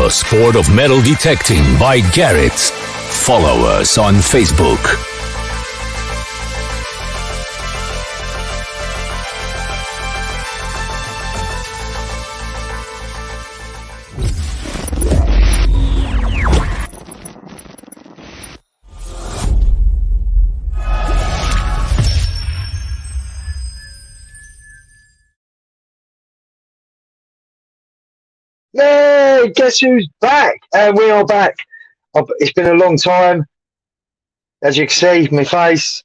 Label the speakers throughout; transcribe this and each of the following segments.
Speaker 1: The sport of metal detecting by Garrett. Follow us on Facebook.
Speaker 2: Hey, guess who's back? And we are back. It's been a long time. As you can see, my face.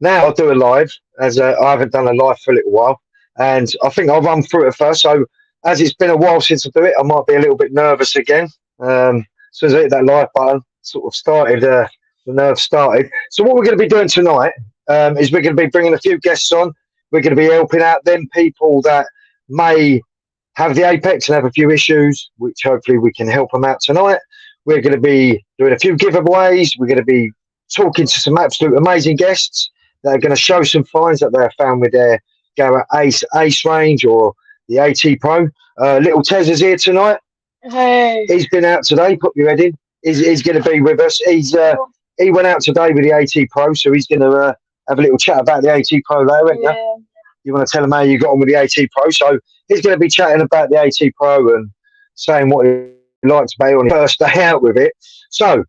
Speaker 2: Now I'll do a live, as I haven't done a live for a little while. And I think I'll run through it first. So, as it's been a while since I do it, I might be a little bit nervous again. As soon as I hit that live button, sort of started, the nerves started. So, what we're going to be doing tonight is we're going to be bringing a few guests on. We're going to be helping out them people that may have the Apex and have a few issues, which hopefully we can help them out tonight. We're going to be doing a few giveaways. We're going to be talking to some absolute amazing guests that are going to show some finds that they have found with their Garrett Ace range or the AT Pro. Little Tez is here tonight.
Speaker 3: Hey.
Speaker 2: He's been out today. Put your head in. He's going to be with us. He went out today with the AT Pro, so he's going to have a little chat about the AT Pro later, isn't you? You want to tell him how you got on with the AT Pro. So he's going to be chatting about the AT Pro and saying what he liked about it on his first day out with it. So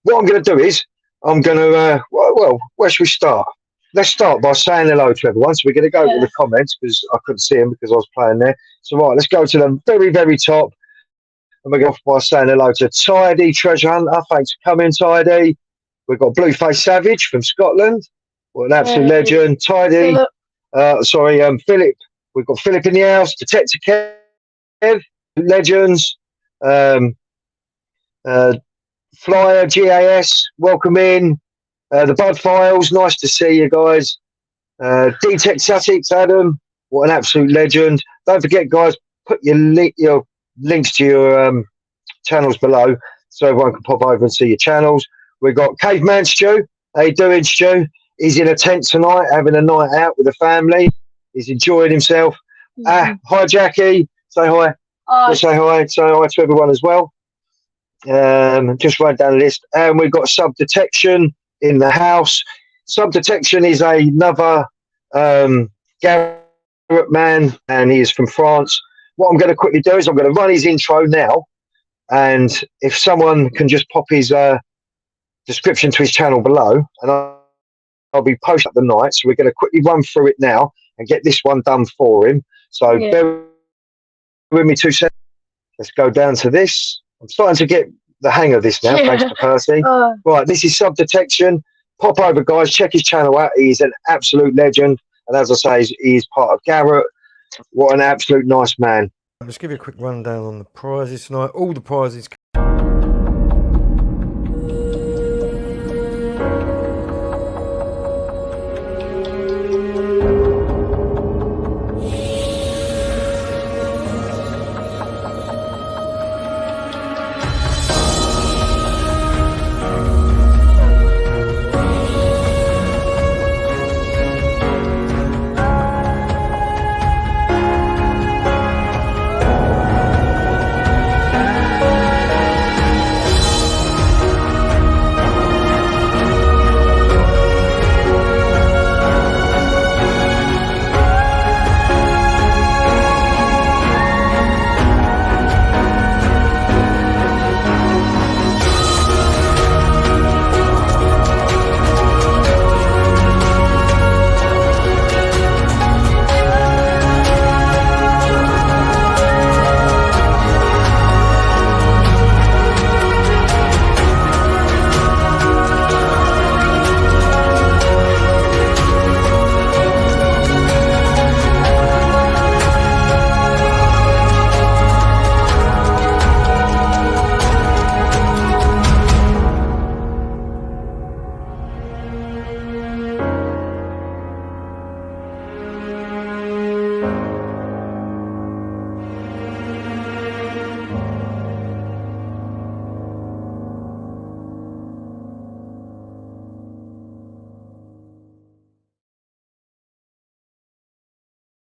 Speaker 2: what I'm going to do is I'm going to, well, where should we start? Let's start by saying hello to everyone. So we're going to go to the comments because I couldn't see them because I was playing there. So right, let's go to the very, very top. And we're going off by saying hello to Tidy Treasure Hunter. Thanks for coming, Tidy. We've got Blueface Savage from Scotland. What an absolute legend. Tidy. Philip. We've got Philip in the house. Detector Kev, legends. Flyer GAS, welcome in. The Bud Files, nice to see you guys. Detect Sussex, Adam, what an absolute legend. Don't forget, guys, put your links to your channels below so everyone can pop over and see your channels. We've got Caveman Stu. How you doing, Stu? He's in a tent tonight, having a night out with the family. He's enjoying himself. Hi, Jackie. Say hi.
Speaker 3: Hi.
Speaker 2: Say hi. Say hi to everyone as well. Just write down the list. And we've got Sub Detection in the house. Sub Detection is another Garrett man, and he is from France. What I'm going to quickly do is I'm going to run his intro now. And if someone can just pop his description to his channel below, and I'll be posting up the night. So we're going to quickly run through it now and get this one done for him. So bear with me 2 seconds. Let's go down to this. I'm starting to get the hang of this now, thanks to Percy. Right, this is Sub Detection. Pop over, guys. Check his channel out. He's an absolute legend. And as I say, he is part of Garrett. What an absolute nice man.
Speaker 4: I'll just give you a quick rundown on the prizes tonight. All the prizes.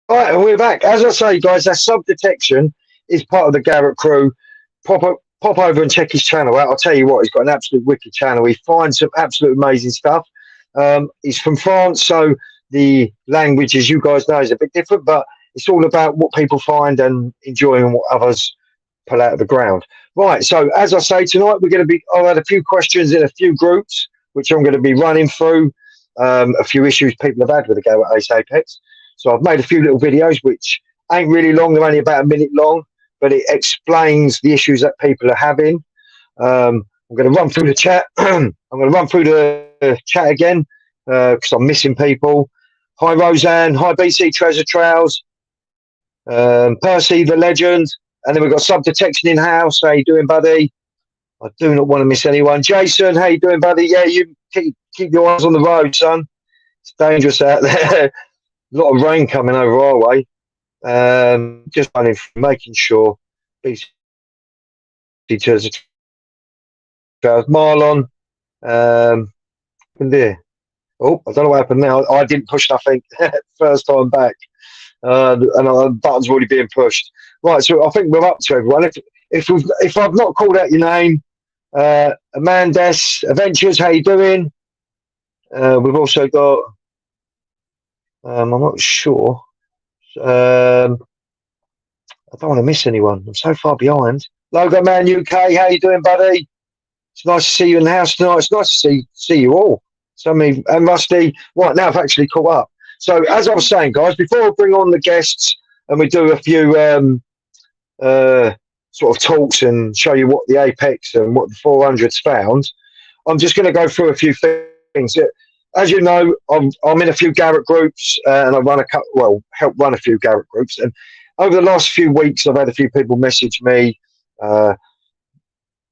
Speaker 2: Right, and we're back. As I say, guys, that's Sub Detection. is part of the Garrett crew. Pop over and check his channel out. I'll tell you what, he's got an absolute wicked channel. He finds some absolute amazing stuff. He's from France, so the language, as you guys know, is a bit different, but it's all about what people find and enjoying what others pull out of the ground. Right, so as I say, tonight we're going to be, I've had a few questions in a few groups, which I'm going to be running through, a few issues people have had with the Garrett Apex. So I've made a few little videos, which ain't really long, they're only about a minute long, but it explains the issues that people are having. I'm going to run through the chat. I'm going to run through the chat again, because I'm missing people. Hi, Roseanne. Hi, BC Treasure Trails. Percy, the legend. And then we've got Sub Detection in house. How you doing, buddy? I do not want to miss anyone. Jason, how you doing, buddy? Yeah, you keep your eyes on the road, son. It's dangerous out there. A lot of rain coming over our way. Just running, making sure. BC Treasure Trails. Marlon. There. Oh, I don't know what happened now. I didn't push nothing first time back. And the button's already being pushed. Right, so I think we're up to everyone. If I've not called out your name, Amandes Adventures, how you doing? We've also got, I'm not sure. I don't want to miss anyone. I'm so far behind. Logo Man UK, how you doing, buddy? It's nice to see you in the house tonight. It's nice to see you all. So many, and Rusty. Right, now I've actually caught up. So as I was saying, guys, before I bring on the guests and we do a few sort of talks and show you what the Apex and what the 400's found, I'm just going to go through a few things. As you know, I'm in a few Garrett groups, and I help run a few Garrett groups. And over the last few weeks, I've had a few people message me.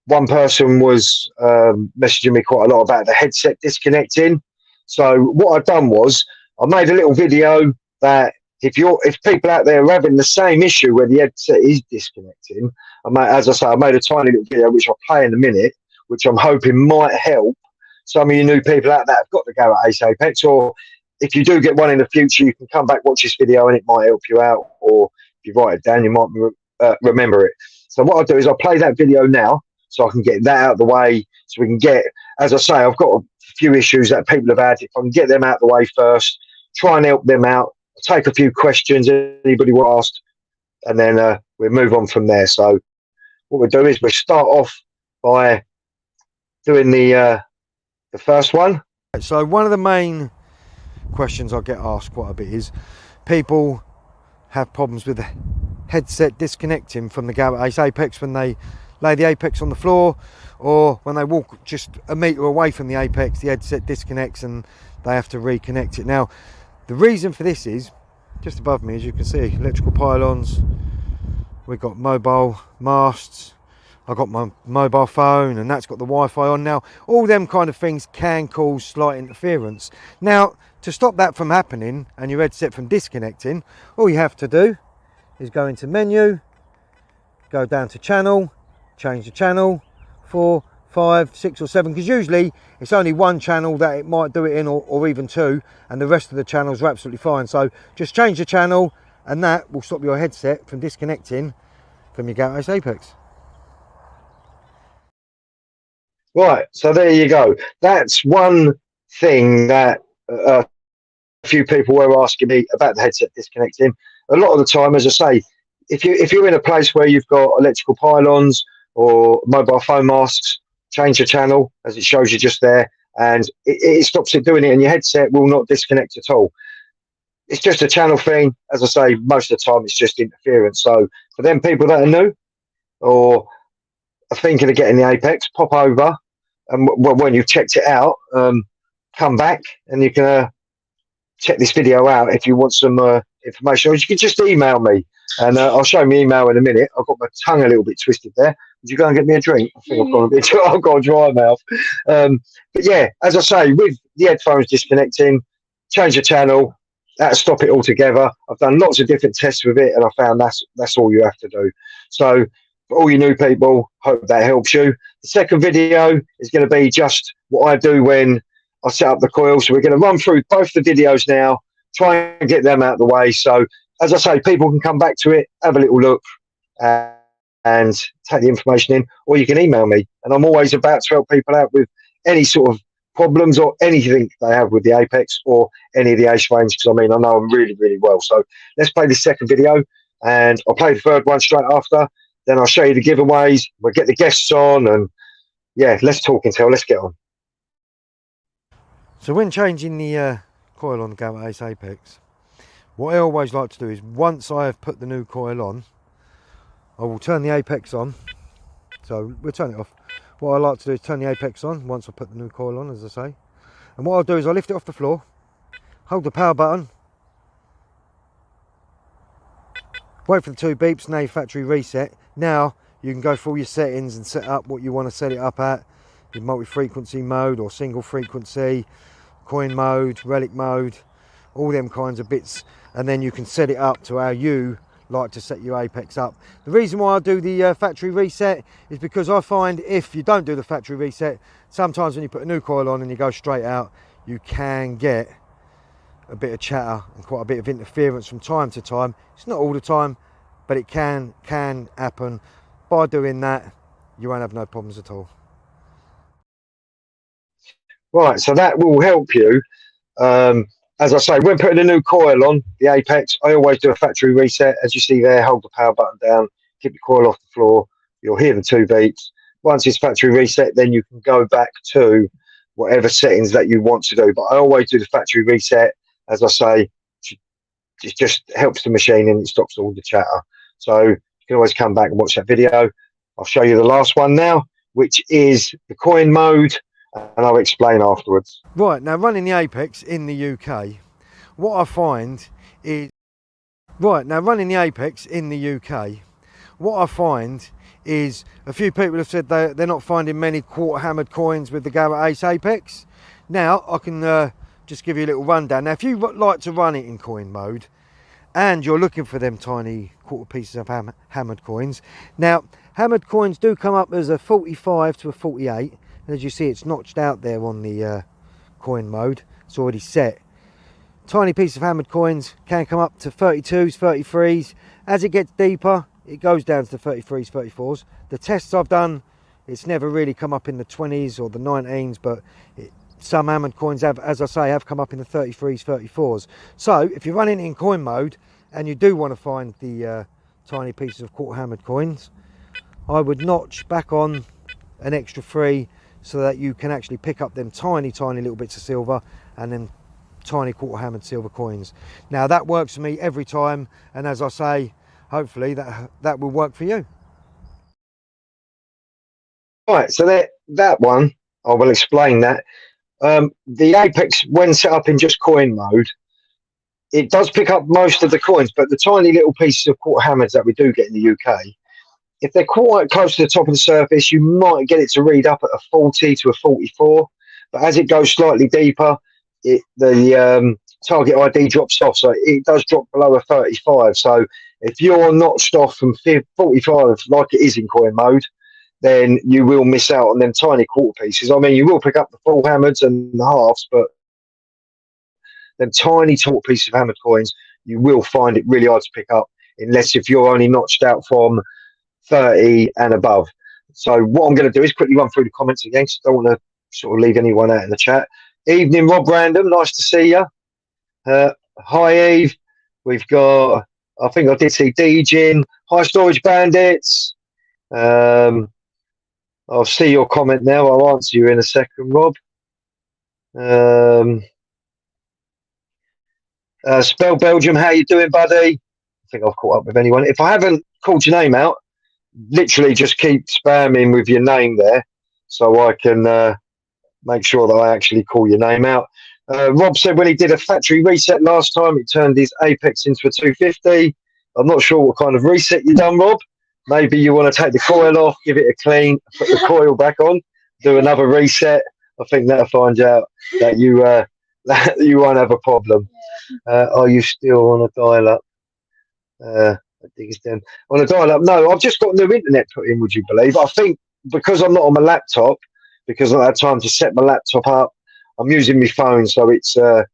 Speaker 2: One person was messaging me quite a lot about the headset disconnecting. So what I've done was I made a little video that if people out there are having the same issue where the headset is disconnecting, as I say, I made a tiny little video which I'll play in a minute, which I'm hoping might help some of you new people out there have got the Garrett Apex, or if you do get one in the future, you can come back, watch this video, and it might help you out, or if you write it down, you might remember it. So what I'll do is I'll play that video now, so I can get that out of the way, so we can get, as I say, I've got a few issues that people have had. If I can get them out of the way first, try and help them out, take a few questions anybody will ask, and then we'll move on from there. So what we'll do is we'll start off by doing the first one.
Speaker 4: So one of the main questions I get asked quite a bit is people have problems with the headset disconnecting from the Garrett Apex when they lay the Apex on the floor, or when they walk just a metre away from the Apex, the headset disconnects and they have to reconnect it. Now, the reason for this is, just above me, as you can see, electrical pylons, we've got mobile masts, I've got my mobile phone, and that's got the Wi-Fi on. Now, all them kind of things can cause slight interference. Now, to stop that from happening and your headset from disconnecting, all you have to do is go into menu, go down to channel, change the channel, 4, 5, 6 or 7, because usually it's only one channel that it might do it in, or even two, and the rest of the channels are absolutely fine. So just change the channel, and that will stop your headset from disconnecting from your Garrett Apex.
Speaker 2: Right, so there you go. That's one thing that a few people were asking me about the headset disconnecting. A lot of the time, as I say, if you're in a place where you've got electrical pylons or mobile phone masks, change the channel, as it shows you just there, and it stops it doing it, and your headset will not disconnect at all. It's just a channel thing. As I say, most of the time it's just interference. So for them people that are new or are thinking of getting the Apex, pop over, and when you've checked it out, come back and you can check this video out if you want some information, or you can just email me, and I'll show me email in a minute. I've got my tongue a little bit twisted there. Would you go and get me a drink? I think I've got a dry mouth. But yeah, as I say, with the headphones disconnecting, change the channel, that'll stop it altogether. I've done lots of different tests with it, and I found that's all you have to do. So for all you new people, hope that helps you. The second video is going to be just what I do when I set up the coil. So we're going to run through both the videos now, try and get them out of the way. So as I say, people can come back to it, have a little look, and take the information in, or you can email me. And I'm always about to help people out with any sort of problems or anything they have with the Apex or any of the Ace range, because I mean, I know them really, really well. So let's play the second video, and I'll play the third one straight after. Then I'll show you the giveaways. We'll get the guests on, and yeah, let's talk until let's get on.
Speaker 4: So when changing the coil on the Garrett Apex, what I always like to do is, once I have put the new coil on, I will turn the Apex on. So we'll turn it off. What I like to do is turn the Apex on once I put the new coil on, as I say. And what I'll do is I'll lift it off the floor, hold the power button, wait for the 2 beeps, now your factory reset. Now you can go through all your settings and set up what you want to set it up at, in multi-frequency mode or single frequency, coin mode, relic mode, all them kinds of bits. And then you can set it up to how you like to set your Apex up. The reason why I do the factory reset is because I find if you don't do the factory reset, sometimes when you put a new coil on and you go straight out, you can get a bit of chatter and quite a bit of interference from time to time. It's not all the time, but it can happen. By doing that, you won't have no problems at all.
Speaker 2: Right, so that will help you. As I say, when putting a new coil on the Apex, I always do a factory reset. As you see there, hold the power button down, keep the coil off the floor. You'll hear the 2 beeps. Once it's factory reset, then you can go back to whatever settings that you want to do. But I always do the factory reset. As I say, it just helps the machine and it stops all the chatter. So you can always come back and watch that video. I'll show you the last one now, which is the coin mode, and I'll explain afterwards.
Speaker 4: Right, now running the Apex in the UK, what I find is a few people have said they're not finding many quarter hammered coins with the Garrett Apex. Now I can just give you a little rundown. Now if you like to run it in coin mode and you're looking for them tiny quarter pieces of hammered coins, now hammered coins do come up as a 45 to a 48. As you see, it's notched out there on the coin mode. It's already set. Tiny piece of hammered coins can come up to 32s, 33s. As it gets deeper, it goes down to the 33s, 34s. The tests I've done, it's never really come up in the 20s or the 19s, but some hammered coins have, as I say, have come up in the 33s, 34s. So if you're running in coin mode and you do want to find the tiny pieces of quarter hammered coins, I would notch back on an extra 3 so that you can actually pick up them tiny little bits of silver and then tiny quarter hammered silver coins. Now that works for me every time, and as I say, hopefully that will work for you.
Speaker 2: Right, so that one, I will explain that. The Apex, when set up in just coin mode, it does pick up most of the coins, but the tiny little pieces of quarter hammers that we do get in the UK, if they're quite close to the top of the surface, you might get it to read up at a 40 to a 44. But as it goes slightly deeper, the target ID drops off. So it does drop below a 35. So if you're notched off from 45, like it is in coin mode, then you will miss out on them tiny quarter pieces. I mean, you will pick up the full hammers and the halves, but them tiny quarter pieces of hammered coins, you will find it really hard to pick up, unless if you're only notched out from 30 and above. So what I'm going to do is quickly run through the comments again, because I don't want to sort of leave anyone out in the chat. Evening, Rob Random, nice to see you. Hi, Eve. We've got, I think I did see Dejin. Hi, Storage Bandits. I'll see your comment now. I'll answer you in a second, Rob. Spell Belgium, how you doing, buddy? I think I've caught up with anyone. If I haven't called your name out, literally just keep spamming with your name there, so I can make sure that I actually call your name out. Rob said when he did a factory reset last time, it turned his Apex into a 250. I'm not sure what kind of reset you done, Rob. Maybe you want to take the coil off, give it a clean, put the coil back on, do another reset. I think that'll find out that you that you won't have a problem. Are you still on a dial-up? I think it's down on a dial-up. No, I've just got new internet put in, would you believe? I think because I'm not on my laptop, because I don't have time to set my laptop up, I'm using my phone, so it's a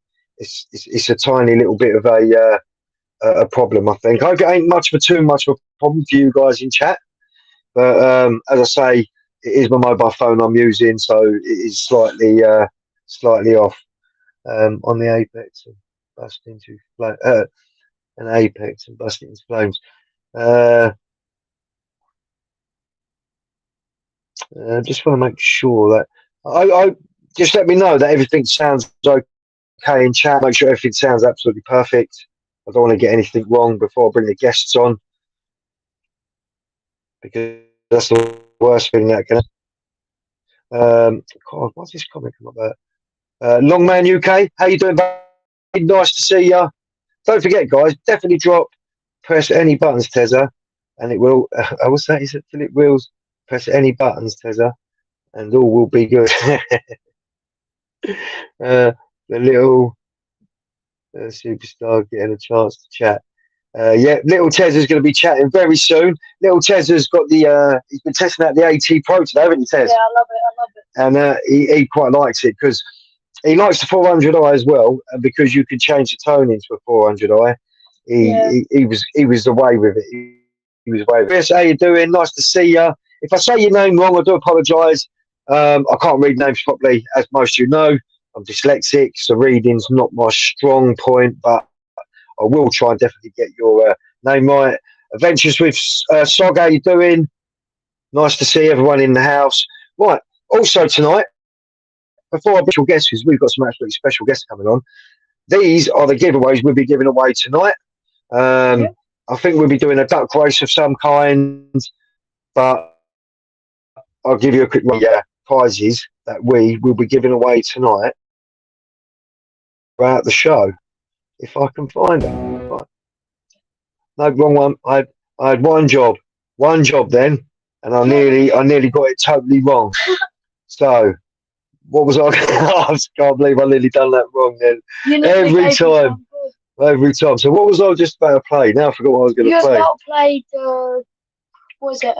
Speaker 2: tiny little bit of a problem, I think. I hope it ain't too much of a problem for you guys in chat. But as I say, it is my mobile phone I'm using, so it is slightly off on the Apex and bust into an Apex and bust into flames. Just want to make sure that I just let me know that everything sounds okay in chat. Make sure everything sounds absolutely perfect. I don't want to get anything wrong before I bring the guests on, because that's the worst thing that can. God, what's this comment come up there? Longman UK, how you doing, buddy? Nice to see you. Don't forget, guys, definitely press any buttons, Tezza, and it will. I will say, is it Philip Wheels? Press any buttons, Tezza, and all will be good. The little superstar getting a chance to chat. Yeah, little Tezza's going to be chatting very soon. Little Tezza's got he's been testing out the AT Pro today, haven't you, Tez?
Speaker 3: Yeah, I love it.
Speaker 2: And he quite likes it because he likes the 400i as well, and because you can change the tone into a 400i, he was away with it. He was away with it. Chris, how you doing? Nice to see you. If I say your name wrong, I do apologise. I can't read names properly, as most of you know. I'm dyslexic, so reading's not my strong point, but I will try and definitely get your name right. Adventures with Sog, how you doing? Nice to see everyone in the house. Right, also tonight, before our special guests, because we've got some absolutely special guests coming on, these are the giveaways we'll be giving away tonight. I think we'll be doing a duck race of some kind, but I'll give you a quick one. Yeah, prizes that we will be giving away tonight throughout the show, if I can find them. Right. No, wrong one. I had one job then, and I nearly got it totally wrong. So what was I? I can't believe I nearly done that wrong then. Every time. So what was I just about to play? Now I forgot what I was going to play.
Speaker 3: You about played what was it?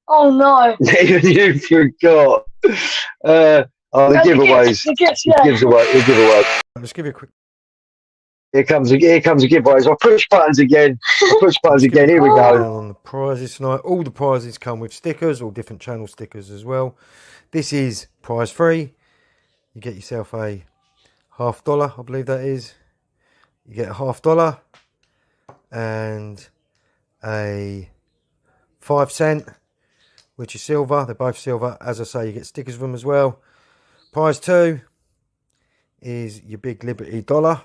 Speaker 3: Oh no.
Speaker 2: Even you forgot. The giveaways.
Speaker 3: The
Speaker 2: giveaway.
Speaker 4: Let's give you a quick.
Speaker 2: Here comes a giveaways. I push buttons again. Here we go.
Speaker 4: On the prizes tonight, all the prizes come with stickers, all different channel stickers as well. This is prize free. You get yourself a $50, I believe that is. You get a $50 and a 5 cent, which is silver. They're both silver. As I say, you get stickers with them as well. Prize 2 is your big Liberty dollar. I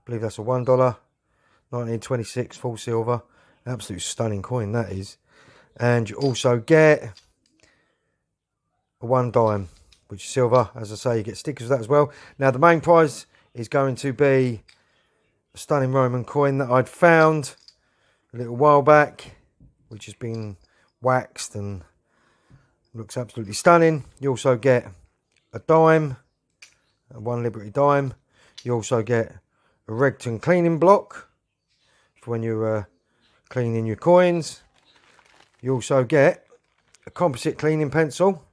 Speaker 4: believe that's a $1, 1926 full silver. Absolute stunning coin that is. And you also get a 1 dime, which is silver. As I say, you get stickers with that as well. Now the main prize is going to be a stunning Roman coin that I'd found a little while back, which has been waxed and looks absolutely stunning. You also get a dime, a 1 Liberty dime. You also get a Regton cleaning block for when you're cleaning your coins. You also get a composite cleaning pencil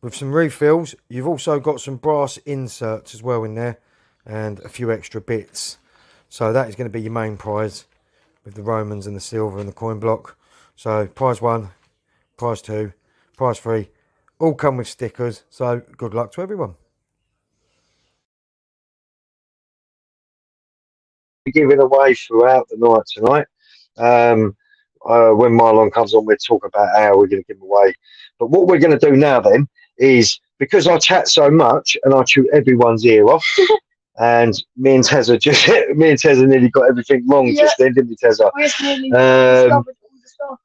Speaker 4: with some refills. You've also got some brass inserts as well in there and a few extra bits. So that is going to be your main prize with the Romans and the silver and the coin block. So prize 1, prize 2, prize 3, all come with stickers. So good luck to everyone.
Speaker 2: Giving away throughout the night tonight. When Marlon comes on, we'll talk about how we're going to give them away. But what we're going to do now then is, because I chat so much and I chew everyone's ear off, and me and Tezza nearly got everything wrong just then, didn't we, Tezza?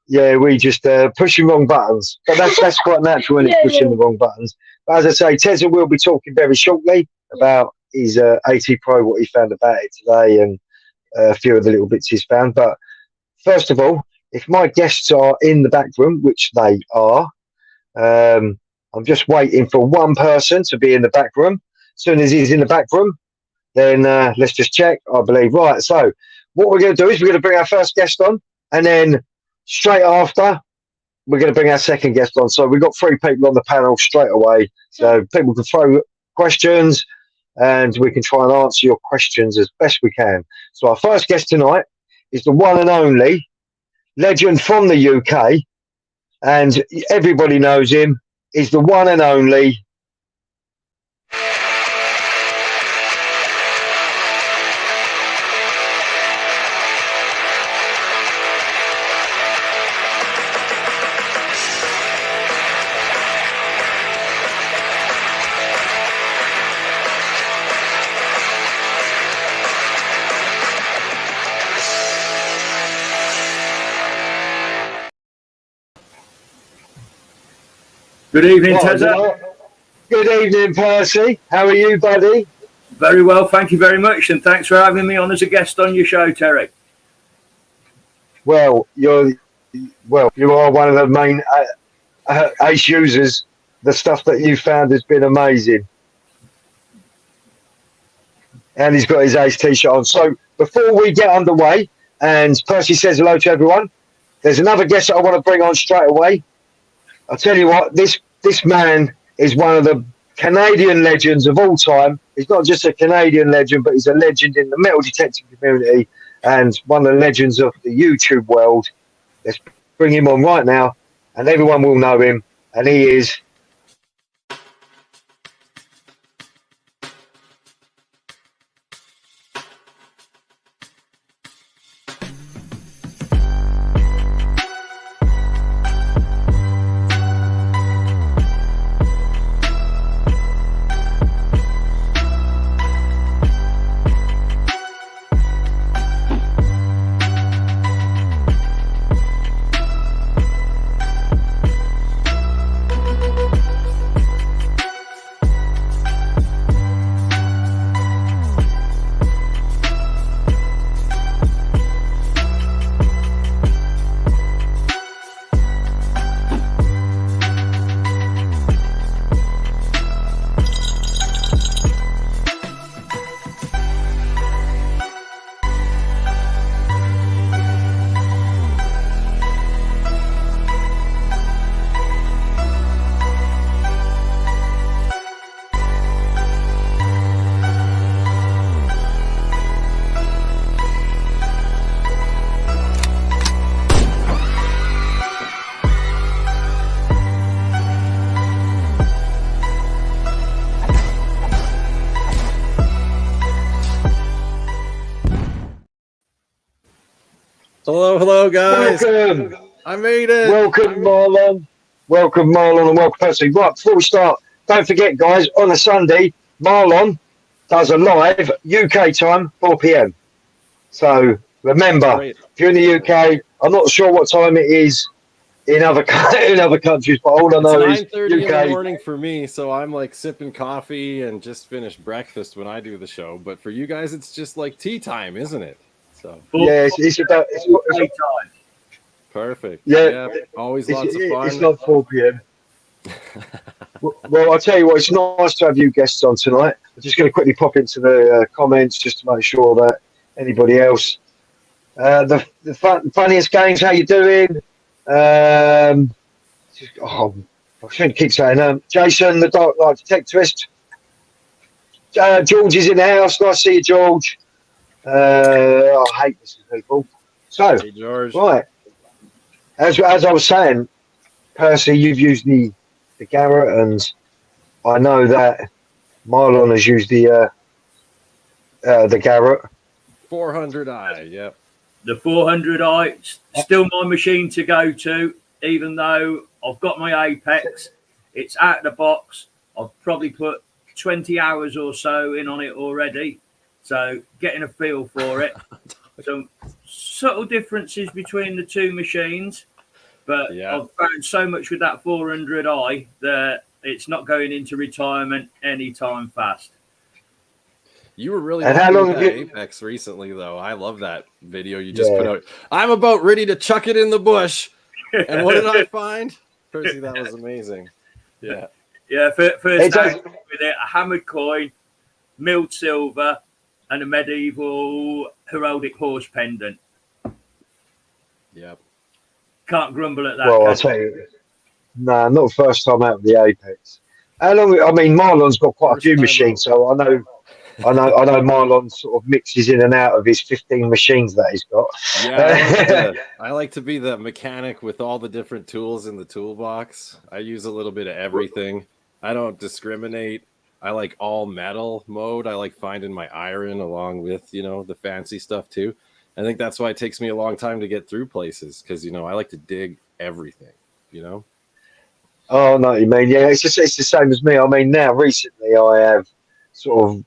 Speaker 2: Yeah, we just pushing wrong buttons. But that's quite natural when it's pushing the wrong buttons. But as I say, Tezza will be talking very shortly about his AT Pro, what he found about it today, and a few of the little bits he's found. But first of all, if my guests are in the back room, which they are, I'm just waiting for one person to be in the back room. As soon as he's in the back room, then let's just check, I believe. Right, so what we're going to do is we're going to bring our first guest on, and then straight after, we're going to bring our second guest on. So we've got 3 people on the panel straight away. So people can throw questions, and we can try and answer your questions as best we can. So our first guest tonight is the one and only legend from the UK, and everybody knows him. He's the one and only.
Speaker 5: Good evening, Tezza.
Speaker 2: Good evening, Percy. How are you, buddy?
Speaker 5: Very well, thank you very much, and thanks for having me on as a guest on your show, Terry.
Speaker 2: Well, you are one of the main Ace users. The stuff that you found has been amazing. And he's got his Ace t-shirt on. So before we get underway, and Percy says hello to everyone, there's another guest that I want to bring on straight away. I'll tell you what, this man is one of the Canadian legends of all time. He's not just a Canadian legend, but he's a legend in the metal detecting community and one of the legends of the YouTube world. Let's bring him on right now, and everyone will know him, and he is...
Speaker 6: Hello, guys.
Speaker 2: Welcome.
Speaker 6: I made it.
Speaker 2: Welcome, Marlon. Welcome, Marlon, and welcome, Percy. Right, before we start, don't forget, guys, on a Sunday, Marlon does a live UK time, 4 p.m. So remember, if you're in the UK, I'm not sure what time it is in other countries, but all I know is
Speaker 6: It's 9:30
Speaker 2: UK.
Speaker 6: in the morning for me, so I'm like sipping coffee and just finished breakfast when I do the show. But for you guys, it's just like tea time, isn't it? So
Speaker 2: Yeah, it's about
Speaker 5: Time.
Speaker 6: perfect.
Speaker 2: Yeah.
Speaker 6: Always lots of fun.
Speaker 2: It's not 4 p.m. Well, I'll tell you what, it's nice to have you guests on tonight. I'm just going to quickly pop into the comments just to make sure that anybody else. The funniest games, how you doing? I shouldn't keep saying Jason, the Dark Knight Detectorist. George is in the house. Nice to see you, George. I hate missing people. So,
Speaker 6: Hey, George.
Speaker 2: right. As I was saying, Percy, you've used the Garrett, and I know that Marlon has used the Garrett.
Speaker 6: 400i, yep.
Speaker 5: The 400i, still my machine to go to, even though I've got my Apex. It's out of the box. I've probably put 20 hours or so in on it already. So getting a feel for it. Some subtle differences between the two machines. But I've found so much with that 400i that it's not going into retirement anytime fast.
Speaker 6: You were really
Speaker 2: And how long
Speaker 6: with
Speaker 2: have
Speaker 6: that
Speaker 2: you-
Speaker 6: Apex recently, though. I love that video you just put out. I'm about ready to chuck it in the bush. And what did I find? Percy, that was amazing. Yeah.
Speaker 5: Yeah, first
Speaker 2: does-
Speaker 5: with it, a hammered coin, milled silver, and a medieval heraldic horse pendant.
Speaker 6: Yep.
Speaker 5: Can't grumble at that.
Speaker 2: Well, I'll tell you, not the first time out of the Apex. How long? I mean, Marlon's got quite a
Speaker 6: First
Speaker 2: few
Speaker 6: time
Speaker 2: machines,
Speaker 6: out.
Speaker 2: so I know I know Marlon sort of mixes in and out of his 15 machines that he's got.
Speaker 6: Yeah, I like to be the mechanic with all the different tools in the toolbox. I use a little bit of everything. I don't discriminate. I like all metal mode. I like finding my iron along with, the fancy stuff too. I think that's why it takes me a long time to get through places because, I like to dig everything.
Speaker 2: Oh, no, you mean, yeah, it's the same as me. I mean, now recently I have sort of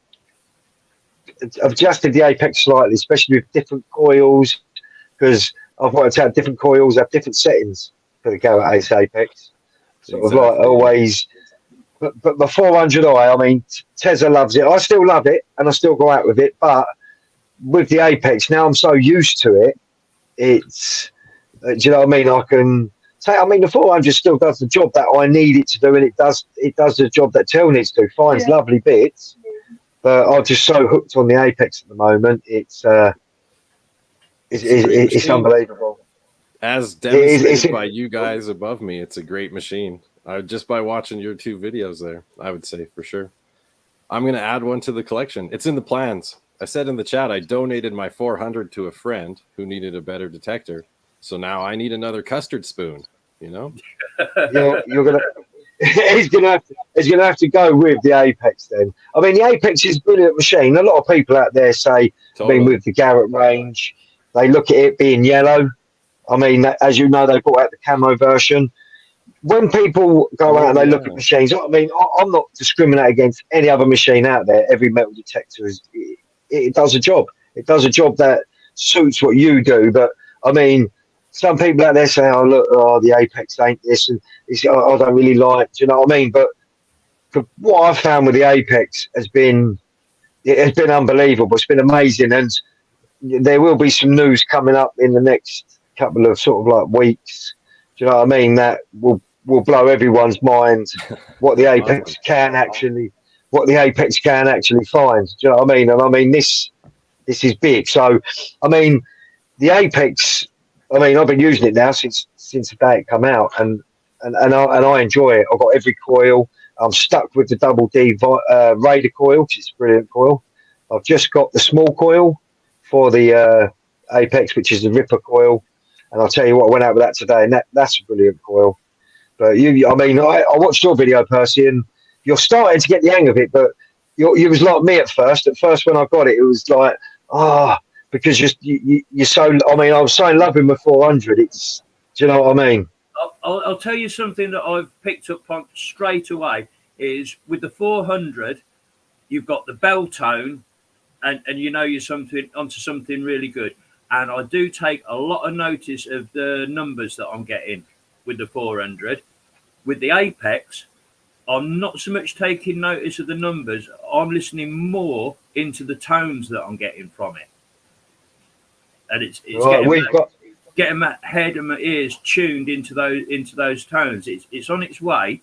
Speaker 2: adjusted the Apex slightly, especially with different coils, because I've worked out different coils have different settings for the Garrett Apex. Sort of like always, but the 400i, I mean, Tezza loves it. I still love it, and I still go out with it. But with the Apex, now I'm so used to it, it's, do you know what I mean? I can say, I mean, the 400 still does the job that I need it to do, and it does the job that Till needs to do. Finds lovely bits. But I'm just so hooked on the Apex at the moment. It's unbelievable.
Speaker 6: As demonstrated by you guys above me, it's a great machine. Just by watching your 2 videos there, I would say for sure. I'm going to add one to the collection. It's in the plans. I said in the chat, I donated my 400 to a friend who needed a better detector. So now I need another custard spoon, You're
Speaker 2: gonna he's gonna have to go with the Apex then. I mean, the Apex is a brilliant machine. A lot of people out there say,
Speaker 6: totally.
Speaker 2: I mean, with the Garrett range, they look at it being yellow. I mean, as you know, they brought out the camo version. When people go out and they look at machines, I mean, I'm not discriminating against any other machine out there. Every metal detector it does a job. It does a job that suits what you do. But I mean, some people out there say, "Oh, look, the Apex ain't this," and I don't really like. Do you know what I mean? But what I've found with the Apex has been unbelievable. It's been amazing, and there will be some news coming up in the next couple of sort of like weeks. Do you know what I mean? That will blow everyone's mind what the Apex can actually find. Do you know what I mean? And I mean this is big. So I mean the Apex. I mean I've been using it now since the day it come out, and I enjoy it. I've got every coil. I'm stuck with the double D Raider coil, which is a brilliant coil. I've just got the small coil for the Apex, which is the Ripper coil. And I'll tell you what, I went out with that today, and that's a brilliant coil. But I watched your video, Percy, and you're starting to get the hang of it. But you was like me at first. At first, when I got it, it was like, because you're so. I mean, I was so in love with my 400. Do you know what I mean?
Speaker 5: I'll tell you something that I've picked up on straight away is with the 400, you've got the bell tone, and you're onto something really good. And I do take a lot of notice of the numbers that I'm getting with the 400. With the Apex, I'm not so much taking notice of the numbers. I'm listening more into the tones that I'm getting from it. And it's right, getting my head and my ears tuned into those tones. It's on its way.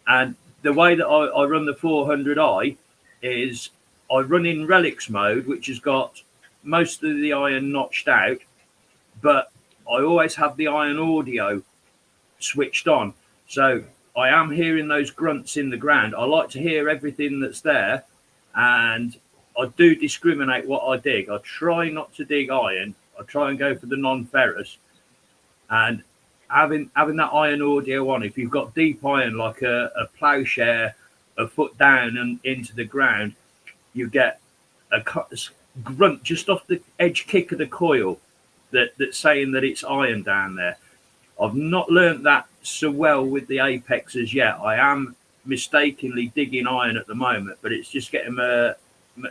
Speaker 5: And the way that I run the 400i is I run in relics mode, which has got most of the iron notched out, but I always have the iron audio switched on. So I am hearing those grunts in the ground. I like to hear everything that's there, and I do discriminate what I dig. I try not to dig iron. I try and go for the non-ferrous, and having that iron audio on. If you've got deep iron like a ploughshare a foot down and into the ground, you get a grunt just off the edge kick of the coil that's saying that it's iron down there. I've not learnt that so well with the Apex as yet. I am mistakenly digging iron at the moment, but it's just getting my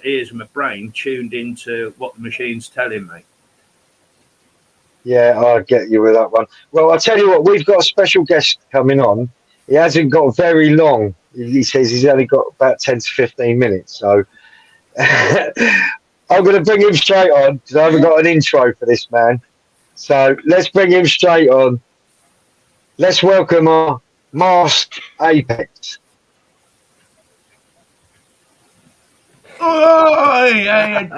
Speaker 5: ears and my brain tuned into what the machine's telling me.
Speaker 2: Yeah, I'll get you with that one. Well, I'll tell you what, we've got a special guest coming on. He hasn't got very long. He says he's only got about 10 to 15 minutes. So I'm going to bring him straight on because I haven't got an intro for this man. So let's bring him straight on. Let's welcome our masked Apex.
Speaker 6: Welcome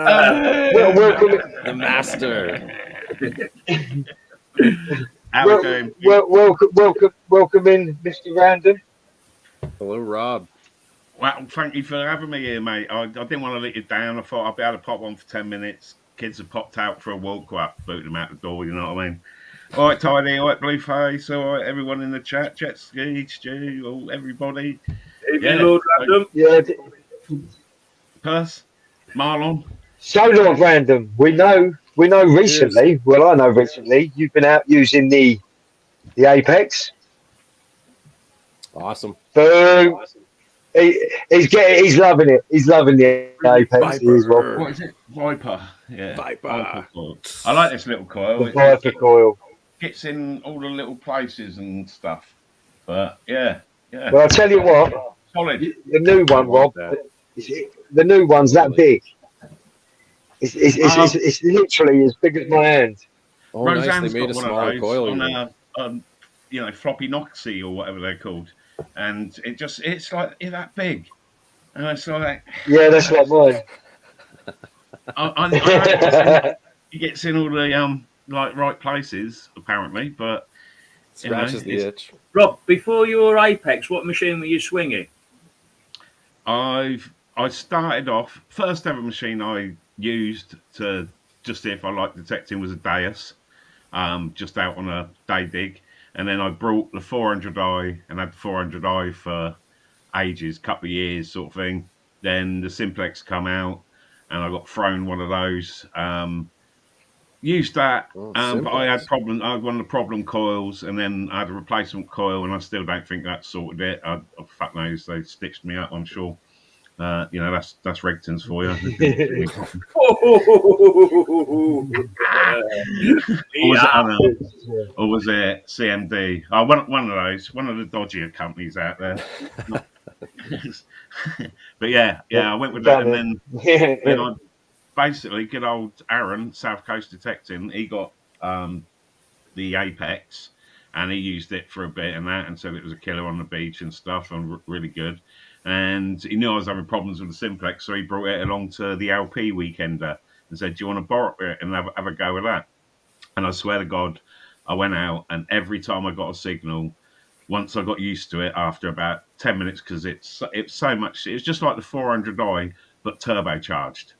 Speaker 6: the master.
Speaker 2: Welcome in, Mr. Random.
Speaker 6: Hello, Rob.
Speaker 7: Well, thank you for having me here, mate. I didn't want to let you down. I thought I'd be able to pop on for 10 minutes. Kids have popped out for a walk, well, boot them out the door, you know what I mean? All right, Tidy, all right, Blueface, all right, everyone in the chat, Jet Ski, Stu, all, everybody.
Speaker 5: Evening,
Speaker 7: Yeah.
Speaker 5: Lord Random.
Speaker 2: Yeah.
Speaker 7: Purse, Marlon.
Speaker 2: So, Lord Random, we know recently. Well, I know recently you've been out using the Apex.
Speaker 6: Awesome.
Speaker 2: Boom. He's loving it. He's loving the Apex as well.
Speaker 7: What is it? Viper. Yeah.
Speaker 6: Viper.
Speaker 7: Coil. I like this little coil.
Speaker 2: The Viper coil.
Speaker 7: Gets in all the little places and stuff. But yeah.
Speaker 2: Well, I'll tell you what.
Speaker 7: Solid.
Speaker 2: The new one, Rob. The new one's that big. It's literally as big as my hand.
Speaker 6: Oh, nice.
Speaker 7: Roseanne's
Speaker 6: They made a
Speaker 7: got
Speaker 6: smaller
Speaker 7: one
Speaker 6: coil.
Speaker 7: on a floppy Noxie or whatever they're called, and it's like that big, and it's like
Speaker 2: yeah, that's like mine.
Speaker 7: He gets in all the right places apparently, but
Speaker 6: Scratches the itch.
Speaker 5: Rob, before your Apex, what machine were you swinging?
Speaker 7: I started off first ever machine I used to just see if I liked detecting was a Deus, just out on a day dig, and then I brought the 400i and had the 400i for ages, couple of years sort of thing. Then the Simplex come out, and I got thrown one of those. Used that, but I had problem. I had one of the problem coils, and then I had a replacement coil, and I still don't think that sorted it. Fuck knows, they stitched me up, I'm sure. That's Regton's for you. Or was it C.M.D? Oh, one of those, one of the dodgier companies out there. But yeah, I went with that, and then I basically, good old Aaron, South Coast Detecting, he got the Apex, and he used it for a bit and said it was a killer on the beach and stuff, and really good. And he knew I was having problems with the Simplex, so he brought it along to the LP Weekender and said, "Do you want to borrow it and have a go with that?" And I swear to God, I went out, and every time I got a signal, once I got used to it after about 10 minutes, because it's so much, it's just like the 400i, but turbocharged.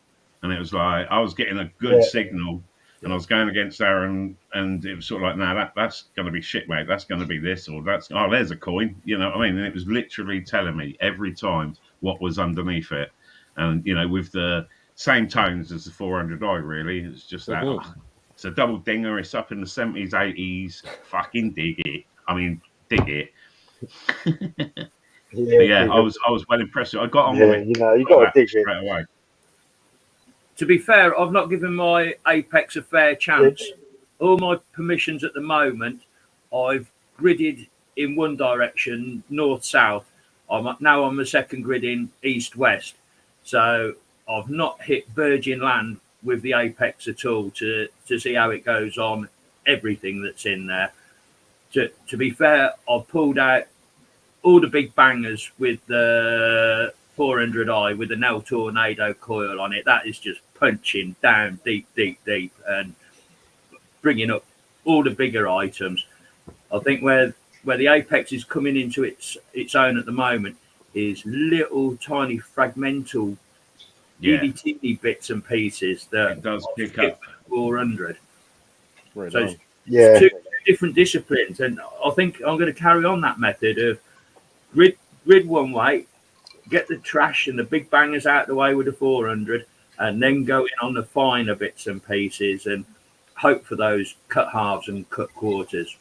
Speaker 7: And it was like, I was getting a good signal, and I was going against Aaron, and it was sort of like, no, that's going to be shit, mate. That's going to be this, or there's a coin. You know what I mean? And it was literally telling me every time what was underneath it. And, with the same tones as the 400i, really. It's just that. It's a double dinger. It's up in the 70s, 80s. Fucking dig it. I mean, dig it. I was well impressed. I got on with it.
Speaker 2: You got to dig it
Speaker 7: straight away.
Speaker 5: To be fair, I've not given my Apex a fair chance. All my permissions at the moment, I've gridded in one direction, north-south. Now I'm the second grid in east-west. So I've not hit virgin land with the Apex at all to see how it goes on, everything that's in there. To be fair, I've pulled out all the big bangers with the 400i with the Nell Tornado coil on it. That is just punching down deep, and bringing up all the bigger items. I think where the Apex is coming into its own at the moment is little tiny fragmental teeny bits and pieces that
Speaker 7: it does pick up
Speaker 5: 400.
Speaker 6: Right
Speaker 5: so
Speaker 6: on.
Speaker 5: it's two different disciplines, and I think I'm going to carry on that method of grid one way, get the trash and the big bangers out of the way with the 400, and then go in on the finer bits and pieces and hope for those cut halves and cut quarters.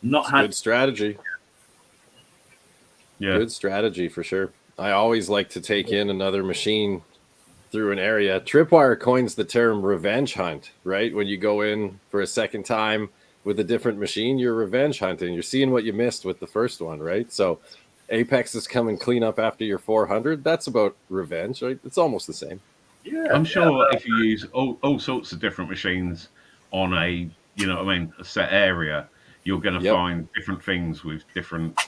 Speaker 6: Good strategy.
Speaker 7: Yeah,
Speaker 6: good strategy for sure. I always like to take in another machine through an area. Tripwire coins the term revenge hunt, right? When you go in for a second time with a different machine, you're revenge hunting. You're seeing what you missed with the first one, right? So Apex is coming clean up after your 400. That's about revenge, right? It's almost the same.
Speaker 7: Yeah, I'm sure if you use all sorts of different machines on a set area, you're going to find different things with different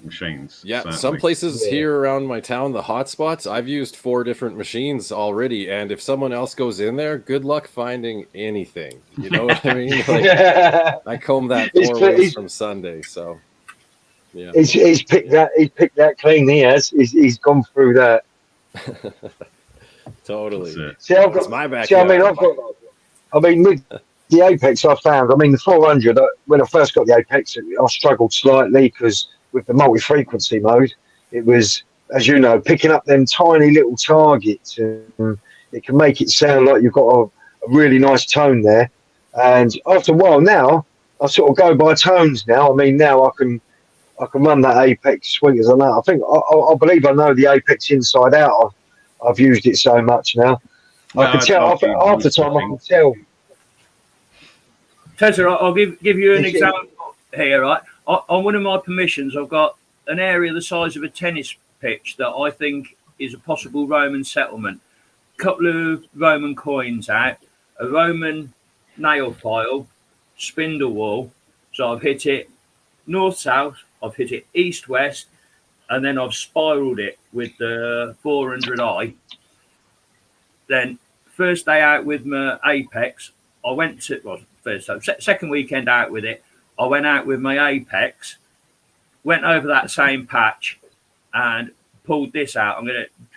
Speaker 7: machines.
Speaker 6: Yeah,
Speaker 7: certainly.
Speaker 6: Some places here around my town, the hotspots, I've used 4 different machines already, and if someone else goes in there, good luck finding anything. You know what I mean? Like, I comb that 4 ways from Sunday, so. Yeah.
Speaker 2: He's picked that. He's picked that clean. He has. He's gone through that.
Speaker 6: Totally.
Speaker 2: See, I've got.
Speaker 6: It's my
Speaker 2: See, I mean,
Speaker 6: backyard.
Speaker 2: with the Apex, I found. I mean, the 400. When I first got the Apex, I struggled slightly because with the multi-frequency mode, it was, as you know, picking up them tiny little targets, and it can make it sound like you've got a really nice tone there. And after a while, now I sort of go by tones. Now, I mean, now I can run that Apex swing as I know. I think I believe I know the Apex inside out. I've used it so much now.
Speaker 7: Well,
Speaker 2: I can tell half the time. I can tell.
Speaker 5: Tezza, I'll give you an example here, right? On one of my permissions, I've got an area the size of a tennis pitch that I think is a possible Roman settlement. A couple of Roman coins out, a Roman nail file, spindle wall. So I've hit it north-south, I've hit it east-west, and then I've spiraled it with the 400i. Then first day out with my Apex, I went to, well, second weekend out with it, I went out with my Apex, went over that same patch and pulled this out.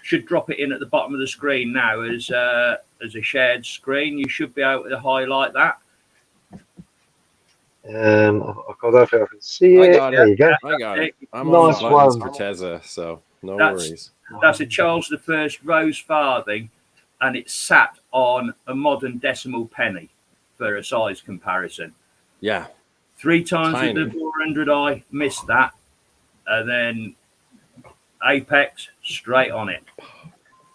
Speaker 5: Should drop it in at the bottom of the screen now as a shared screen. You should be able to highlight that.
Speaker 2: I don't know if I can see it. There you go.
Speaker 6: I got it. I'm
Speaker 2: Nice
Speaker 6: on the buttons
Speaker 2: one.
Speaker 6: for Tezza, so no worries.
Speaker 5: That's a Charles I rose farthing, and it's sat on a modern decimal penny for a size comparison.
Speaker 6: Yeah.
Speaker 5: 3 times
Speaker 6: Tiny.
Speaker 5: with the 400i, missed that, and then Apex straight on it.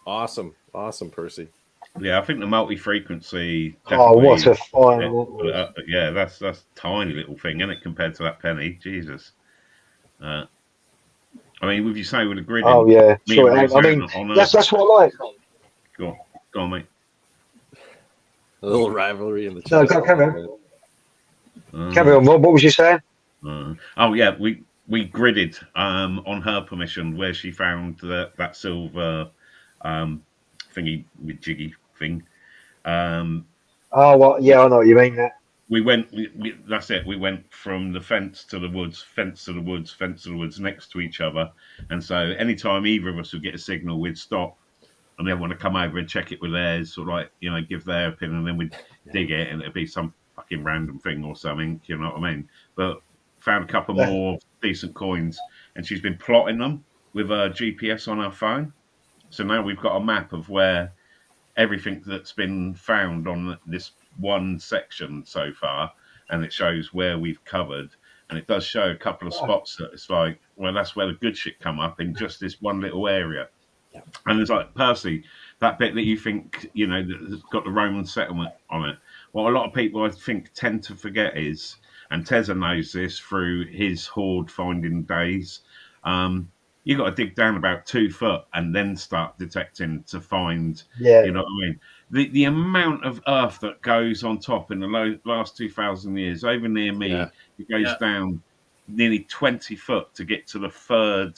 Speaker 6: Awesome, Percy.
Speaker 7: Yeah, I think the multi-frequency.
Speaker 2: Oh, what a fine!
Speaker 7: Yeah, that's a tiny little thing, isn't it, compared to that penny? Jesus. I mean, would you say with a grid?
Speaker 2: Oh yeah, sure. I mean, that's what I like.
Speaker 7: Go on, mate.
Speaker 6: A little rivalry in the chat.
Speaker 2: No, go carry on. Carry on, Rob. What was you saying?
Speaker 7: Oh yeah, we gridded on her permission where she found that silver thingy with jiggy thing.
Speaker 2: Oh, well, yeah, I know what you mean. That
Speaker 7: we went. That's it. We went from the fence to the woods, fence to the woods, fence to the woods, next to each other. And so, anytime either of us would get a signal, we'd stop, and then want to come over and check it with theirs, or like give their opinion, and then we'd dig it, and it'd be some fucking random thing or something. You know what I mean? But found a couple more decent coins, and she's been plotting them with her GPS on her phone. So now we've got a map of where everything that's been found on this one section so far, and it shows where we've covered, and it does show a couple of spots that it's like, well, that's where the good shit come up in just this one little area. And it's like, Percy, that bit that you think, that's got the Roman settlement on it, what a lot of people I think tend to forget is, and Tezza knows this through his hoard finding days, you got to dig down about 2 foot and then start detecting to find, you know what I mean? The amount of earth that goes on top in the last 2,000 years, over near me, it goes down nearly 20 foot to get to the third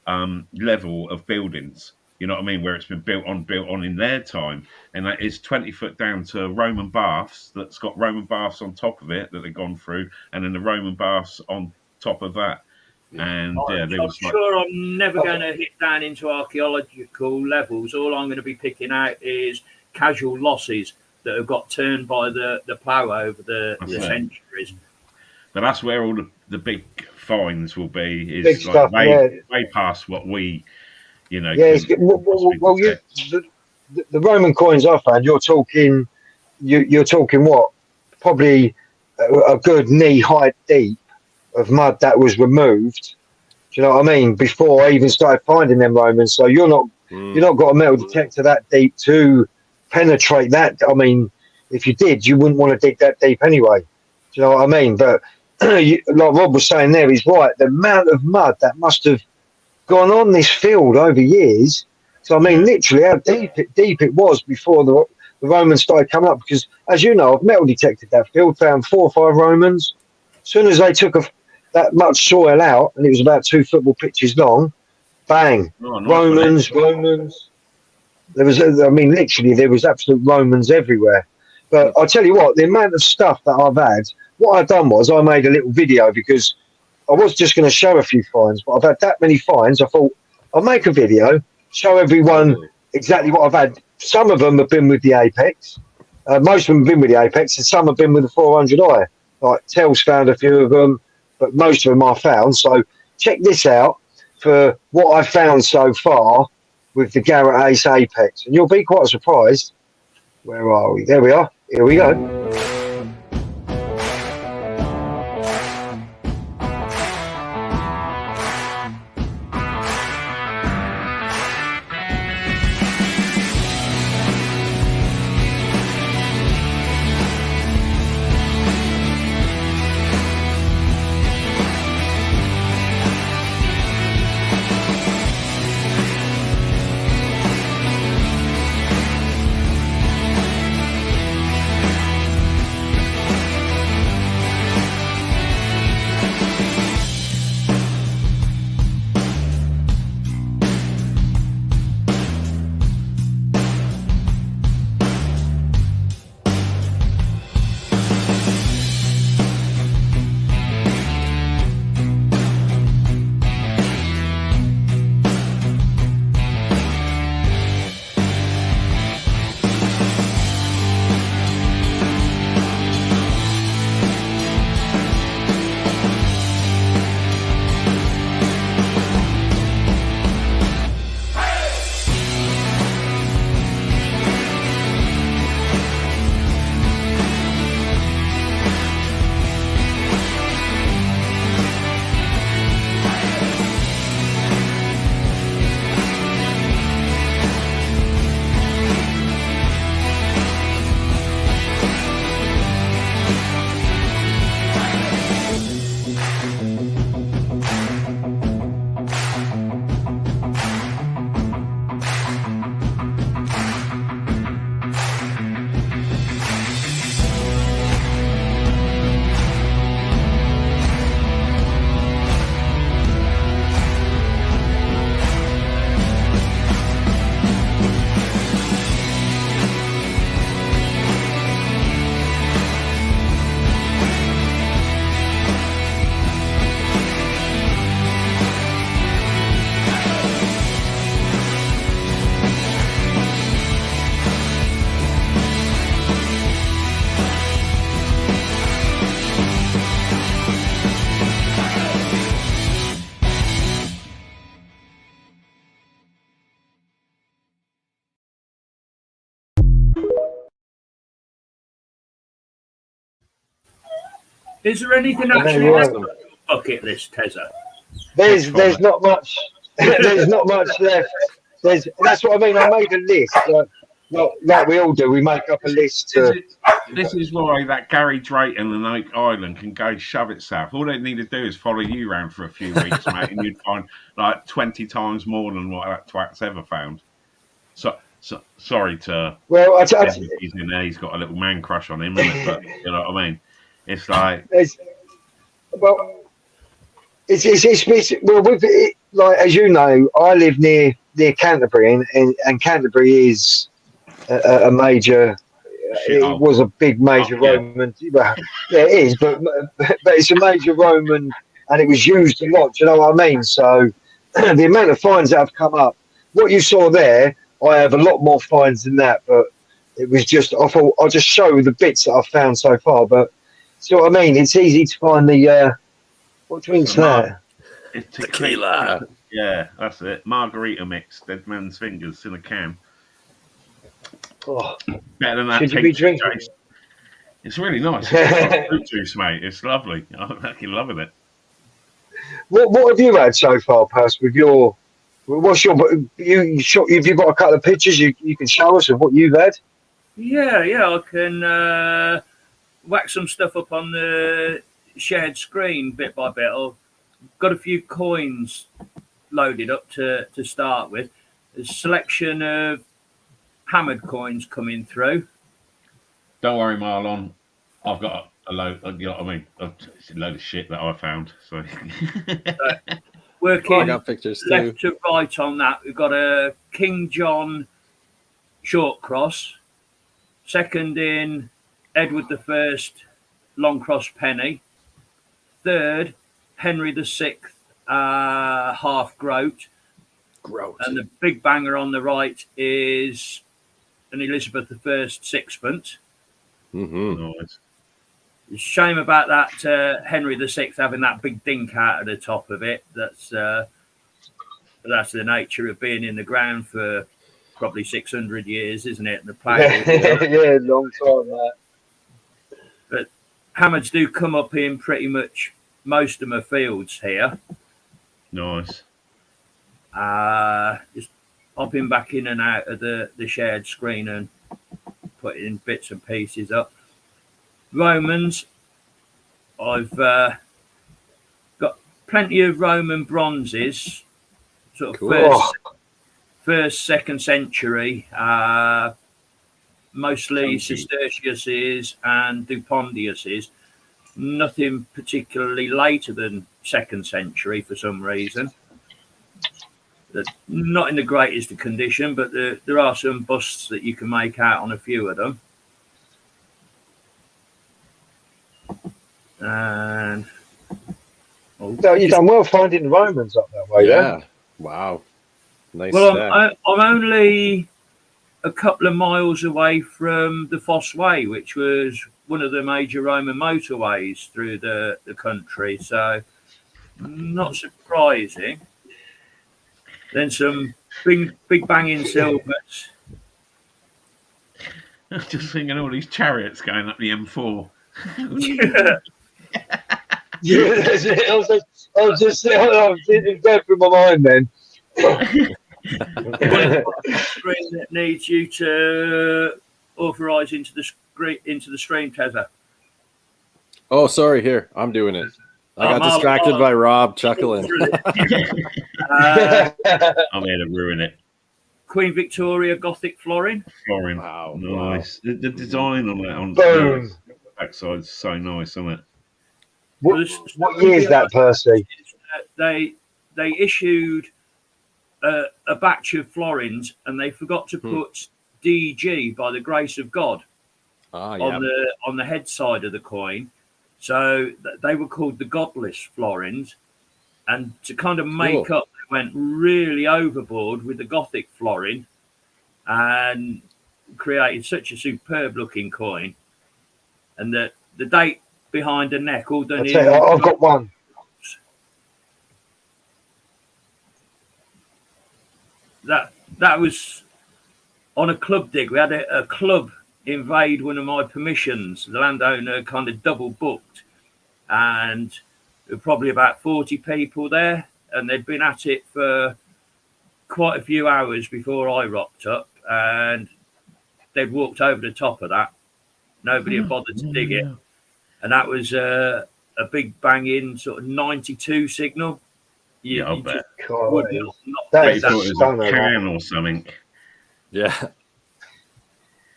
Speaker 7: level of buildings. You know what I mean? Where it's been built on in their time. And that is 20 foot down to Roman baths that's got Roman baths on top of it that they've gone through, and then the Roman baths on top of that. And
Speaker 5: I'm sure I'm never going to hit down into archaeological levels. All I'm going to be picking out is casual losses that have got turned by the plough over the centuries.
Speaker 7: But that's where all the big finds will be. Is
Speaker 2: big
Speaker 7: like
Speaker 2: stuff,
Speaker 7: way past what we,
Speaker 2: Yeah, the Roman coins I found. You're talking what? Probably a good knee height deep of mud that was removed. Do you know what I mean? Before I even started finding them Romans, so you're not got a metal detector that deep to penetrate that. I mean, if you did, you wouldn't want to dig that deep anyway. Do you know what I mean? But like Rob was saying there, he's right. The amount of mud that must have gone on this field over years. So I mean, literally, how deep it was before the Romans started coming up. Because as you know, I've metal detected that field, found 4 or 5 Romans. As soon as they took that much soil out, and it was about 2 football pitches long, bang, Romans. There was, literally, there was absolute Romans everywhere. But I'll tell you what, the amount of stuff that I've had, what I've done was I made a little video because I was just going to show a few finds, but I've had that many finds. I thought I'll make a video, show everyone exactly what I've had. Some of them have been with the Apex. Most of them have been with the Apex, and some have been with the 400i. Like Tel's found a few of them, but most of them I found. So check this out for what I've found so far with the Garrett Apex, and you'll be quite surprised. Where are we? There we are. Here we go.
Speaker 5: Is there anything actually left on the bucket list, Tezza?
Speaker 2: There's not much. There's not much left. That's what I mean. I made a list. Like we all do, we make up a list.
Speaker 7: This is why that Gary Drayton and Oak Island can go shove itself. All they need to do is follow you around for a few weeks, mate, and you'd find like 20 times more than what that twat's ever found. So sorry to.
Speaker 2: Well,
Speaker 7: he's in there. He's got a little man crush on him, isn't it? But you know what I mean. It's like.
Speaker 2: It's well, with it, like as you know, I live near Canterbury, and Canterbury is a major. It was a big major Roman. Well, yeah, it is, but it's a major Roman, and it was used a lot. Do you know what I mean? So the amount of finds that have come up, what you saw there, I have a lot more finds than that. But it was just I thought I'll just show the bits that I've found so far. But see what I mean? It's easy to find the what drink's that?
Speaker 7: It's tequila. Yeah, that's it. Margarita mix, dead man's fingers in a can.
Speaker 2: Oh,
Speaker 7: better than that.
Speaker 2: Should you be drinking?
Speaker 7: It's really nice. It's fruit juice, mate. It's lovely. I'm fucking loving it.
Speaker 2: What have you had so far, Pers? With your, what's your have you got a couple of pictures you can show us of what you've had?
Speaker 5: Yeah, I can whack some stuff up on the shared screen bit by bit. I've got a few coins loaded up to start with. There's a selection of hammered coins coming through.
Speaker 7: Don't worry, Marlon. I've got a load. You know what I mean? It's a load of shit that I found. So
Speaker 5: working
Speaker 6: I got pictures
Speaker 5: left
Speaker 6: too.
Speaker 5: to right on that. We've got a King John short cross. Second in Edward I long cross penny. Third Henry VI half groat.
Speaker 6: Gross.
Speaker 5: And the big banger on the right is an Elizabeth I sixpence.
Speaker 7: Nice.
Speaker 5: The shame about that Henry VI having that big dink out of the top of it. That's the nature of being in the ground for probably 600 years, isn't it? And the play.
Speaker 2: Yeah, long time that.
Speaker 5: But hammers do come up in pretty much most of my fields here.
Speaker 7: Nice.
Speaker 5: Just popping back in and out of the shared screen and putting bits and pieces up. Romans, I've got plenty of Roman bronzes, sort of
Speaker 6: Cool.
Speaker 5: first, second century, mostly
Speaker 7: Chunky.
Speaker 5: Cisterciuses and Dupondiuses. Nothing particularly later than second century for some reason. They're not in the greatest of condition, but there are some busts that you can make out on a few of them. And
Speaker 2: You've done well finding the Romans up that way,
Speaker 6: Yeah. Wow. Nice
Speaker 5: well,
Speaker 6: stack.
Speaker 5: I'm only a couple of miles away from the Fosse Way, which was one of the major Roman motorways through the country. So not surprising. Then some big banging silvers.
Speaker 7: I'm just thinking all these chariots going up the M4.
Speaker 2: Yeah, that's it. I was just going through my mind then.
Speaker 5: Screen that needs you to authorise into the stream, Tezza.
Speaker 6: Oh, sorry. Here, I'm doing it. I got distracted by Rob chuckling.
Speaker 7: I'm here to ruin it.
Speaker 5: Queen Victoria Gothic flooring.
Speaker 7: Flooring.
Speaker 6: Wow.
Speaker 7: Nice. The design on that on
Speaker 2: Boom.
Speaker 7: the backside's so nice, isn't it?
Speaker 2: What year is that, Percy?
Speaker 5: They issued a batch of florins and they forgot to put DG, by the grace of God, on the head side of the coin. So they were called the godless florins, and to kind of make up, they went really overboard with the Gothic florin and created such a superb looking coin. And the date behind the neck, all done.
Speaker 2: I've got one.
Speaker 5: That was on a club dig. We had a club invade one of my permissions. The landowner kind of double booked, and there were probably about 40 people there, and they'd been at it for quite a few hours before I rocked up, and they'd walked over the top of that. Nobody had bothered to dig it, and that was a big banging sort of 92 signal.
Speaker 7: I bet.
Speaker 2: That is
Speaker 7: Thought it was a
Speaker 2: stunner,
Speaker 7: can or something.
Speaker 6: Yeah.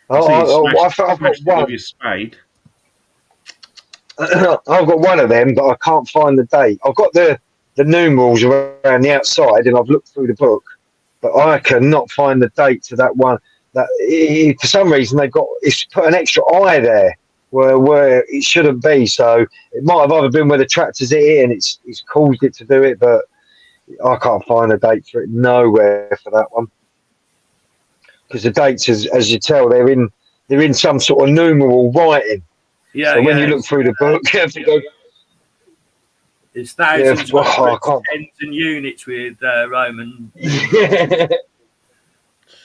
Speaker 2: I've got
Speaker 7: With
Speaker 2: one.
Speaker 7: your spade.
Speaker 2: I've got one of them, but I can't find the date. I've got the numerals around the outside, and I've looked through the book, but I cannot find the date to that one. That for some reason it's put an extra I there where it shouldn't be. So it might have either been where the tractor's hit and it's caused it to do it, but I can't find a date for it nowhere for that one. Because the dates, as you tell, they're in some sort of numeral writing.
Speaker 5: Yeah.
Speaker 2: So when you look through the book, you have to go.
Speaker 5: It's thousands
Speaker 2: Yeah,
Speaker 5: of tens and units with Roman.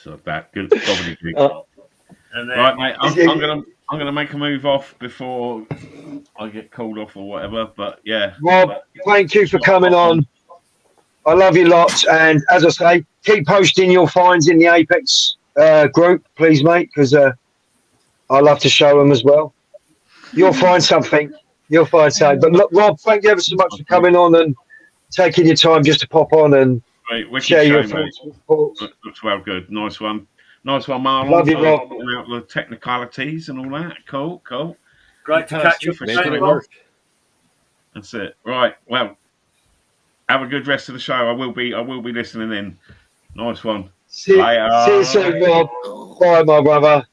Speaker 7: So that good gobbledygook.
Speaker 5: And then,
Speaker 7: Right, mate. I'm gonna make a move off before I get called off or whatever. But yeah,
Speaker 2: Rob, thank you for coming on. I love you lots, and as I say, keep posting your finds in the Apex group, please, mate, because I love to show them as well. You'll find something. But look, Rob, thank you ever so much for coming on and taking your time just to pop on and share your thoughts.
Speaker 7: Looks well good. Nice one, Marlon.
Speaker 2: Love you, Rob.
Speaker 7: Out the technicalities and all that. Cool.
Speaker 5: great to catch up.
Speaker 6: Making it work.
Speaker 7: That's it. Right. Well, have a good rest of the show. I will be listening in. Nice one.
Speaker 2: See you soon, Rob. Bye, my brother.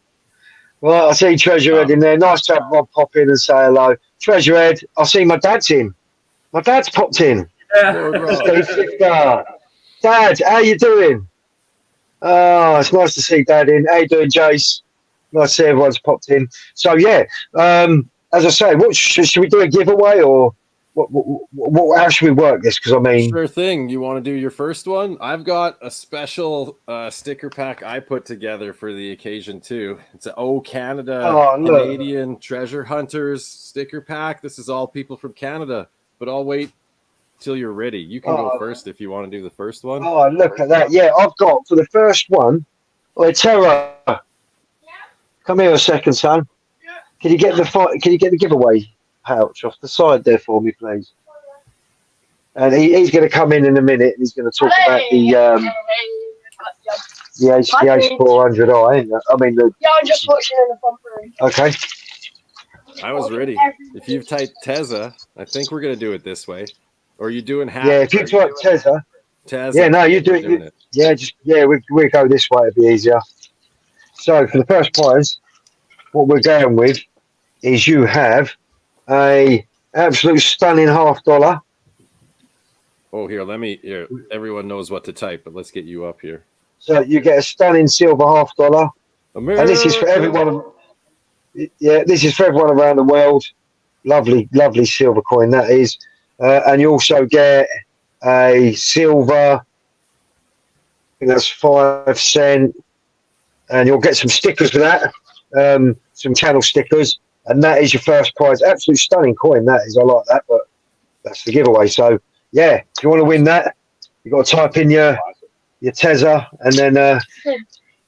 Speaker 2: Well, I see Treasurehead in there. Nice to have Rob pop in and say hello. Treasurehead, I see my dad's in. My dad's popped in.
Speaker 6: Lord Rob.
Speaker 2: Steve Shifter. Dad, how you doing? Oh, it's nice to see Dad in. How you doing, Jace? Nice to see everyone's popped in. So yeah, as I say, what should we do a giveaway or what? How should we work this? Because I mean,
Speaker 6: Sure thing. You want to do your first one? I've got a special sticker pack I put together for the occasion too. It's an Canada Canadian Treasure Hunters sticker pack. This is all people from Canada, but I'll wait till you're ready. You can go first if you want to do the first one.
Speaker 2: Oh, look at that! Yeah, I've got for the first one. Oh, Tara, come here a second, son. Can you get the giveaway pouch off the side there for me, please? And he's going to come in a minute. And he's going to talk about the Ace 400i. I mean,
Speaker 3: I'm just watching in the front room.
Speaker 2: Okay.
Speaker 6: I was ready. If you've typed Teza, I think we're going to do it this way. Or are you doing half?
Speaker 2: Yeah, if you type Teza. Yeah, no, you do it. We go this way. It'd be easier. So for the first prize, what we're going with is you have a absolute stunning $50.
Speaker 6: Oh, here, everyone knows what to type, but let's get you up here.
Speaker 2: So you get a stunning silver $50. And this is for everyone. Yeah, this is for everyone around the world. Lovely, lovely silver coin, that is. And you also get a silver, I think that's 5 cent. And you'll get some stickers for that, some channel stickers. And that is your first prize. Absolute stunning coin, that is. I like that, but that's the giveaway. So, yeah, if you want to win that, you've got to type in your Teza, and then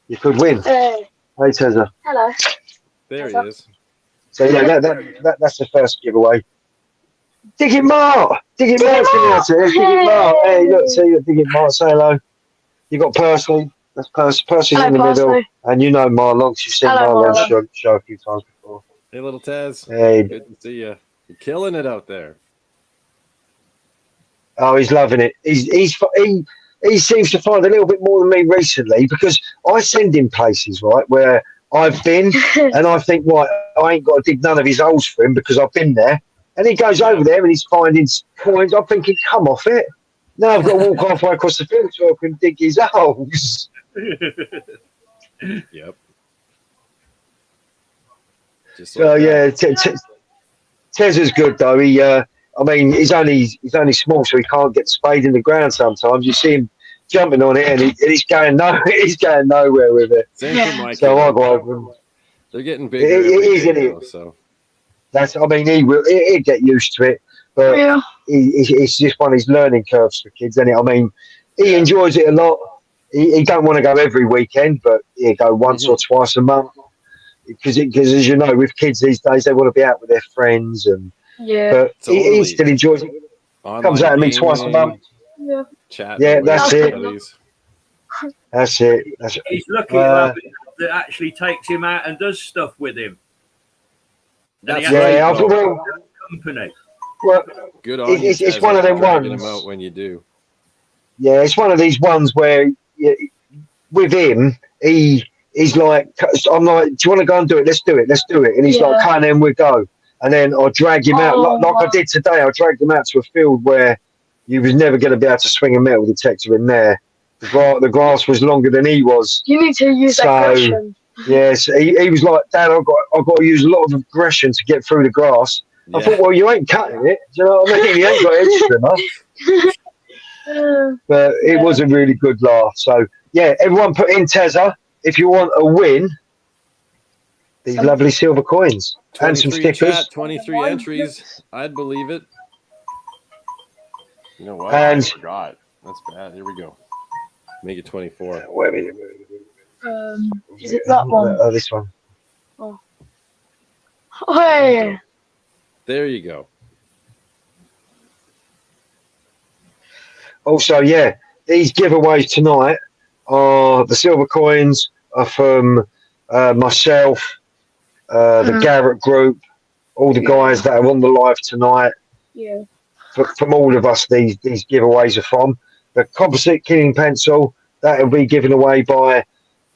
Speaker 2: you could win. Hey, Teza.
Speaker 3: Hello.
Speaker 6: There he is.
Speaker 2: So, yeah, that's the first giveaway. Dig it, Mark! Dig it, Mark's going out there. Dig it, Mark. Hey, look, see you. Dig it, Mark. Say hello. You got Percy. That's Percy's in the middle. And you know Marlon. You've seen Marlon's show a few times before.
Speaker 6: Hey, little Tez.
Speaker 2: Hey.
Speaker 6: Good to see you. You're killing it out there.
Speaker 2: Oh, he's loving it. He seems to find a little bit more than me recently because I send him places, right, where I've been and I think, right, I ain't got to dig none of his holes for him because I've been there. And he goes over there and he's finding coins. I'm thinking, come off it. Now I've got to walk halfway across the field so I can dig his holes.
Speaker 6: Yep.
Speaker 2: So yeah, Teza's good though. He, I mean, he's only small, so he can't get the spade in the ground. Sometimes you see him jumping on it, and he's going nowhere with it.
Speaker 6: Same for my
Speaker 2: so I go over him.
Speaker 6: They're getting bigger.
Speaker 2: Now, so that's. I mean, he'll get used to it, but it's just one of his learning curves for kids, isn't it? I mean, he enjoys it a lot. He don't want to go every weekend, but he'll go once or twice a month. Because as you know, with kids these days, they want to be out with their friends, and but he still enjoys it. Comes out to me twice a month.
Speaker 3: Yeah,
Speaker 2: that's it. That's it.
Speaker 5: He's lucky that actually takes him out and does stuff with him. Company.
Speaker 2: Well,
Speaker 6: good on you.
Speaker 2: It's one of them ones.
Speaker 6: Him out when you do.
Speaker 2: Yeah, it's one of these ones where with him, he's like, I'm like, do you want to go and do it? Let's do it. And he's like, come on, then we'll go. And then I'll drag him out, like I did today. I dragged him out to a field where you was never going to be able to swing a metal detector in there. The grass was longer than he was.
Speaker 3: You need to use aggression.
Speaker 2: Yes, he was like, Dad, I've got to use a lot of aggression to get through the grass. I thought, well, you ain't cutting it. Do you know what I mean? You ain't got edge trimmer. But it was a really good laugh. So, yeah, everyone put in Teza if you want a win. These lovely silver coins and some stickers.
Speaker 6: 23 entries. I'd believe it. You know what?
Speaker 2: And
Speaker 6: I forgot. That's bad. Here we go. Make it 24.
Speaker 2: Wait a minute.
Speaker 3: Is it that one?
Speaker 2: This one.
Speaker 3: Oh, hey.
Speaker 6: There you go.
Speaker 2: Also, yeah, these giveaways tonight are the silver coins are from myself, the Garrett group, all the guys that are on the live tonight.
Speaker 3: Yeah.
Speaker 2: From all of us, these giveaways are from. The composite killing pencil, that will be given away by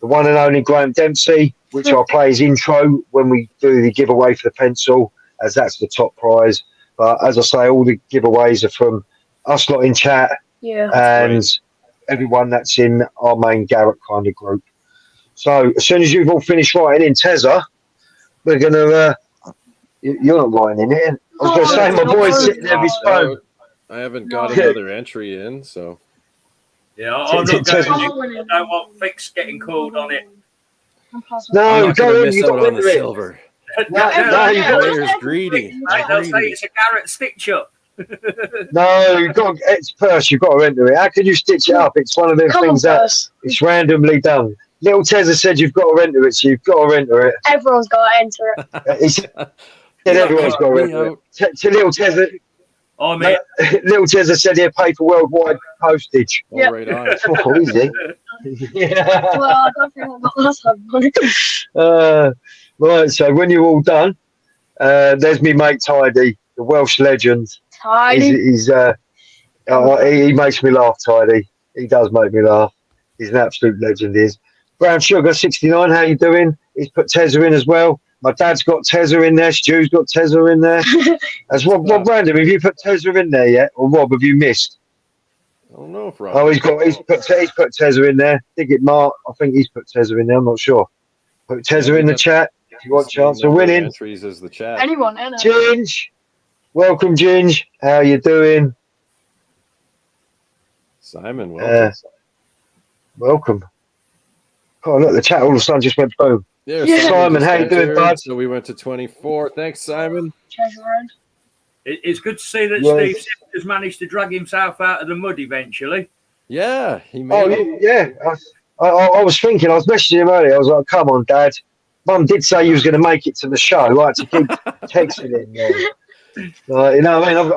Speaker 2: the one and only Graham Dempsey, which I'll play his intro when we do the giveaway for the pencil, as that's the top prize. But as I say, all the giveaways are from us lot in chat
Speaker 3: Yeah.
Speaker 2: and everyone that's in our main Garrett kind of group. So as soon as you've all finished writing in Tezza, we're gonna. You're not writing in it. I was going to say my boy's sitting there with his phone.
Speaker 6: I haven't got another entry in, so.
Speaker 5: Yeah, I'm not going. I don't want Fix getting called on it.
Speaker 2: No,
Speaker 6: I'm not going to miss
Speaker 2: you
Speaker 6: out
Speaker 2: got
Speaker 6: on the
Speaker 2: it.
Speaker 6: silver.
Speaker 2: No, you got
Speaker 6: Player's greedy.
Speaker 5: Mate, they'll say it's a Garrett stitch up.
Speaker 2: No, you've got it's Purse. You've got to enter it. How can you stitch it up? It's one of them things that it's randomly done. Little Tezza said you've got to enter it, so you've got to enter it.
Speaker 3: Everyone's got to enter it.
Speaker 2: He said everyone's got to enter it. To Little Tezza.
Speaker 5: Oh, man.
Speaker 2: Little Tezza said he'll pay for worldwide postage.
Speaker 6: Yeah. Right on.
Speaker 2: Oh, easy. Yeah.
Speaker 3: Well, I don't think I've got that one.
Speaker 2: Right, so when you're all done, there's me mate Tidy, the Welsh legend.
Speaker 3: Tidy.
Speaker 2: He makes me laugh, Tidy. He does make me laugh. He's an absolute legend, he is. Brown Sugar 69, how you doing? He's put Tezza in as well. My dad's got Tezza in there. Stu's got Tezza in there. As Rob Random, have you put Tezza in there yet? Or Rob, have you missed?
Speaker 6: I don't know if Rob.
Speaker 2: Oh, he's put Tezza in there. Dig it, Mark. I think he's put Tezza in there. I'm not sure. Put Tezza in the chat if you want a chance of winning.
Speaker 6: Entries as the chat.
Speaker 3: Anyone, innit?
Speaker 2: Ginge, welcome, Ginge. How you doing?
Speaker 6: Simon, welcome.
Speaker 2: Welcome. Oh, look, the chat all of a sudden just went boom.
Speaker 6: Yeah,
Speaker 2: Simon, how you doing, bud?
Speaker 6: So we went to 24. Thanks, Simon.
Speaker 5: It's good to see that Steve has managed to drag himself out of the mud eventually.
Speaker 6: Yeah, he made it.
Speaker 2: Yeah. I was thinking, I was messaging him earlier. I was like, come on, Dad. Mum did say you was going to make it to the show. Right, to keep texting him. You know what I mean?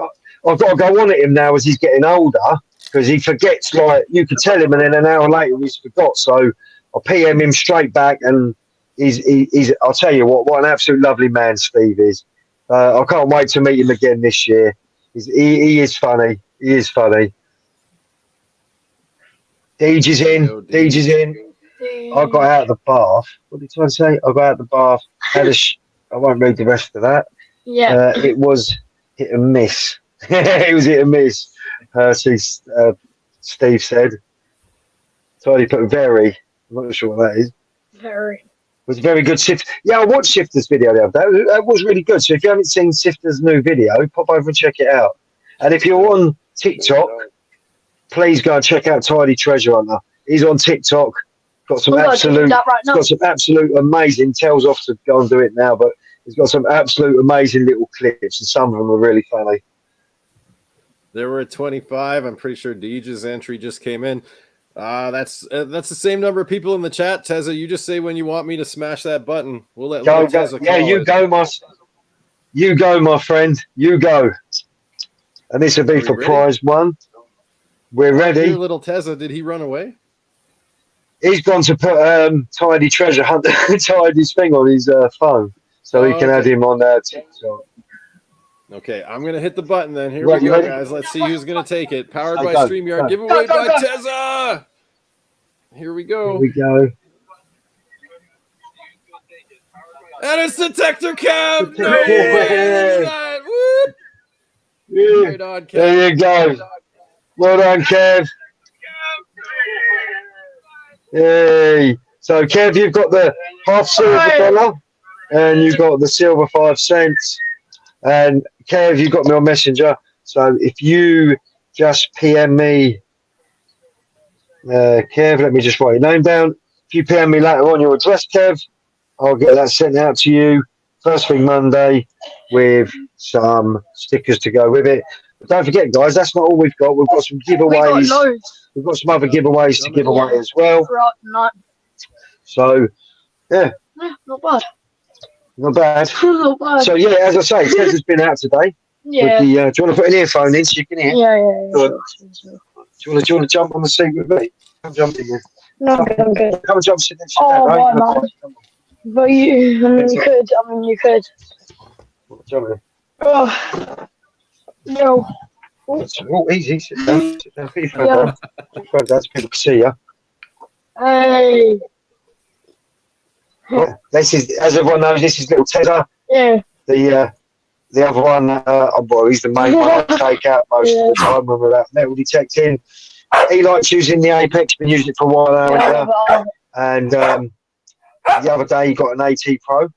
Speaker 2: I've got to go on at him now as he's getting older because he forgets, like, you could tell him and then an hour later he's forgot. So I PM him straight back and he's I'll tell you what an absolute lovely man Steve is. I can't wait to meet him again this year. He is funny. He is funny. Deej is in. Deej is in. I got out of the bath. What did I say? I got out of the bath. I won't read the rest of that.
Speaker 3: Yeah.
Speaker 2: It was hit and miss. It was hit and miss. Steve said. So he put very. I'm not sure what that is.
Speaker 3: Very.
Speaker 2: It was a very good Sift. Yeah, I watched Sifter's video the other day. That was really good. So if you haven't seen Sifter's new video, pop over and check it out. And if you're on TikTok, please go and check out Tidy Treasure Hunter. He's on TikTok. Got some absolute amazing. Tells off to go and do it now, but he's got some absolute amazing little clips, and some of them are really funny.
Speaker 6: There were 25. I'm pretty sure Deej's entry just came in. That's the same number of people in the chat. Tezza, you just say when you want me to smash that button. We'll let Tezza call. Yeah,
Speaker 2: you go, my friend. You go. And this will be for prize one. We're ready.
Speaker 6: Little Tezza, did he run away?
Speaker 2: He's gone to put Tidy Treasure Hunter Tidy's thing on his phone, so he can add him on TikTok.
Speaker 6: Okay, I'm going to hit the button then. Here we go, guys. Let's see who's going to take it. Powered by StreamYard. Giveaway by Tezza. Here we go.
Speaker 2: Here we go.
Speaker 6: And it's Detector Kev. No
Speaker 2: way.
Speaker 6: Yeah. Right on, Kev.
Speaker 2: There you go. Well done, Kev. Yay. So, Kev, you've got the half silver dollar and you've got the silver 5 cents. And Kev, you got me on Messenger. So if you just PM me, Kev, let me just write your name down. If you PM me later on your address, Kev, I'll get that sent out to you first thing Monday with some stickers to go with it. But don't forget, guys, that's not all we've got. We've got some giveaways. We've got some other giveaways to give away as well. So, yeah.
Speaker 3: Not bad.
Speaker 2: Not bad.
Speaker 3: Not bad.
Speaker 2: So, yeah, as I say, Tezza's been out today.
Speaker 3: Yeah.
Speaker 2: With the, do you want to put an earphone in so you can hear?
Speaker 3: Yeah.
Speaker 2: Sure. Do you want to jump on the seat with me? Come jump in there.
Speaker 3: No, I'm good.
Speaker 2: Come and jump, sit down.
Speaker 3: Oh, my man. But you could. I mean, you could.
Speaker 2: Jump in.
Speaker 3: Oh. No.
Speaker 2: Oh, easy. Sit down. Sit down. Yeah. That's people can see you.
Speaker 3: Hey.
Speaker 2: Yeah. This is, as everyone knows, this is little Tezza.
Speaker 3: Yeah.
Speaker 2: The The other one, well, he's the main one I take out most of the time when we're out metal detecting. He likes using the Apex, been using it for a while now. And the other day he got an AT Pro.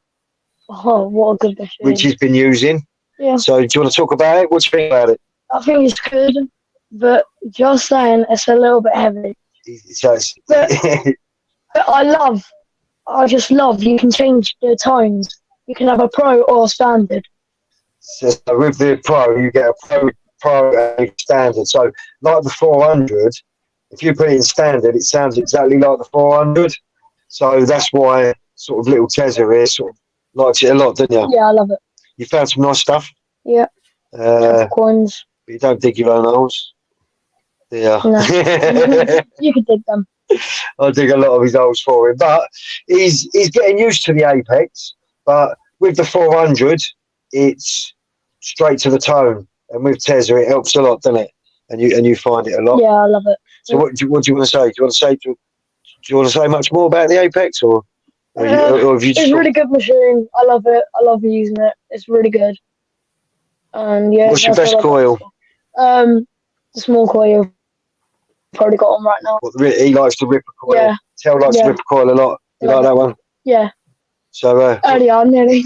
Speaker 3: Oh, what a good machine.
Speaker 2: Which he's been using.
Speaker 3: Yeah.
Speaker 2: So do you want to talk about it? What do you think about it?
Speaker 3: I think it's good, but just saying it's a little bit heavy. But I just love you can change the tones. You can have a pro or standard.
Speaker 2: So with the Pro, you get a Pro and standard. So like the 400, if you put it in standard, it sounds exactly like the 400. So that's why sort of little Tezza here sort of likes it a lot, didn't you?
Speaker 3: Yeah, I love it.
Speaker 2: You found some nice stuff?
Speaker 3: Yeah. Coins.
Speaker 2: But you don't dig your own holes? Yeah.
Speaker 3: No. You can dig them.
Speaker 2: I dig a lot of his holes for him. But he's getting used to the Apex. But with the 400, it's straight to the tone. And with Tezza, it helps a lot, doesn't it? And you find it a lot.
Speaker 3: Yeah, I love it.
Speaker 2: So what do you want to say? Do you want to say much more about the Apex, or have you just
Speaker 3: it's a really good machine. I love it. I love using it. It's really good. Yeah.
Speaker 2: What's your best coil?
Speaker 3: The small coil. Probably got on right now.
Speaker 2: He likes the Ripper coil. Yeah. Tel likes the Ripper coil a lot. You like that one?
Speaker 3: Yeah.
Speaker 2: So
Speaker 3: early on, nearly.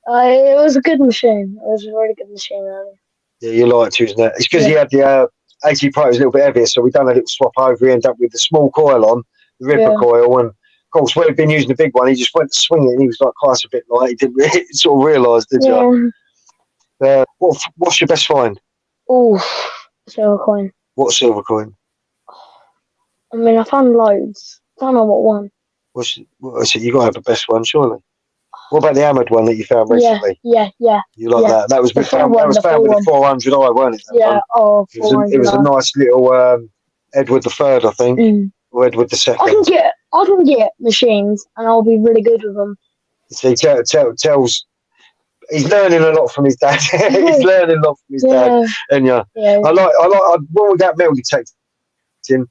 Speaker 3: It was a good machine. It was a really good machine, early.
Speaker 2: Yeah, you liked using that. It's because he had the 80 Pro was a little bit heavier, so we done a little swap over. We ended up with the small coil on, the Ripper coil, and of course, when he'd been using the big one, he just went to swing it, and he was like, "Christ, a bit light." He didn't really sort of realise, did you? What's your best find?
Speaker 3: Oh, silver coin.
Speaker 2: What silver coin?
Speaker 3: I mean, I found loads. I don't know what one.
Speaker 2: What's it? You got to have the best one, surely. What about the hammered one that you found recently?
Speaker 3: Yeah.
Speaker 2: You like that? That was found with the 400i, weren't it?
Speaker 3: Yeah.
Speaker 2: Oh, it was a nice little Edward III, I think, or Edward II.
Speaker 3: I can get machines, and I'll be really good with them.
Speaker 2: See, tells. He's learning a lot from his dad. He's learning a lot from his dad, and I like when we got metal detecting.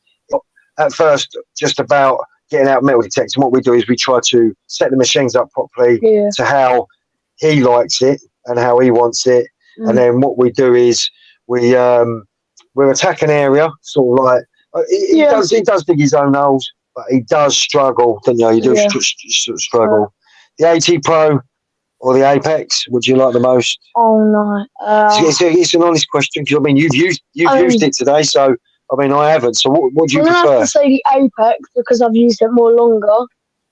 Speaker 2: At first, just about getting out metal detecting, what we do is we try to set the machines up properly to how he likes it and how he wants it, and then what we do is we're attack an area, sort of like he does dig his own holes, but he does struggle, don't you? You do struggle. The AT Pro or the Apex, would you like the most?
Speaker 3: Oh no,
Speaker 2: it's an honest question, because I mean you've used it today, so. I mean, I haven't. So, what do you prefer?
Speaker 3: I have to say the Apex because I've used it more longer.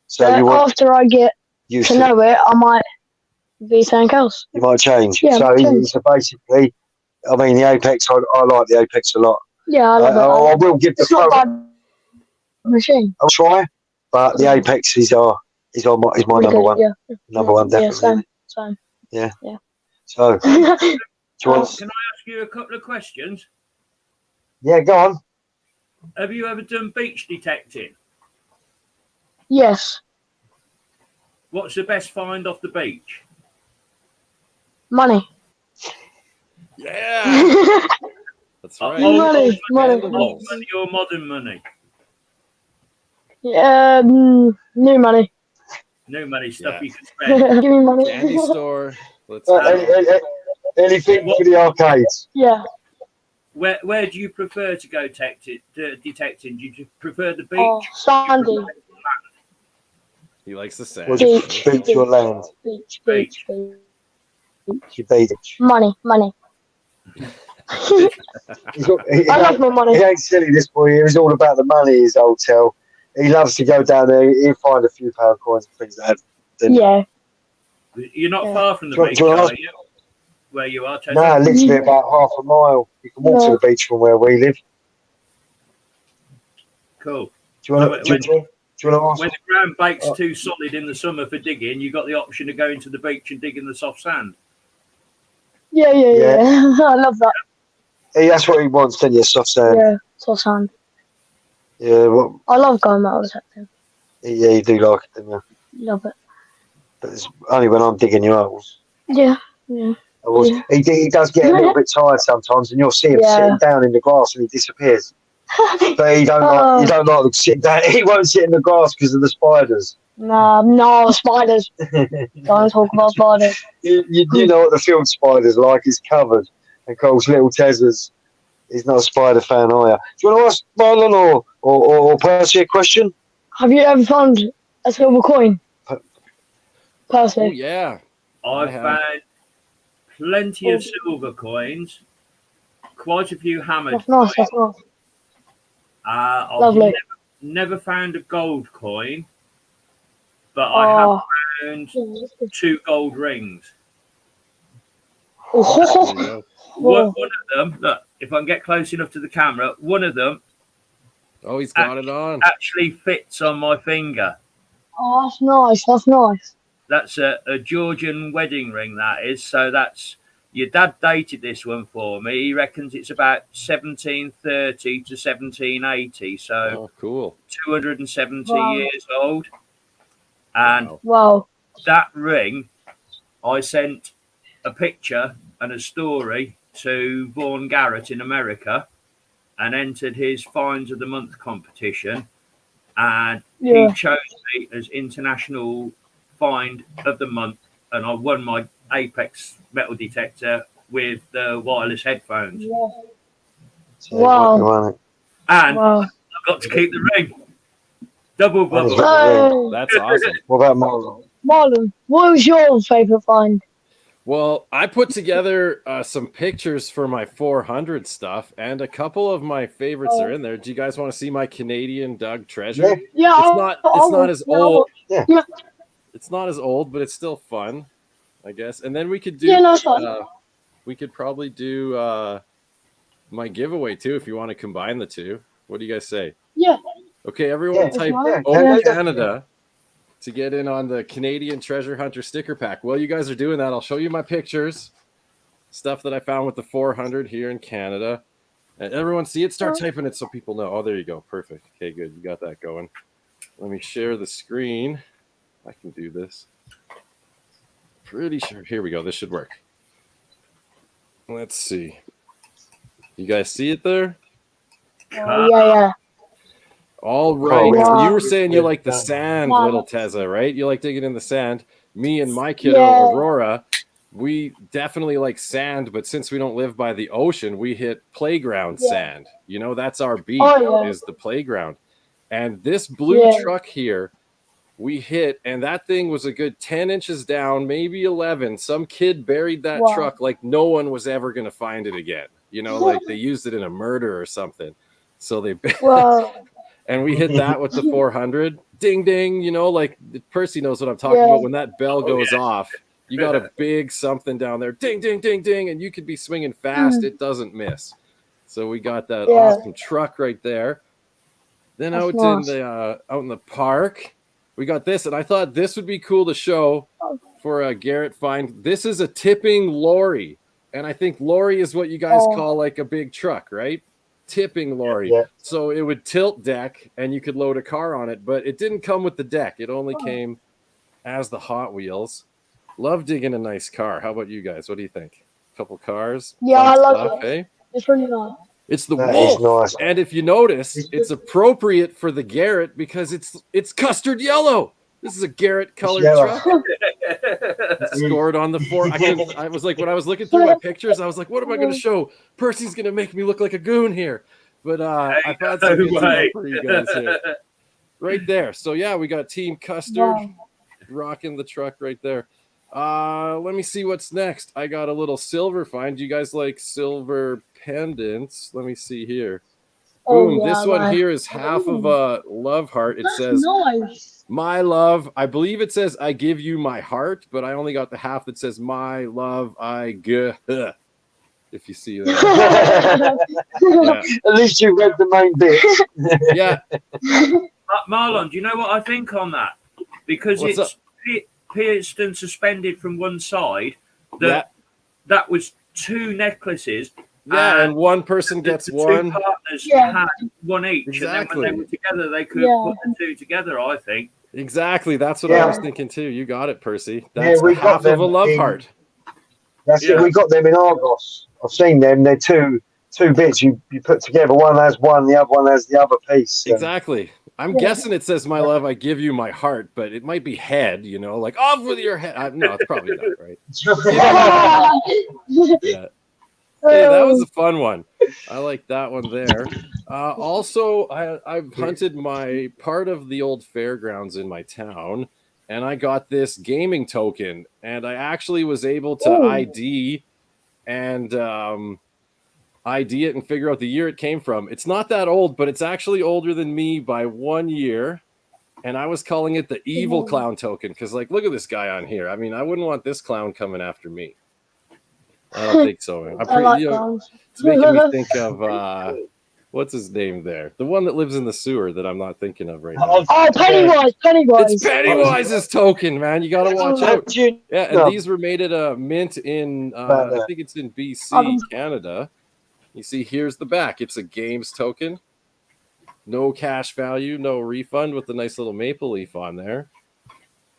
Speaker 3: So after I get to know it, I might be something else.
Speaker 2: You might change.
Speaker 3: Yeah,
Speaker 2: so basically, I mean, the Apex. I like the Apex a lot.
Speaker 3: Yeah, I love it.
Speaker 2: I will give the
Speaker 3: Pro. Not bad machine.
Speaker 2: I'll try, but the Apex is my number one. Yeah. Number one, definitely.
Speaker 3: Same.
Speaker 2: Yeah. So,
Speaker 5: can I ask you a couple of questions?
Speaker 2: Yeah, go on.
Speaker 5: Have you ever done beach detecting?
Speaker 3: Yes.
Speaker 5: What's the best find off the beach?
Speaker 3: Money.
Speaker 6: Yeah. That's right.
Speaker 3: Money
Speaker 5: or modern money?
Speaker 3: New money.
Speaker 5: New money, stuff you can spend.
Speaker 3: Give me money.
Speaker 6: Candy store.
Speaker 2: Anything for the arcades?
Speaker 3: Yeah.
Speaker 5: Where do you prefer to go detecting? Do you prefer the beach?
Speaker 3: Oh, sandy.
Speaker 6: He likes the sand.
Speaker 2: Beach or land?
Speaker 3: Beach. Money. I love my money.
Speaker 2: He ain't silly, this boy. He's all about the money, his old tell. He loves to go down there. He'll find a few pound coins and things like that.
Speaker 3: Yeah.
Speaker 5: You're not far from the beach, are you? Where you are, Tezza?
Speaker 2: No, literally about half a mile. You can walk to the beach from where we live.
Speaker 5: Cool.
Speaker 2: Do you want to ask?
Speaker 5: When the ground bait's too solid in the summer for digging, you've got the option of going to the beach and digging the soft sand.
Speaker 3: Yeah. I love that.
Speaker 2: Hey, that's what he wants, don't you? Soft sand.
Speaker 3: Yeah, soft sand.
Speaker 2: Yeah,
Speaker 3: I love going metal detecting.
Speaker 2: Yeah, you do like it, don't you?
Speaker 3: Love it.
Speaker 2: But it's only when I'm digging your holes.
Speaker 3: Yeah.
Speaker 2: He does get a little bit tired sometimes, and you'll see him sitting down in the grass and he disappears. But he don't like sitting down. He won't sit in the grass because of the spiders.
Speaker 3: No, spiders. Don't talk about spiders.
Speaker 2: You know what the field spider's like? It's covered. And of course, little Tezza's. He's not a spider fan, are you? Do you want to ask Marlon or Percy a question?
Speaker 3: Have you ever found a silver coin, Percy?
Speaker 6: Oh, yeah.
Speaker 5: I've found plenty of silver coins, quite a few hammered
Speaker 3: That's nice.
Speaker 5: coins.
Speaker 3: That's nice.
Speaker 5: I've
Speaker 3: Lovely.
Speaker 5: never found a gold coin, but I have found 2 gold rings.
Speaker 3: Oh.
Speaker 5: One of them, look, if I can get close enough to the camera, one of them.
Speaker 6: Oh, he's got it on.
Speaker 5: Actually fits on my finger.
Speaker 3: Oh, that's nice. That's nice.
Speaker 5: That's a Georgian wedding ring, that is. So that's, your dad dated this one for me. He reckons it's about 1730 to 1780. So
Speaker 6: cool.
Speaker 5: 270 years old. And that ring, I sent a picture and a story to Vaughan Garrett in America and entered his Finds of the Month competition. And he chose me as International Find of the Month. And I won my Apex metal detector with the wireless headphones.
Speaker 3: Wow.
Speaker 5: And I got to keep the ring. Double bubble.
Speaker 6: That's awesome.
Speaker 2: What about Marlon?
Speaker 3: Marlon, what was your favourite find?
Speaker 6: Well, I put together some pictures for my 400 stuff, and a couple of my favorites are in there. Do you guys want to see my Canadian Doug treasure?
Speaker 3: Yeah.
Speaker 6: It's not as old.
Speaker 3: Yeah.
Speaker 6: It's not as old, but it's still fun, I guess. And then we could do. We could probably do my giveaway too if you want to combine the two. What do you guys say?
Speaker 3: Yeah.
Speaker 6: Okay, everyone type Canada to get in on the Canadian Treasure Hunter sticker pack. While you guys are doing that, I'll show you my pictures, stuff that I found with the 400 here in Canada. And everyone see it, start typing it so people know. Oh, there you go. Perfect. Okay, good. You got that going. Let me share the screen. I can do this. Pretty sure. Here we go. This should work. Let's see. You guys see it there?
Speaker 3: Yeah.
Speaker 6: All right. So you were saying you like the sand, little Tezza, right? You like digging in the sand. Me and my kiddo, Aurora, we definitely like sand, but since we don't live by the ocean, we hit playground sand. You know, that's our beach, is the playground. And this blue truck here, we hit, and that thing was a good 10 inches down, maybe 11. Some kid buried that truck like no one was ever going to find it again. You know, like they used it in a murder or something. So they... And we hit that with the 400. Ding, ding. You know, like Percy knows what I'm talking about. When that bell goes off, you got a big something down there. Ding, ding, ding, ding. And you could be swinging fast. It doesn't miss. So we got that awesome truck right there. Then out in the park, we got this. And I thought this would be cool to show for a Garrett find. This is a tipping lorry. And I think lorry is what you guys call like a big truck, right? Tipping lorry. So it would tilt deck and you could load a car on it, but it didn't come with the deck. It only came as the Hot Wheels. Love digging a nice car. How about you guys? What do you think? A couple cars?
Speaker 3: I love it.
Speaker 6: Eh?
Speaker 3: It's really nice.
Speaker 6: It's the wolf. Nice. And if you notice, it's appropriate for the Garrett because it's custard yellow. This is a Garrett colored truck. Scored on the 4. I was like, when I was looking through my pictures, I was like, what am I going to show? Percy's going to make me look like a goon here. But I found some good stuff for you guys here. Right there. So yeah, we got Team Custard rocking the truck right there. Let me see what's next. I got a little silver find. Do you guys like silver pendants? Let me see here. Boom. This one here is half of a love heart. It says my love. I believe it says I give you my heart, but I only got the half that says my love I give. If you see that.
Speaker 2: At least you read the main bit.
Speaker 5: Marlon, do you know what I think on that? Because it's piston suspended from one side. That was 2 necklaces.
Speaker 6: Yeah, and one person gets one.
Speaker 5: 2 partners had one each.
Speaker 6: Exactly.
Speaker 5: And then when they were together, they could put the 2 together, I think.
Speaker 6: Exactly. That's what I was thinking too. You got it, Percy. That's half of a love heart.
Speaker 2: That's it. We got them in Argos. I've seen them. They're two bits you put together. One has one, the other one has the other piece.
Speaker 6: Exactly. I'm guessing it says "My love, I give you my heart," but it might be head. You know, like off with your head. No, it's probably not right. Yeah. Hey, that was a fun one. I like that one there. Also, I've hunted my part of the old fairgrounds in my town, and I got this gaming token, and I actually was able to ID and ID it and figure out the year it came from. It's not that old, but it's actually older than me by 1 year. And I was calling it the evil clown token because, like, look at this guy on here. I mean, I wouldn't want this clown coming after me. I don't think so. I'm pretty, it's making me think of what's his name there? The one that lives in the sewer that I'm not thinking of right now.
Speaker 3: Oh, Pennywise!
Speaker 6: It's Pennywise's token, man. You got to watch out. Yeah, and these were made at a mint in, I think it's in BC, Canada. You see, here's the back. It's a games token. No cash value, no refund with the nice little maple leaf on there.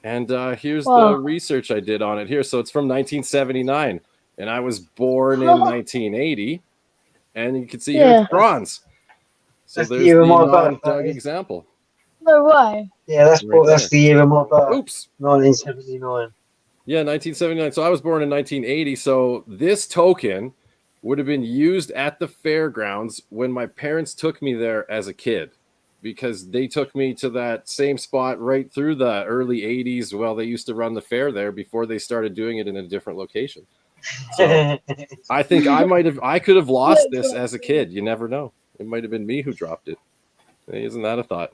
Speaker 6: And here's the research I did on it here. So it's from 1979. And I was born in 1980, and you can see here it's bronze. So that's there's the non-dug example.
Speaker 3: No way.
Speaker 2: Yeah, that's the year of my birth.
Speaker 6: Oops.
Speaker 2: 1979.
Speaker 6: Yeah, 1979. So I was born in 1980. So this token would have been used at the fairgrounds when my parents took me there as a kid, because they took me to that same spot right through the early 80s while they used to run the fair there before they started doing it in a different location. So I think I could have lost this as a kid. You never know. It might have been me who dropped it. Hey, isn't that a thought?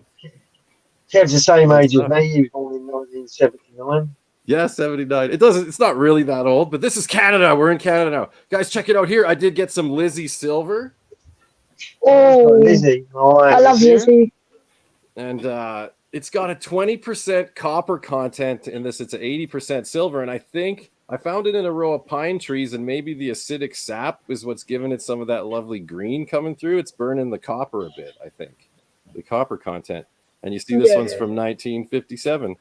Speaker 2: Kev's the same age as me. He was born in 1979.
Speaker 6: Yeah, 79. It's not really that old, but this is Canada. We're in Canada now. Guys, check it out here. I did get some Lizzie silver.
Speaker 3: Oh,
Speaker 2: Lizzie.
Speaker 3: I love Lizzie.
Speaker 6: And it's got a 20% copper content in this. It's an 80% silver, and I think I found it in a row of pine trees, and maybe the acidic sap is what's giving it some of that lovely green coming through. It's burning the copper a bit, I think, the copper content. And you see this one's from 1957.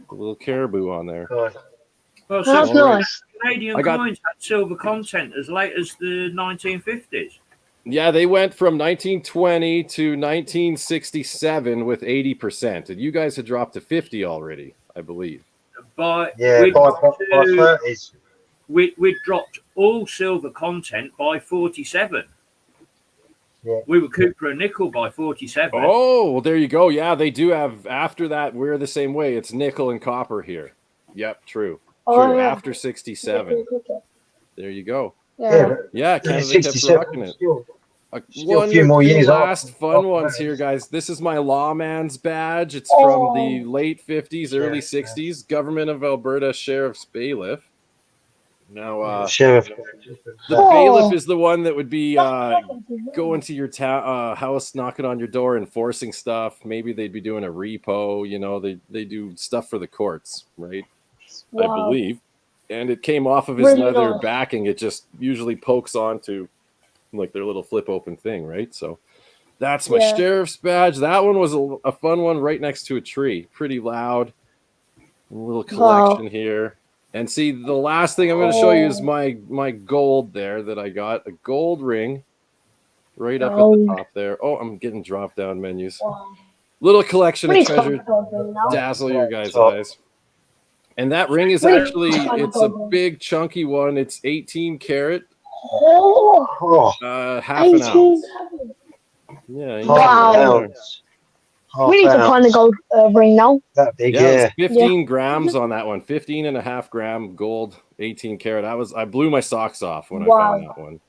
Speaker 6: A little caribou on there.
Speaker 5: Well, so nice. Canadian coins had silver content as late as the 1950s.
Speaker 6: Yeah, they went from 1920 to 1967 with 80%. And you guys had dropped to 50 already, I believe.
Speaker 5: By
Speaker 2: 30s.
Speaker 5: We dropped all silver content by 47. Yeah. We were Cooper and nickel by 47.
Speaker 6: Oh, well, there you go. Yeah, they do have, after that, we're the same way. It's nickel and copper here. Yep, true. True. Yeah. After 67. There you go. Yeah, Canada kept rocking it. Still a few more years last fun ones here, guys. This is my lawman's badge. It's from the late 50s, early 60s. Government of Alberta Sheriff's Bailiff. Now,
Speaker 2: Sheriff.
Speaker 6: The bailiff is the one that would be going to your house, knocking on your door, enforcing stuff. Maybe they'd be doing a repo. You know, they do stuff for the courts, right? Wow. I believe. And it came off of his leather backing. It just usually pokes onto like their little flip open thing, right? So that's my sheriff's badge. That one was a fun one right next to a tree. Pretty loud. A little collection here. And see, the last thing I'm going to show you is my gold there that I got. A gold ring right up at the top there. Oh, I'm getting drop-down menus. Little collection of treasure. Dazzle your guys' eyes. And that ring is actually, it's a big, chunky one. It's 18 karat. Half an ounce. Yeah.
Speaker 3: Wow. We need to find a gold ring now.
Speaker 2: That big,
Speaker 6: yeah. 15 grams on that one. 15 and a half gram gold, 18 karat. I blew my socks off when I found that one.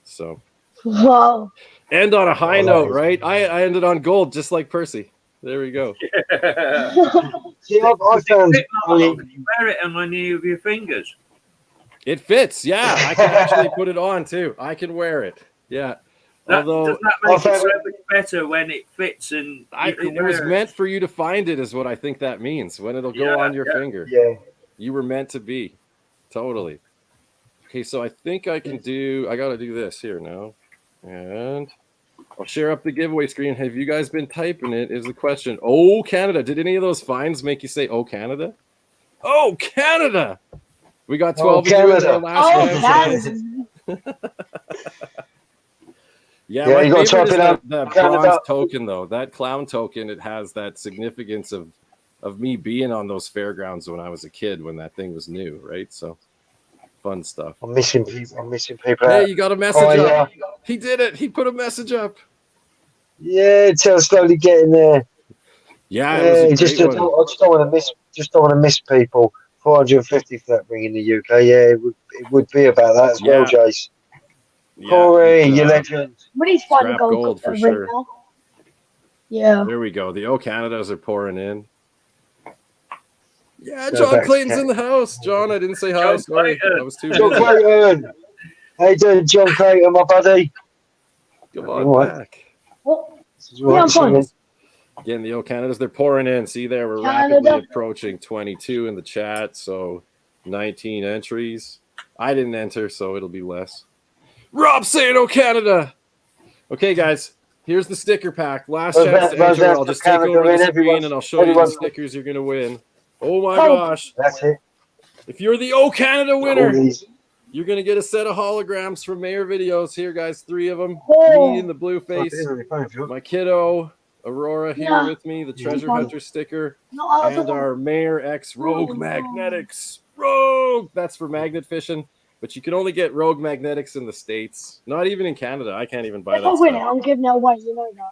Speaker 6: So.
Speaker 3: Wow.
Speaker 6: And on a high note, right? I ended on gold just like Percy. There we go.
Speaker 2: See, I found
Speaker 5: you wear it on any of your fingers.
Speaker 6: It fits, yeah. I can actually put it on too. I can wear it. Yeah. Although
Speaker 5: does that make it so much better when it fits and
Speaker 6: it was meant for you to find it is what I think that means. When it'll go on your finger.
Speaker 2: Yeah.
Speaker 6: You were meant to be. Totally. Okay, so I think I gotta do this here now. And I'll share up the giveaway screen. Have you guys been typing it? Is the question. Oh, Canada. Did any of those finds make you say, oh, Canada? Oh, Canada. We got 12 of you in our last round. Yeah, my favorite is that bronze token, though. That clown token, it has that significance of me being on those fairgrounds when I was a kid, when that thing was new, right? So, fun stuff.
Speaker 2: I'm missing people.
Speaker 6: Hey, you got a message up. He did it. He put a message up.
Speaker 2: Yeah, it's slowly getting there.
Speaker 6: Yeah, it was a great one.
Speaker 2: I just don't want to miss people. 450 for that ring in the UK. Yeah, it would be about that as well, Jace.
Speaker 6: Yeah,
Speaker 2: Corey, you legend.
Speaker 3: We need to find
Speaker 6: Scrap gold for sure.
Speaker 3: Now. Yeah.
Speaker 6: There we go. The Canadas are pouring in. Yeah, John Clayton's in the house. John, I didn't say hi. Sorry, I was too busy.
Speaker 2: John Clayton. How you doing, John Clayton, my buddy?
Speaker 6: Come on back.
Speaker 3: Well, yeah, I'm fine.
Speaker 6: Again, the Canadas, they're pouring in. See there, we're rapidly approaching 22 in the chat, so 19 entries. I didn't enter, so it'll be less. Rob saying Canada. Okay, guys, here's the sticker pack. Last chance to enter. I'll just take over the screen and I'll show you the stickers you're going to win. Oh my gosh.
Speaker 2: That's it.
Speaker 6: If you're the Canada winner, you're going to get a set of holograms from Mayor Videos. Here, guys, 3 of them. Me in the blue face. My kiddo, Aurora here with me, the Treasure Hunter sticker, and our Mayor X Rogue Magnetics. Rogue! That's for magnet fishing, but you can only get Rogue Magnetics in the States. Not even in Canada. I can't even buy that.
Speaker 3: If I win it, I'm giving it away. You know that.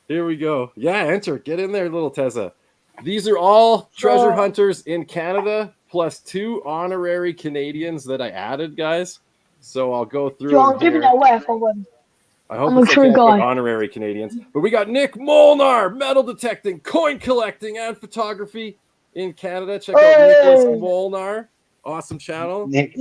Speaker 6: Here we go. Yeah, enter. Get in there, little Tessa. These are all treasure hunters in Canada, plus 2 honorary Canadians that I added, guys. So I'll go through.
Speaker 3: I'm giving it away if I win.
Speaker 6: I hope it's okay for honorary Canadians. But we got Nick Molnar, metal detecting, coin collecting, and photography in Canada. Check out Nicholas Molnar. Awesome channel.
Speaker 2: Nick.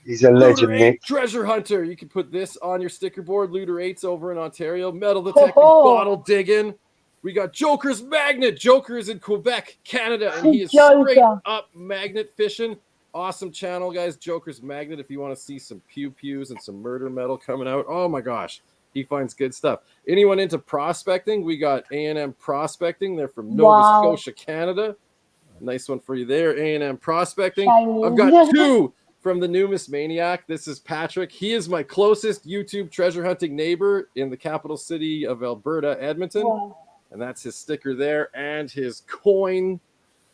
Speaker 2: He's a legend, Nick.
Speaker 6: Treasure hunter. You can put this on your sticker board. Looter 8's over in Ontario. Metal detecting, bottle digging. We got Joker's Magnet. Joker is in Quebec, Canada, and he is straight up magnet fishing. Awesome channel, guys. Joker's Magnet, if you want to see some pew-pews and some murder metal coming out. Oh, my gosh. He finds good stuff. Anyone into prospecting? We got A&M Prospecting. They're from Nova Scotia, Canada. Nice one for you there, A&M Prospecting. I've got 2 from the Numis Maniac. This is Patrick. He is my closest YouTube treasure hunting neighbor in the capital city of Alberta, Edmonton. Wow. And that's his sticker there and his coin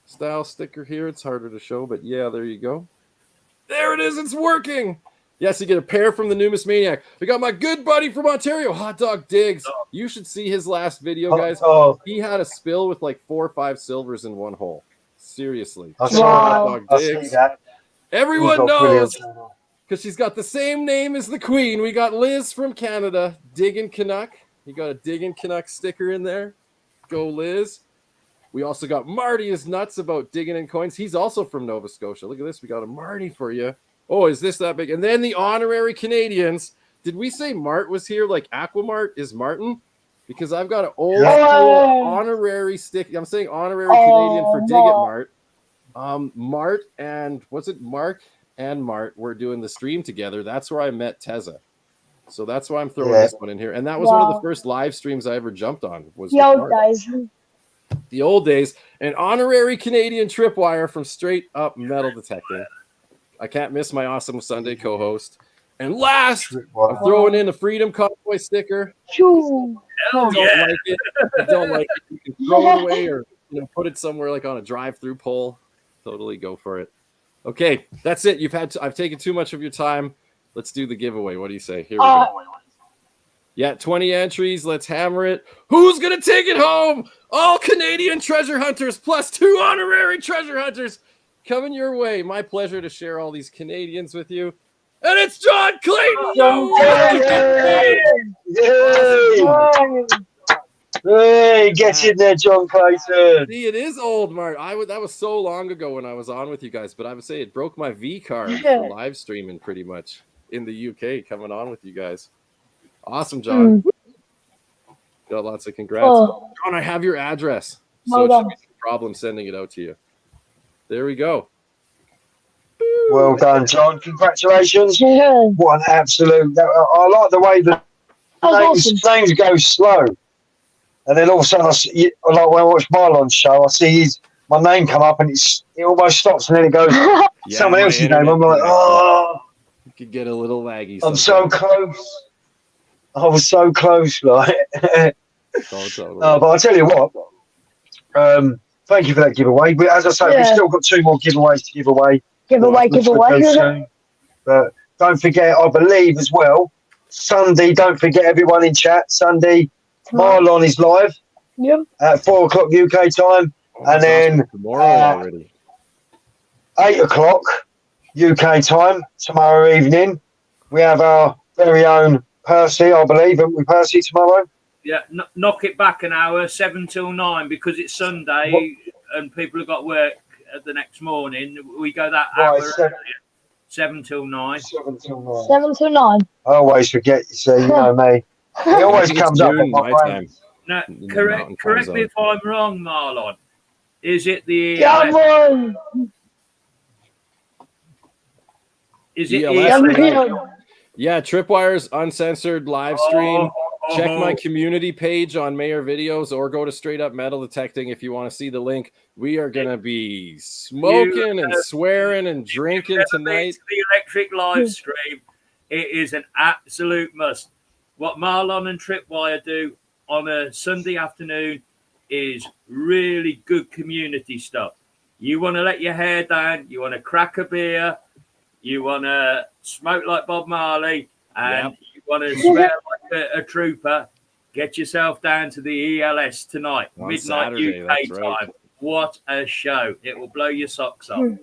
Speaker 6: style sticker here. It's harder to show, but yeah, there you go. There it is. It's working. Yes, you get a pair from the Numis Maniac. We got my good buddy from Ontario, Hot Dog Diggs. You should see his last video, guys. He had a spill with like 4 or 5 silvers in one hole. Seriously. Hot Dog Diggs. Everyone knows because she's got the same name as the Queen. We got Liz from Canada, Diggin' Canuck. You got a Diggin' Canuck sticker in there. Go, Liz. We also got Marty is nuts about digging in coins. He's also from Nova Scotia. Look at this. We got a Marty for you. Oh, is this that big? And then the honorary Canadians. Did we say Mart was here? Like Aquamart is Martin? Because I've got an old school honorary stick. I'm saying honorary Canadian for Dig It Mart. Mart and what's it? Mark and Mart were doing the stream together. That's where I met Tezza. So that's why I'm throwing this one in here. And that was one of the first live streams I ever jumped on. Was the old days. An honorary Canadian tripwire from Straight Up Metal Detecting. I can't miss my awesome Sunday co-host. And last, I'm throwing in a Freedom Convoy sticker. Don't like it. I don't like it. You can throw it away or put it somewhere like on a drive-through pole. Totally go for it. Okay, that's it. I've taken too much of your time. Let's do the giveaway. What do you say? Here we go. Yeah, 20 entries. Let's hammer it. Who's going to take it home? All Canadian treasure hunters plus 2 honorary treasure hunters coming your way. My pleasure to share all these Canadians with you. And it's John Clayton.
Speaker 2: Hey, get in there, John Clayton.
Speaker 6: See, it is old, Mart. That was so long ago when I was on with you guys, but I would say it broke my V card for live streaming pretty much in the UK coming on with you guys. Awesome, John. Got lots of congrats. John, I have your address. So it should be no problem sending it out to you. There we go.
Speaker 2: Well done, John. Congratulations. What an absolute... I like the way the names go slow. And then all of a sudden, like when I watch Marlon's show, I see my name come up and it almost stops and then it goes someone else's name. I'm like,
Speaker 6: you could get a little laggy.
Speaker 2: I'm so close. I was so close, like.
Speaker 6: Totally.
Speaker 2: But I'll tell you what. Thank you for that giveaway. But as I say, we've still got 2 more giveaways to give away.
Speaker 3: Giveaway.
Speaker 2: But don't forget, I believe as well, Sunday, don't forget everyone in chat, Sunday, Marlon is live at 4 o'clock UK time. And then
Speaker 6: tomorrow already.
Speaker 2: 8 o'clock UK time tomorrow evening, we have our very own Percy, I believe, haven't we, Percy, tomorrow?
Speaker 5: Yeah, knock it back an hour, 7 till 9, because it's Sunday and people have got work the next morning. We go that hour earlier, 7 till 9.
Speaker 2: 7 till 9.
Speaker 3: 7 till 9.
Speaker 2: I always forget, you see, you know me. It always comes up on my brain.
Speaker 5: Now, correct me if I'm wrong, Marlon. Is it the
Speaker 3: Come on!
Speaker 5: Is it
Speaker 3: ELS?
Speaker 6: Yeah, Tripwire's uncensored live stream. Check my community page on Mayor Videos or go to Straight Up Metal Detecting if you want to see the link. We are going to be smoking and swearing and drinking tonight.
Speaker 5: The electric live stream, it is an absolute must. What Marlon and Tripwire do on a Sunday afternoon is really good community stuff. You want to let your hair down, you want to crack a beer, you want to smoke like Bob Marley, and you want to swear like a trooper, get yourself down to the ELS tonight,
Speaker 6: on
Speaker 5: midnight
Speaker 6: Saturday,
Speaker 5: UK
Speaker 6: right.
Speaker 5: time. What a show. It will blow your socks off.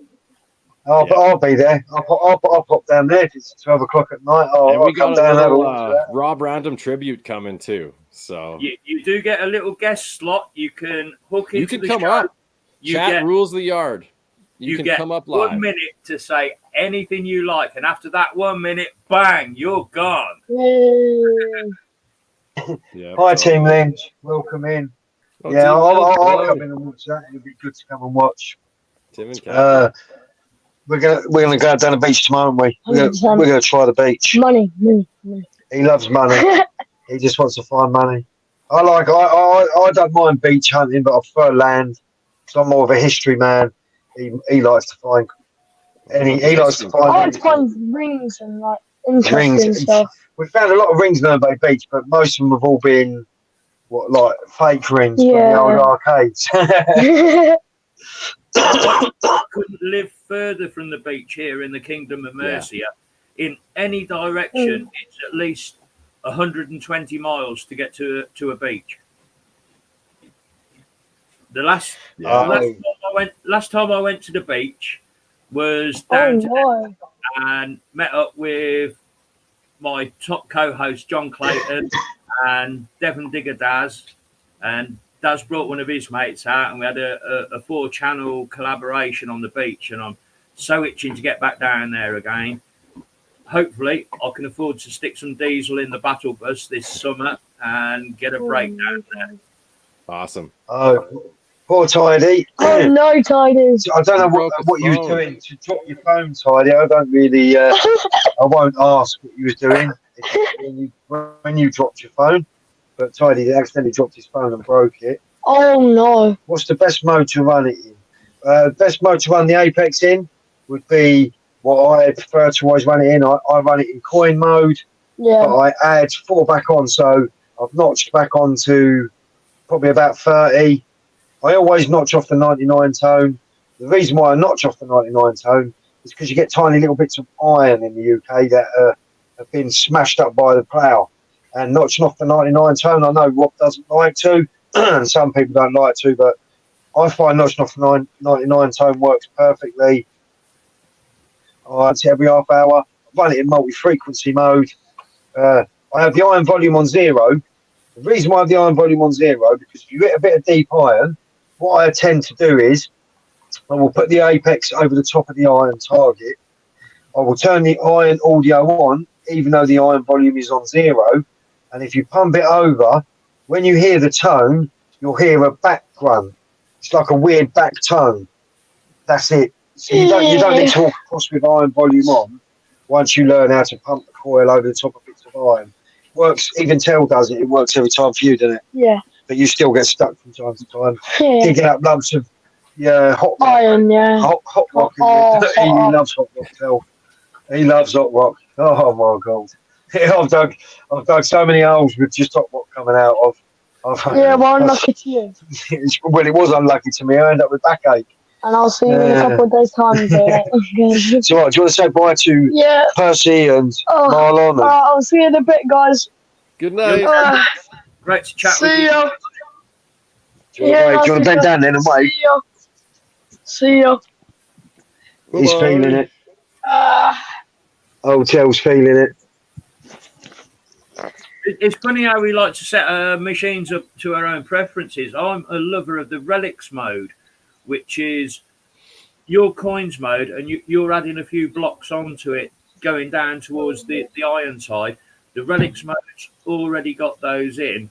Speaker 2: I'll be there. I'll pop down there if it's 12 o'clock at night.
Speaker 6: We got a little Rob Random tribute coming too. So
Speaker 5: you do get a little guest slot. You can hook into
Speaker 6: you can
Speaker 5: the
Speaker 6: come
Speaker 5: show.
Speaker 6: up. Chat rules the yard. You can
Speaker 5: get
Speaker 6: come up live.
Speaker 5: 1 minute to say anything you like, and after that 1 minute, bang, you're gone.
Speaker 2: Hi, Team Lynch. Welcome in. I'll come in and watch that. It'll be good to come and watch.
Speaker 6: Tim and Kat.
Speaker 2: We're gonna go down the beach tomorrow, aren't we? We're gonna try the beach.
Speaker 3: Money.
Speaker 2: He loves money. He just wants to find money. I don't mind beach hunting, but I prefer land. So I'm more of a history man. He likes to find. And he likes to find.
Speaker 3: I like to find rings and like interesting stuff.
Speaker 2: We found a lot of rings in Bay Beach, but most of them have all been like fake rings from the old arcades.
Speaker 5: Couldn't live further from the beach here in the Kingdom of Mercia. In any direction, it's at least 120 miles to get to a beach. The last time I went to the beach was down to and met up with my top co-host John Clayton and Devon Digger Daz, and Daz brought one of his mates out, and we had a 4-channel collaboration on the beach, and I'm so itching to get back down there again. Hopefully, I can afford to stick some diesel in the battle bus this summer and get a break down there.
Speaker 6: Awesome.
Speaker 2: Oh, poor Tidy.
Speaker 3: Oh, no, Tidy.
Speaker 2: I don't know what you was doing to drop your phone, Tidy. I don't really, I won't ask what you was doing when you dropped your phone. But Tidy accidentally dropped his phone and broke it.
Speaker 3: Oh, no.
Speaker 2: What's the best mode to run it in? Best mode to run the Apex in would be what I prefer to always run it in. I run it in coin mode.
Speaker 3: Yeah.
Speaker 2: But I add 4 back on, so I've notched back on to probably about 30. I always notch off the 99 tone. The reason why I notch off the 99 tone is because you get tiny little bits of iron in the UK that have been smashed up by the plough. And notching off the 99 tone, I know Rob doesn't like to, and some people don't like to, but I find notching off the 99 tone works perfectly. I every half hour. I run it in multi-frequency mode. I have the iron volume on 0. The reason why I have the iron volume on 0, because if you hit a bit of deep iron, what I tend to do is I will put the Apex over the top of the iron target. I will turn the iron audio on, even though the iron volume is on 0. And if you pump it over, when you hear the tone, you'll hear a back grunt. It's like a weird back tone. That's it. So you don't need to walk across with iron volume on once you learn how to pump the coil over the top of bits of iron. Works, even Tell does it. It works every time for you, doesn't it?
Speaker 3: Yeah.
Speaker 2: But you still get stuck from time to time. Digging up lumps of hot rock.
Speaker 3: Iron,
Speaker 2: Hot rock. He loves hot rock, Tell. He loves hot rock. Oh, my God. I've dug so many holes with just top what coming out of.
Speaker 3: Yeah, well, unlucky to you.
Speaker 2: Well, it was unlucky to me. I ended up with backache.
Speaker 3: And I'll see you in a couple of days' time.
Speaker 2: So, what, do you want to say bye to Percy and Marlon? And...
Speaker 3: I'll see you in a bit, guys.
Speaker 6: Good night.
Speaker 5: Great to chat with you.
Speaker 3: See ya.
Speaker 2: Do you want to bend down then and wait?
Speaker 3: See ya.
Speaker 2: He's feeling it. Hotel's feeling it.
Speaker 5: It's funny how we like to set our machines up to our own preferences. I'm a lover of the relics mode, which is your coins mode, and you're adding a few blocks onto it, going down towards the iron side. The relics mode's already got those in.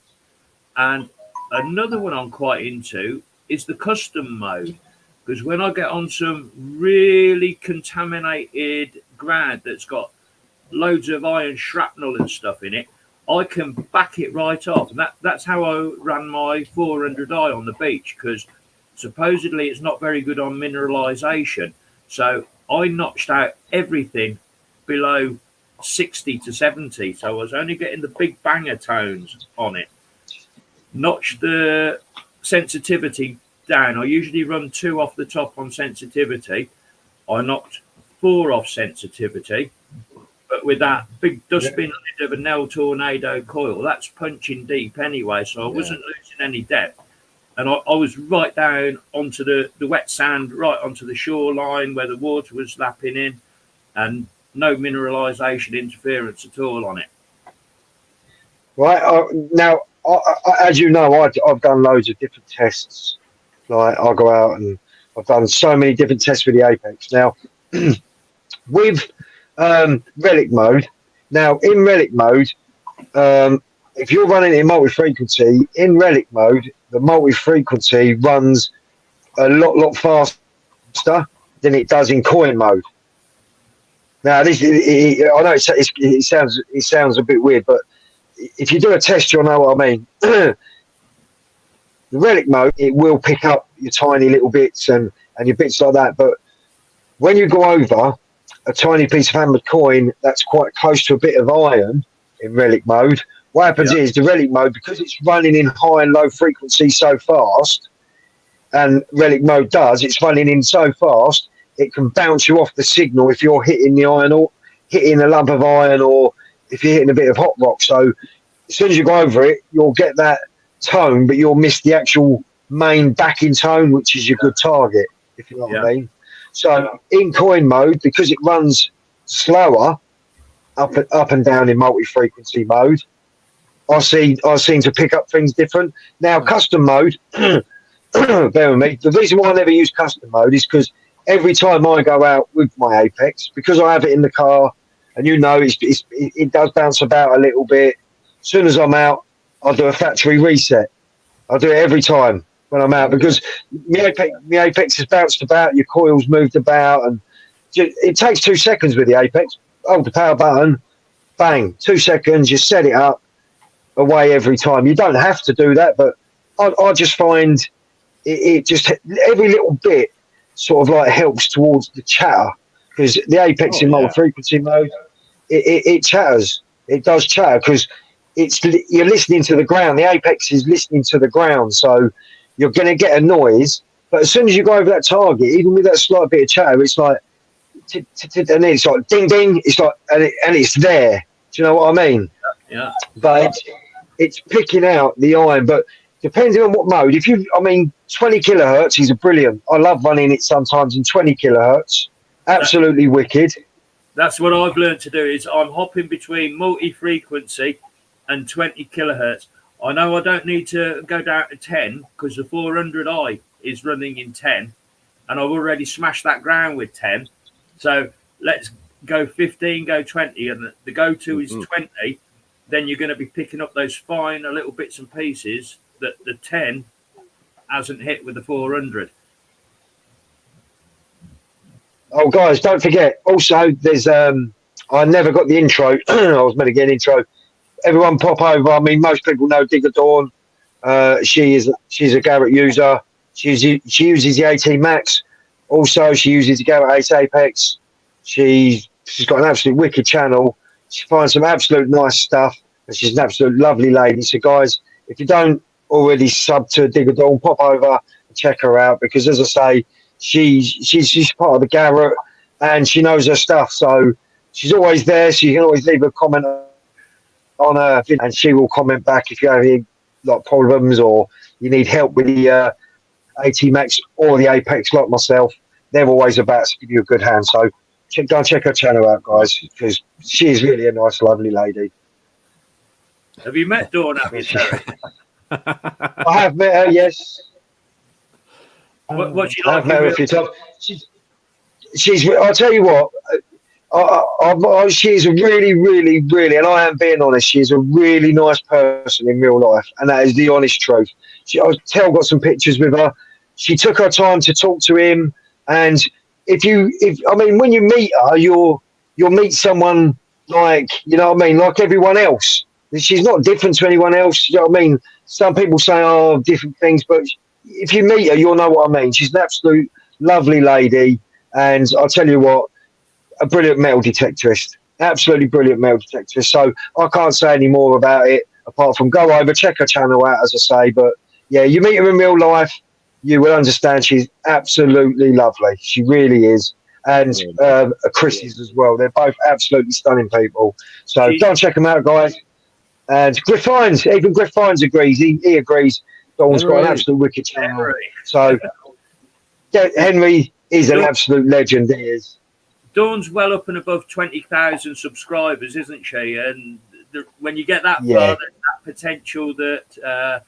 Speaker 5: And another one I'm quite into is the custom mode, because when I get on some really contaminated ground that's got loads of iron shrapnel and stuff in it, I can back it right off. And that's how I ran my 400i on the beach, because supposedly it's not very good on mineralization. So I notched out everything below 60 to 70. So I was only getting the big banger tones on it. Notched the sensitivity down. I usually run 2 off the top on sensitivity. I knocked 4 off sensitivity. But with that big dustbin lid of a Nell Tornado coil, that's punching deep anyway, so I wasn't losing any depth. And I was right down onto the wet sand, right onto the shoreline where the water was lapping in, and no mineralisation interference at all on it.
Speaker 2: Right, now, as you know, I've done loads of different tests. Like, I'll go out and I've done so many different tests with the Apex. Now, with... relic mode. Now, in relic mode, if you're running in multi-frequency, in relic mode, the multi-frequency runs a lot faster than it does in coin mode. Now, this I know it sounds a bit weird, but if you do a test, you'll know what I mean. The relic mode, it will pick up your tiny little bits and your bits like that, but when you go over a tiny piece of hammered coin that's quite close to a bit of iron in relic mode, what happens is the relic mode, because it's running in high and low frequency so fast, and relic mode it's running in so fast, it can bounce you off the signal if you're hitting the iron or hitting a lump of iron, or if you're hitting a bit of hot rock. So as soon as you go over it, you'll get that tone, but you'll miss the actual main backing tone, which is your good target, if you know what I mean. So in coin mode, because it runs slower up and down in multi-frequency mode, I seem to pick up things different. Now, custom mode, bear with me. The reason why I never use custom mode is because every time I go out with my Apex, because I have it in the car, and you know it does bounce about a little bit. As soon as I'm out, I'll do a factory reset. I'll do it every time when I'm out, because my Apex has bounced about, your coil's moved about, and it takes 2 seconds with the Apex. Hold the power button, bang, 2 seconds, you set it up, away every time. You don't have to do that, but I just find it just, every little bit sort of like helps towards the chatter, because the Apex in multi-frequency mode, it chatters. It does chatter because you're listening to the ground. The Apex is listening to the ground, so you're going to get a noise, but as soon as you go over that target, even with that slight bit of chatter, it's like, and then it's like ding ding. It's like, and it's there. Do you know what I mean?
Speaker 5: Yeah.
Speaker 2: But it's picking out the iron. But depending on what mode, 20 kilohertz is brilliant. I love running it sometimes in 20 kilohertz. Absolutely wicked.
Speaker 5: That's what I've learned to do. Is I'm hopping between multi-frequency and 20 kilohertz. I know I don't need to go down to 10 because the 400i is running in 10, and I've already smashed that ground with 10. So let's go 15, go 20, and the go-to is 20. Then you're going to be picking up those finer little bits and pieces that the 10 hasn't hit with the 400.
Speaker 2: Oh, guys, don't forget. Also, there's I never got the intro. I was meant to get an intro. Everyone pop over. I mean, most people know Digger Dawn. She's a Garrett user. She uses the 18 Max. Also, she uses the Garrett Apex. She's got an absolute wicked channel. She finds some absolute nice stuff, and she's an absolute lovely lady. So, guys, if you don't already sub to Digger Dawn, pop over and check her out because, as I say, she's part of the Garrett, and she knows her stuff. So she's always there. So you can always leave a comment on her, and she will comment back if you have any like problems or you need help with the AT Max or the Apex, like myself. They're always about to give you a good hand. So go and check her channel out, guys, because she is really a nice, lovely lady.
Speaker 5: Have you met Dawn?
Speaker 2: I have met her, yes.
Speaker 5: What's she
Speaker 2: I
Speaker 5: like?
Speaker 2: have met her a few times. She's. I'll tell you what. She's a really, really, really, and I am being honest. She's a really nice person in real life, and that is the honest truth. I've got some pictures with her. She took her time to talk to him, and when you meet her, you'll meet someone like, you know what I mean, like everyone else. She's not different to anyone else. You know what I mean? Some people say, oh, different things, but if you meet her, you'll know what I mean. She's an absolute lovely lady, and I'll tell you what, a brilliant metal detectorist. Absolutely brilliant metal detectorist. So I can't say any more about it apart from go over, check her channel out, as I say. But yeah, you meet her in real life, you will understand she's absolutely lovely. She really is. And Chris is as well. They're both absolutely stunning people. So go and check them out, guys. And Griff Fines, even Griff Fines agrees. He agrees. Dawn's got an absolute wicked channel. So Henry is an absolute legend. He is.
Speaker 5: Dawn's well up and above 20,000 subscribers, isn't she? And when you get that far, there's that potential that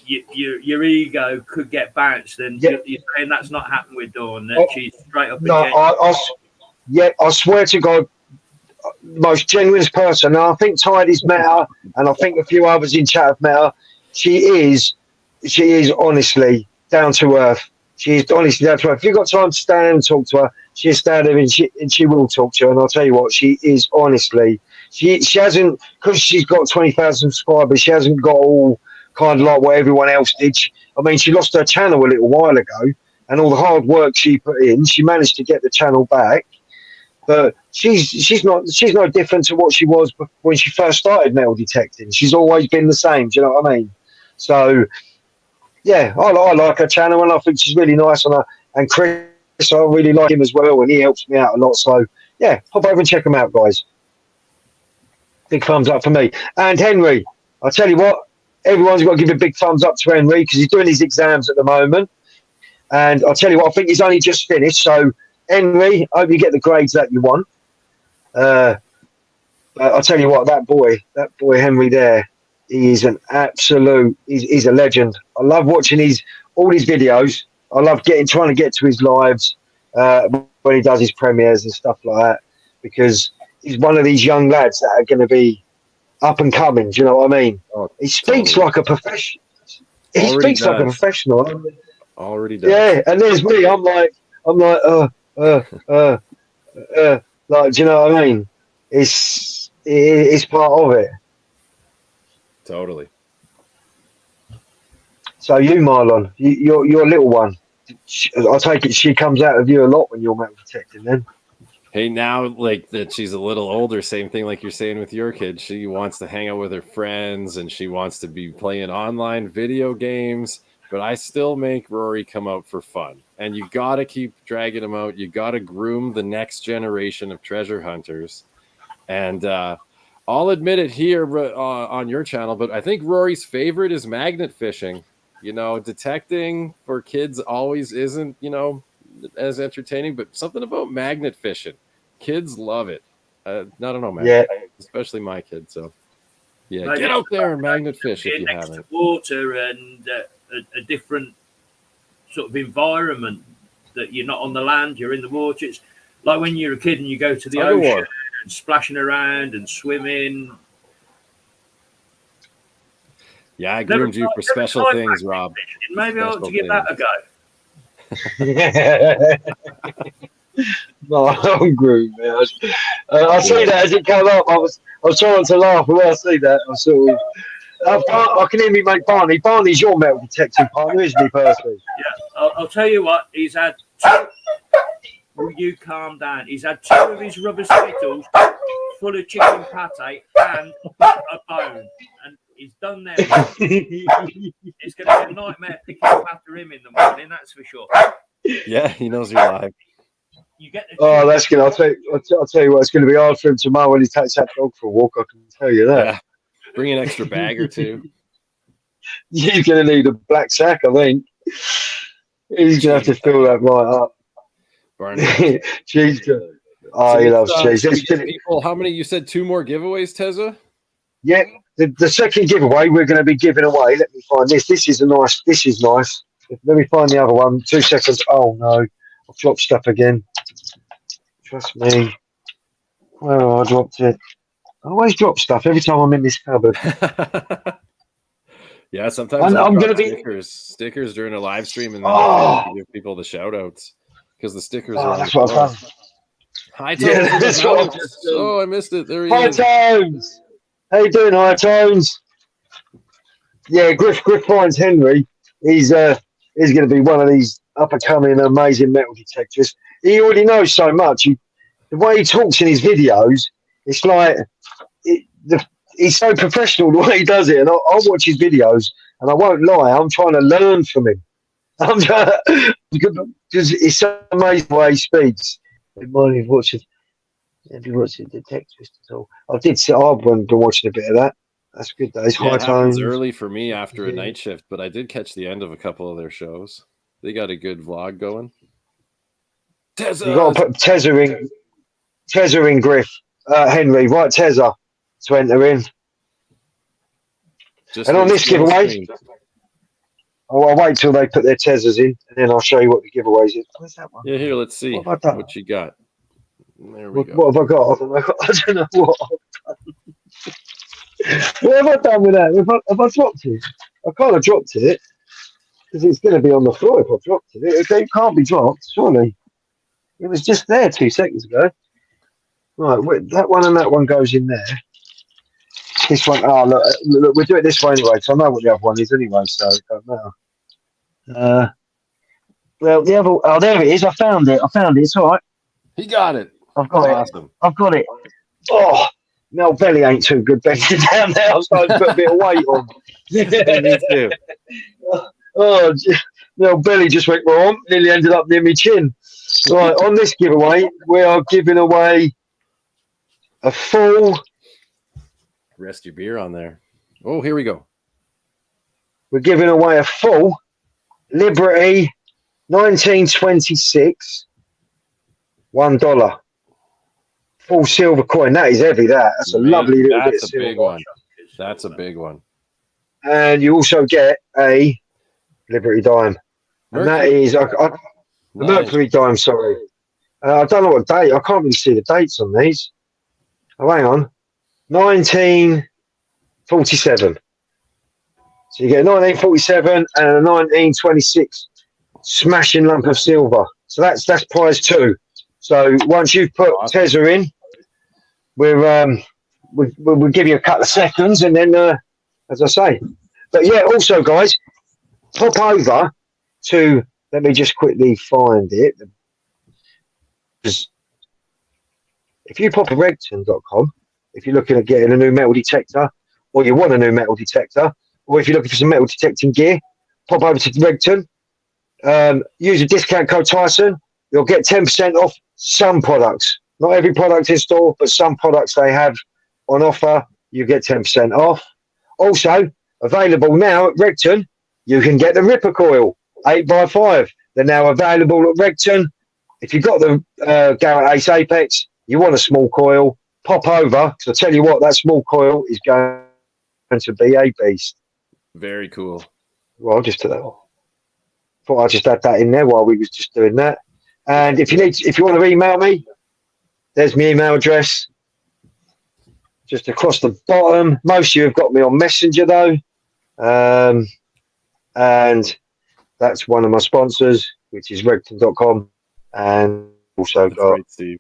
Speaker 5: your ego could get bounced. And you're saying that's not happened with Dawn, that she's straight up.
Speaker 2: I swear to God, most genuine person. And I think Tidy's met her, and I think a few others in chat have met her. She is honestly down to earth. She is honestly down to earth. If you've got time to stand and talk to her, she'll stand there and she will talk to you. And I'll tell you what, she is honestly. She hasn't, because she's got 20,000 subscribers. She hasn't got all kind of like what everyone else did. She lost her channel a little while ago, and all the hard work she put in, she managed to get the channel back. But she's no different to what she was when she first started metal detecting. She's always been the same. Do you know what I mean? So yeah, I like her channel, and I think she's really nice. And Chris, I really like him as well, and he helps me out a lot. So yeah, pop over and check him out, guys. Big thumbs up for me. And Henry, I'll tell you what, everyone's got to give a big thumbs up to Henry because he's doing his exams at the moment. And I'll tell you what, I think he's only just finished. So Henry, I hope you get the grades that you want. I'll tell you what, that boy Henry there, he is an absolute. He's a legend. I love watching all his videos. I love trying to get to his lives when he does his premieres and stuff like that, because he's one of these young lads that are going to be up and coming. Do you know what I mean? He speaks like a professional. He speaks like a professional.
Speaker 6: Already does.
Speaker 2: Yeah, and there's me. I'm like, like, do you know what I mean? It's part of it.
Speaker 6: Totally.
Speaker 2: So you, Marlon, your little one, I take it she comes out of you a lot when you're metal detecting then?
Speaker 6: Hey, now like that she's a little older, same thing like you're saying with your kid. She wants to hang out with her friends and she wants to be playing online video games, but I still make Rory come out for fun. And you got to keep dragging him out. You got to groom the next generation of treasure hunters. And I'll admit it here on your channel, but I think Rory's favorite is magnet fishing. You know, detecting for kids always isn't, as entertaining, but something about magnet fishing. Kids love it. I don't know, man. Especially my kids. So, yeah, get out there and magnet fish if you haven't.
Speaker 5: Water and a different sort of environment that you're not on the land, you're in the water. It's like when you're a kid and you go to the ocean and splashing around and swimming.
Speaker 6: Yeah, I groomed you for special things, Rob.
Speaker 5: Maybe I ought to give that a go.
Speaker 2: No, I'm groomed, man. I see that as it came up. I was trying to laugh, but when I see that, I sort of. I can hear me make Barney. Barney's your metal detecting partner, isn't he, personally?
Speaker 5: Yeah, I'll tell you what. He's had two. Will you calm down? He's had two of his rubber skittles full of chicken pate and a bone, and he's done them. It's going to be a nightmare picking up after him in the morning, that's for sure.
Speaker 6: Yeah, he knows you're live.
Speaker 5: You get the
Speaker 2: oh, that's good. I'll tell you what, it's going to be hard for him tomorrow when he takes that dog for a walk. I can tell you that. Yeah.
Speaker 6: Bring an extra bag or two.
Speaker 2: You're going to need a black sack, I think. He's going to have to fill that right up. Cheese. Oh, he loves cheese.
Speaker 6: People, how many? You said 2 more giveaways, Tezza?
Speaker 2: Yeah, the second giveaway we're going to be giving away. Let me find this. This is nice. Let me find the other one. 2 seconds. Oh no, I've dropped stuff again. Trust me. Well, I dropped it. I always drop stuff every time I'm in this cupboard.
Speaker 6: Yeah, sometimes I'm going to be stickers during a live stream and then give people the shout outs because the stickers are.
Speaker 2: That's what I've done.
Speaker 6: Hi, Tones. Oh, I missed it. There he is.
Speaker 2: Hi, Tones. How you doing, Hi, Tones? Yeah, Griff finds Henry. He's going to be one of these up and coming amazing metal detectors. He already knows so much. The way he talks in his videos, it's like he's so professional the way he does it. And I'll watch his videos, and I won't lie, I'm trying to learn from him. Because it's so amazing the way he speaks. Good morning, watching. Have you watched the detectors at all? I've been watching a bit of that. That's good days.
Speaker 6: Yeah, it happens early for me after a night shift, but I did catch the end of a couple of their shows. They got a good vlog going. Tezza! You got to put
Speaker 2: Tezza in, Griff. Henry, right, Tezza to enter in. And on this giveaway, I'll wait till they put their Tezzas in, and then I'll show you what the giveaway is. Where's that one?
Speaker 6: Yeah, here, let's see what you got. There we go.
Speaker 2: What have I got? I don't know what I've done. What have I done with that? Have I dropped it? I can't have dropped it because it's going to be on the floor if I dropped it. It can't be dropped, surely. It was just there 2 seconds ago. Right, that one and that one goes in there. This one, look, we'll do it this way anyway, because I know what the other one is anyway, so it don't matter. Well, the other, there it is. I found it. It's all right.
Speaker 6: He got it.
Speaker 2: I've got it. Oh, Mel Belly ain't too good bending down there. I was starting to put a bit of weight on.
Speaker 6: Me too.
Speaker 2: Oh, Mel Belly just went wrong. Nearly ended up near my chin. Right, on this giveaway, we are giving away a full.
Speaker 6: Rest your beer on there. Oh, here we go.
Speaker 2: We're giving away a full Liberty 1926 $1 full silver coin. That is heavy. That's a lovely little bit of silver.
Speaker 6: Big one. That's a big one.
Speaker 2: And you also get a Liberty dime. And that is a Mercury dime, sorry. I don't know what date. I can't really see the dates on these. Oh, hang on. 1947. So you get a 1947 and a 1926 smashing lump of silver. So that's prize 2. So once you've put Tezza in, we'll give you a couple of seconds, and then as I say. But yeah, also guys, pop over to. Let me just quickly find it. If you pop to regton.com, if you're looking at getting a new metal detector, or you want a new metal detector, or if you're looking for some metal detecting gear, pop over to Regton. Use a discount code Tyson. You'll get 10% off some products. Not every product in store, but some products they have on offer, you get 10% off. Also, available now at Regton, you can get the Ripper Coil 8x5. They're now available at Regton. If you've got the Garrett Apex, you want a small coil, pop over, because I tell you what, that small coil is going to be a beast.
Speaker 6: Very cool.
Speaker 2: Well, I'll just do that. Thought I'd just add that in there while we was just doing that. And if you want to email me, there's my email address. Just across the bottom. Most of you have got me on Messenger though. And that's one of my sponsors, which is regton.com. And also got
Speaker 6: right, Steve.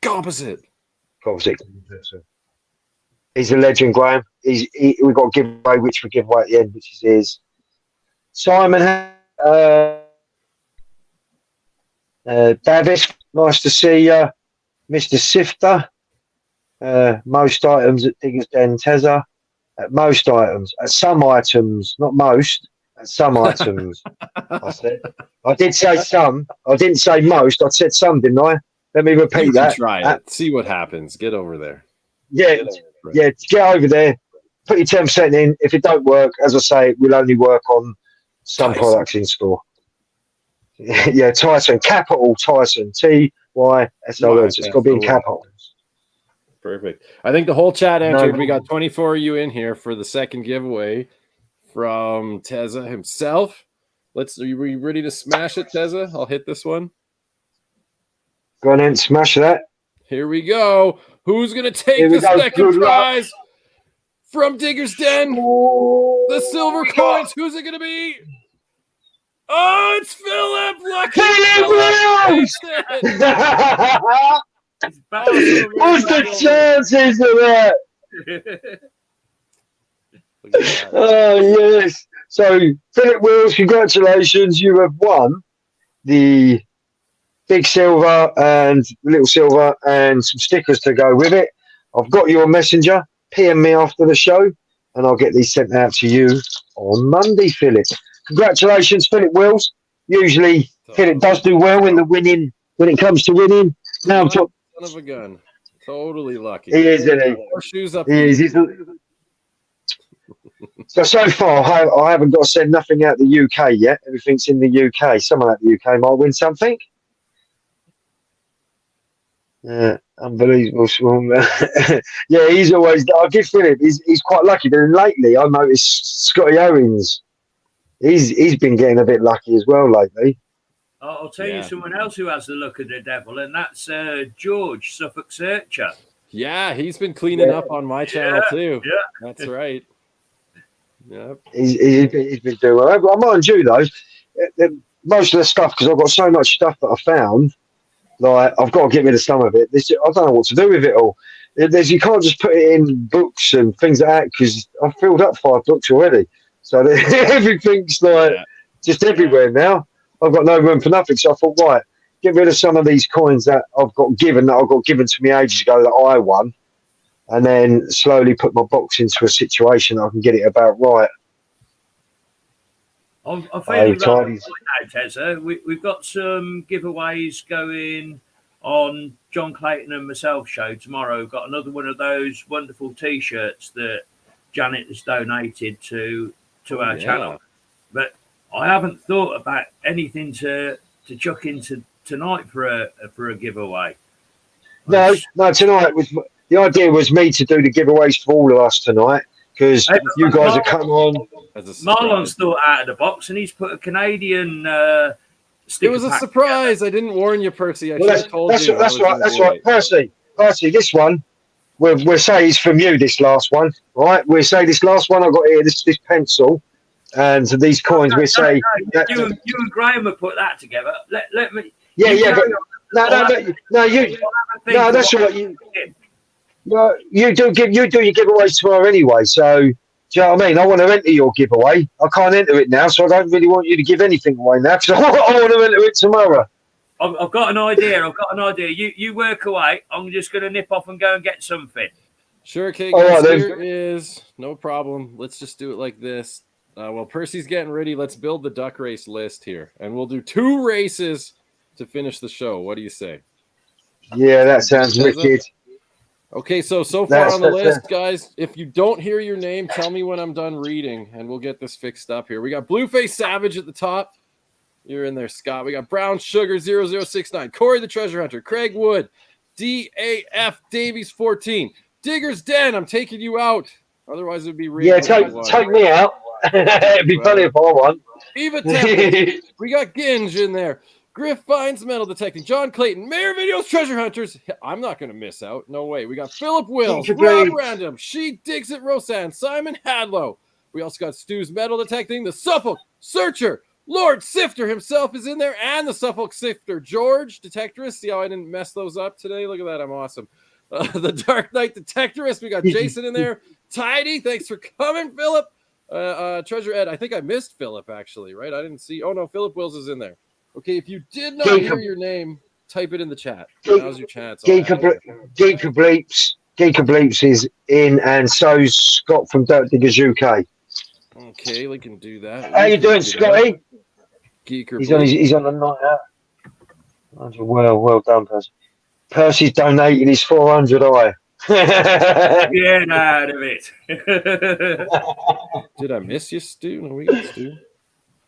Speaker 6: Composite.
Speaker 2: He's a legend, Graham. We've got a giveaway, which we give away at the end, which is his. Simon Davis, nice to see you. Mr. Sifter, Most items at Diggers Den Tezza. At most items. At some items, not most. At some items. I said. I did say some. I didn't say most. I said some, didn't I? Let me repeat that.
Speaker 6: Try it. See what happens. Get over there.
Speaker 2: Yeah, get over there. Put your 10% in. If it don't work, as I say, we'll only work on some products in store. Yeah, Tyson, capital Tyson, Tyson. It's got to be in capitals.
Speaker 6: Perfect. I think the whole chat answered. No. We got 24 of you in here for the second giveaway from Tezza himself. Are you ready to smash it, Tezza? I'll hit this one.
Speaker 2: Go on in, smash that.
Speaker 6: Here we go. Who's going to take the second prize from Digger's Den? The silver coins. Who's it going to be? Oh, it's Philip! Lucky Philip!
Speaker 2: What's the chances of that? Oh, yes. So, Philip Wills, congratulations. You have won the big silver and little silver and some stickers to go with it. I've got your messenger. PM me after the show, and I'll get these sent out to you on Monday, Philip. Congratulations, Philip Wills. Usually, Philip does do well in the winning when it comes to winning. Now,
Speaker 6: son of a gun. Totally lucky.
Speaker 2: He is, isn't he?
Speaker 6: More shoes up.
Speaker 2: He is. So far, I haven't got to send nothing out the UK yet. Everything's in the UK. Someone out the UK might win something. Unbelievable. Yeah, he's always. I'll give Philip. He's quite lucky. But lately, I noticed Scotty Owens. He's been getting a bit lucky as well lately.
Speaker 5: I'll tell you someone else who has the luck of the devil, and that's George, Suffolk Searcher.
Speaker 6: Yeah, he's been cleaning up on my channel too. Yeah, that's right. Yeah,
Speaker 2: he's been doing well. I mind you though, most of the stuff, because I've got so much stuff that I found, like I've got to get rid of some of it. I don't know what to do with it all. You can't just put it in books and things like that, because I've filled up 5 books already. So everything's like just everywhere now. I've got no room for nothing. So I thought, right, get rid of some of these coins that I've got given to me ages ago that I won, and then slowly put my box into a situation that I can get it about right.
Speaker 5: I'm feeling right now, Tezza. We've got some giveaways going on John Clayton and myself show tomorrow. We've got another one of those wonderful T-shirts that Janet has donated to our channel, but I haven't thought about anything to chuck into tonight for a giveaway.
Speaker 2: No, tonight the idea was me to do the giveaways for all of us tonight, because you guys have come on.
Speaker 5: Marlon's thought out of the box, and he's put a Canadian sticker.
Speaker 6: It was a surprise. I didn't warn you, Percy. I
Speaker 2: should have told you. That's right, Percy. This one. We'll say it's from you, this last one, right? We'll say this last one I got here, this pencil, and these coins. We'll say
Speaker 5: you and Graham have put that together. Let me.
Speaker 2: But that's right. You do your giveaways tomorrow anyway. So do you know what I mean? I want to enter your giveaway. I can't enter it now, so I don't really want you to give anything away now, because I want to enter it tomorrow.
Speaker 5: I've got an idea. You work away. I'm just going to nip off and go and get something.
Speaker 6: Sure, okay, guys. There is no problem. Let's just do it like this. While Percy's getting ready, let's build the duck race list here, and we'll do 2 races to finish the show. What do you say?
Speaker 2: Yeah, that sounds wicked.
Speaker 6: Okay, so far on the list, guys, if you don't hear your name, tell me when I'm done reading, and we'll get this fixed up here. We got Blueface Savage at the top. You're in there, Scott. We got Brown Sugar 0069, Corey the Treasure Hunter, Craig Wood, DAF Davies 14, Digger's Den. I'm taking you out. Otherwise, it would be real.
Speaker 2: Yeah, take me out. It'd be funny if I won.
Speaker 6: Eva Tempest. We got Ginge in there. Griff Finds Metal Detecting, John Clayton, Mayor Videos Treasure Hunters. I'm not going to miss out. No way. We got Philip Wills, Rob Random, She Digs It Roseanne, Simon Hadlow. We also got Stu's Metal Detecting, the Suffolk Searcher, Lord Sifter himself is in there, and the Suffolk Sifter, George Detectorist. See how I didn't mess those up today? Look at that. I'm awesome. The Dark Knight Detectorist. We got Jason in there. Tidy. Thanks for coming, Philip. Treasure Ed. I think I missed Philip, actually, right? I didn't see. Oh, no. Philip Wills is in there. Okay, if you did not hear your name, type it in the chat. Now's your chance.
Speaker 2: Geeker Bleeps. Geeker Bleeps is in, and so's Scott from Dirt Diggers UK.
Speaker 6: Okay, we can do that.
Speaker 2: How you doing, Scotty?
Speaker 6: Geeker
Speaker 2: he's on the night out. Well done, Percy. Percy's donated his 400i.
Speaker 5: Get out of it.
Speaker 6: Did I miss you, Stu? No, we got Stu.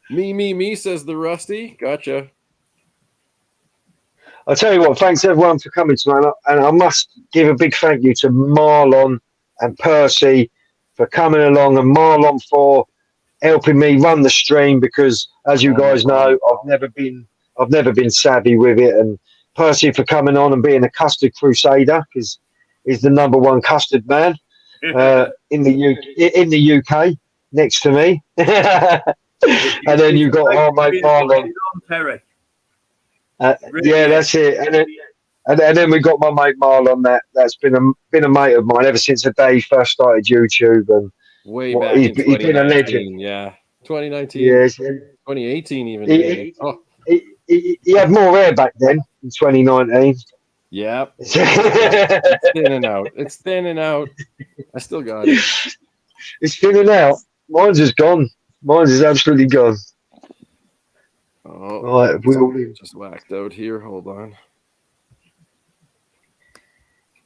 Speaker 6: Me, says the Rusty. Gotcha.
Speaker 2: I'll tell you what, thanks everyone for coming tonight. And I must give a big thank you to Marlon and Percy for coming along, and Marlon for helping me run the stream, because as you guys know, I've never been savvy with it, and Percy for coming on and being a custard crusader, because he's the #1 custard man in the UK next to me. And then you've got our mate Marlon. Yeah, that's it. And then we got my mate Marlon. That's been a mate of mine ever since the day he first started YouTube, and
Speaker 6: way back in 2019. He's been a legend. Yeah, 2019. Yes, 2018 even.
Speaker 2: He had more hair back then in 2019.
Speaker 6: Yep. It's thinning out. I still got it.
Speaker 2: It's thinning out. Mine's is gone. Mine's is absolutely gone.
Speaker 6: Oh,
Speaker 2: right, we'll
Speaker 6: just whacked out here. Hold on.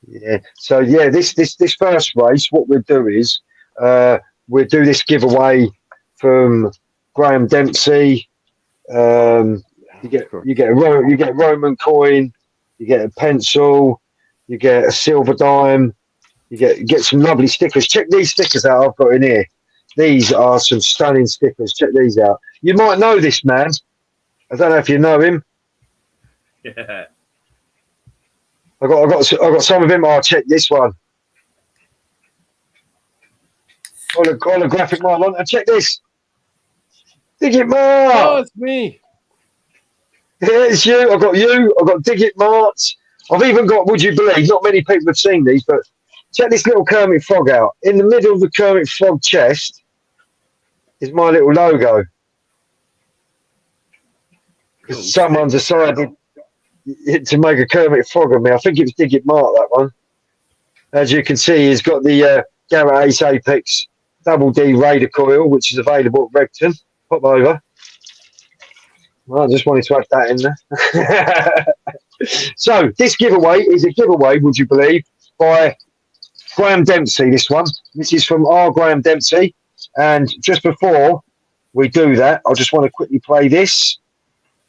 Speaker 2: Yeah. So yeah, this first race, what we'll do is we'll do this giveaway from Graham Dempsey. You get a Roman coin, you get a pencil, you get a silver dime, you get some lovely stickers. Check these stickers out I've got in here. These are some stunning stickers. Check these out. You might know this man. I don't know if you know him.
Speaker 5: Yeah.
Speaker 2: I got some of him. I'll check this one. Holographic Marlon. And check this. Dig it, Mark.
Speaker 6: Oh, it's me.
Speaker 2: Yeah, it's you. I've got you. I've got Dig It Marts. I've even got, would you believe, not many people have seen these, but check this little Kermit Frog out. In the middle of the Kermit Frog chest is my little logo. Because someone decided to make a Kermit Frog of me. I think it was Dig It Mart, that one. As you can see, he's got the Garrett Apex Double D Raider coil, which is available at Regton. Pop over. Well, I just wanted to add that in there. So, this giveaway is a giveaway, would you believe, by Graham Dempsey, this one. This is from our Graham Dempsey. And just before we do that, I just want to quickly play this.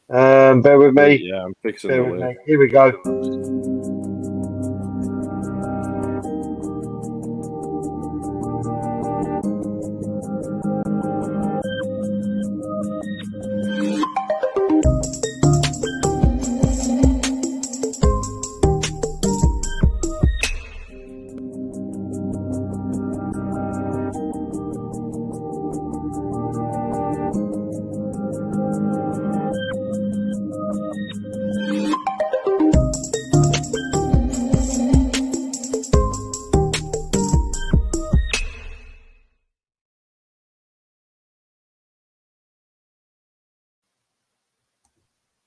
Speaker 2: Bear with me.
Speaker 6: Yeah, I'm fixing it.
Speaker 2: Here we go.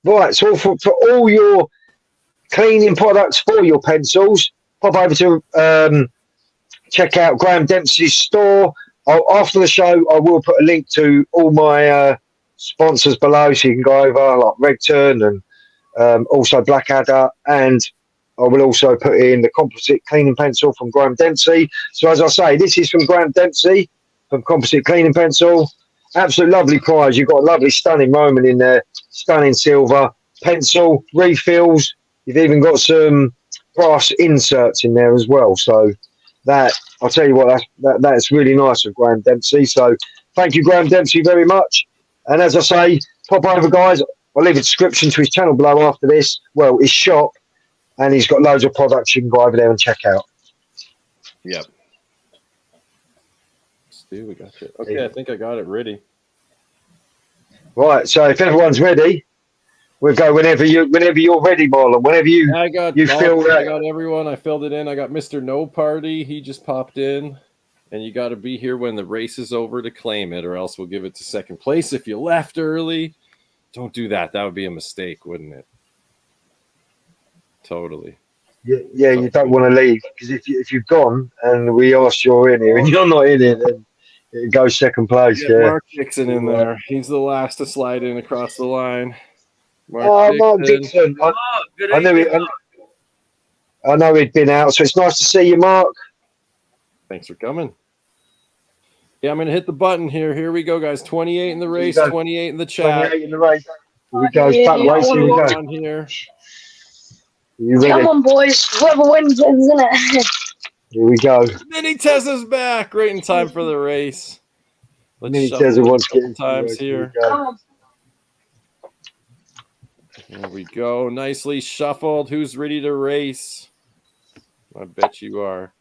Speaker 2: Right, so for all your cleaning products for your pencils, pop over to check out Graham Dempsey's store. After the show, I will put a link to all my sponsors below, so you can go over, like Regton and also Blackadder, and I will also put in the composite cleaning pencil from Graham Dempsey. So as I say, this is from Graham Dempsey, from Composite Cleaning Pencil. Absolute lovely prize. You've got a lovely stunning Roman in there, stunning silver, pencil, refills. You've even got some brass inserts in there as well. So that, I'll tell you what, that's really nice of Graham Dempsey. So thank you, Graham Dempsey, very much. And as I say, pop over, guys. I'll leave a description to his channel below after this. Well, his shop. And he's got loads of products you can go over there and check out.
Speaker 6: Yep. Stu, we got you. Okay, I think I got it ready.
Speaker 2: Right, so if everyone's ready, we'll go whenever you're ready, Marlon. Whenever you feel that.
Speaker 6: I got everyone. I filled it in. I got Mr. No Party. He just popped in. And you got to be here when the race is over to claim it, or else we'll give it to second place if you left early. Don't do that. That would be a mistake, wouldn't it? Totally.
Speaker 2: Yeah, you don't want to leave because if you've gone and we ask you're in here and you're not in it, then it goes second place.
Speaker 6: Get Mark Dixon in there. He's the last to slide in across the line.
Speaker 2: Mark Dixon. I knew it. I know he'd been out, so it's nice to see you, Mark.
Speaker 6: Thanks for coming. Yeah, I'm going to hit the button here. Here we go, guys. 28 in the race, 28 in the chat.
Speaker 2: 28 in the race. Here we go. Back race. Here we go.
Speaker 6: On here.
Speaker 3: Come on, boys. Whoever wins, wins, isn't it?
Speaker 2: Here we go.
Speaker 6: Mini Tessa's back. Right in time for the race.
Speaker 2: Mini Tessa wants to get
Speaker 6: times here. There we go. Nicely shuffled. Who's ready to race? I bet you are.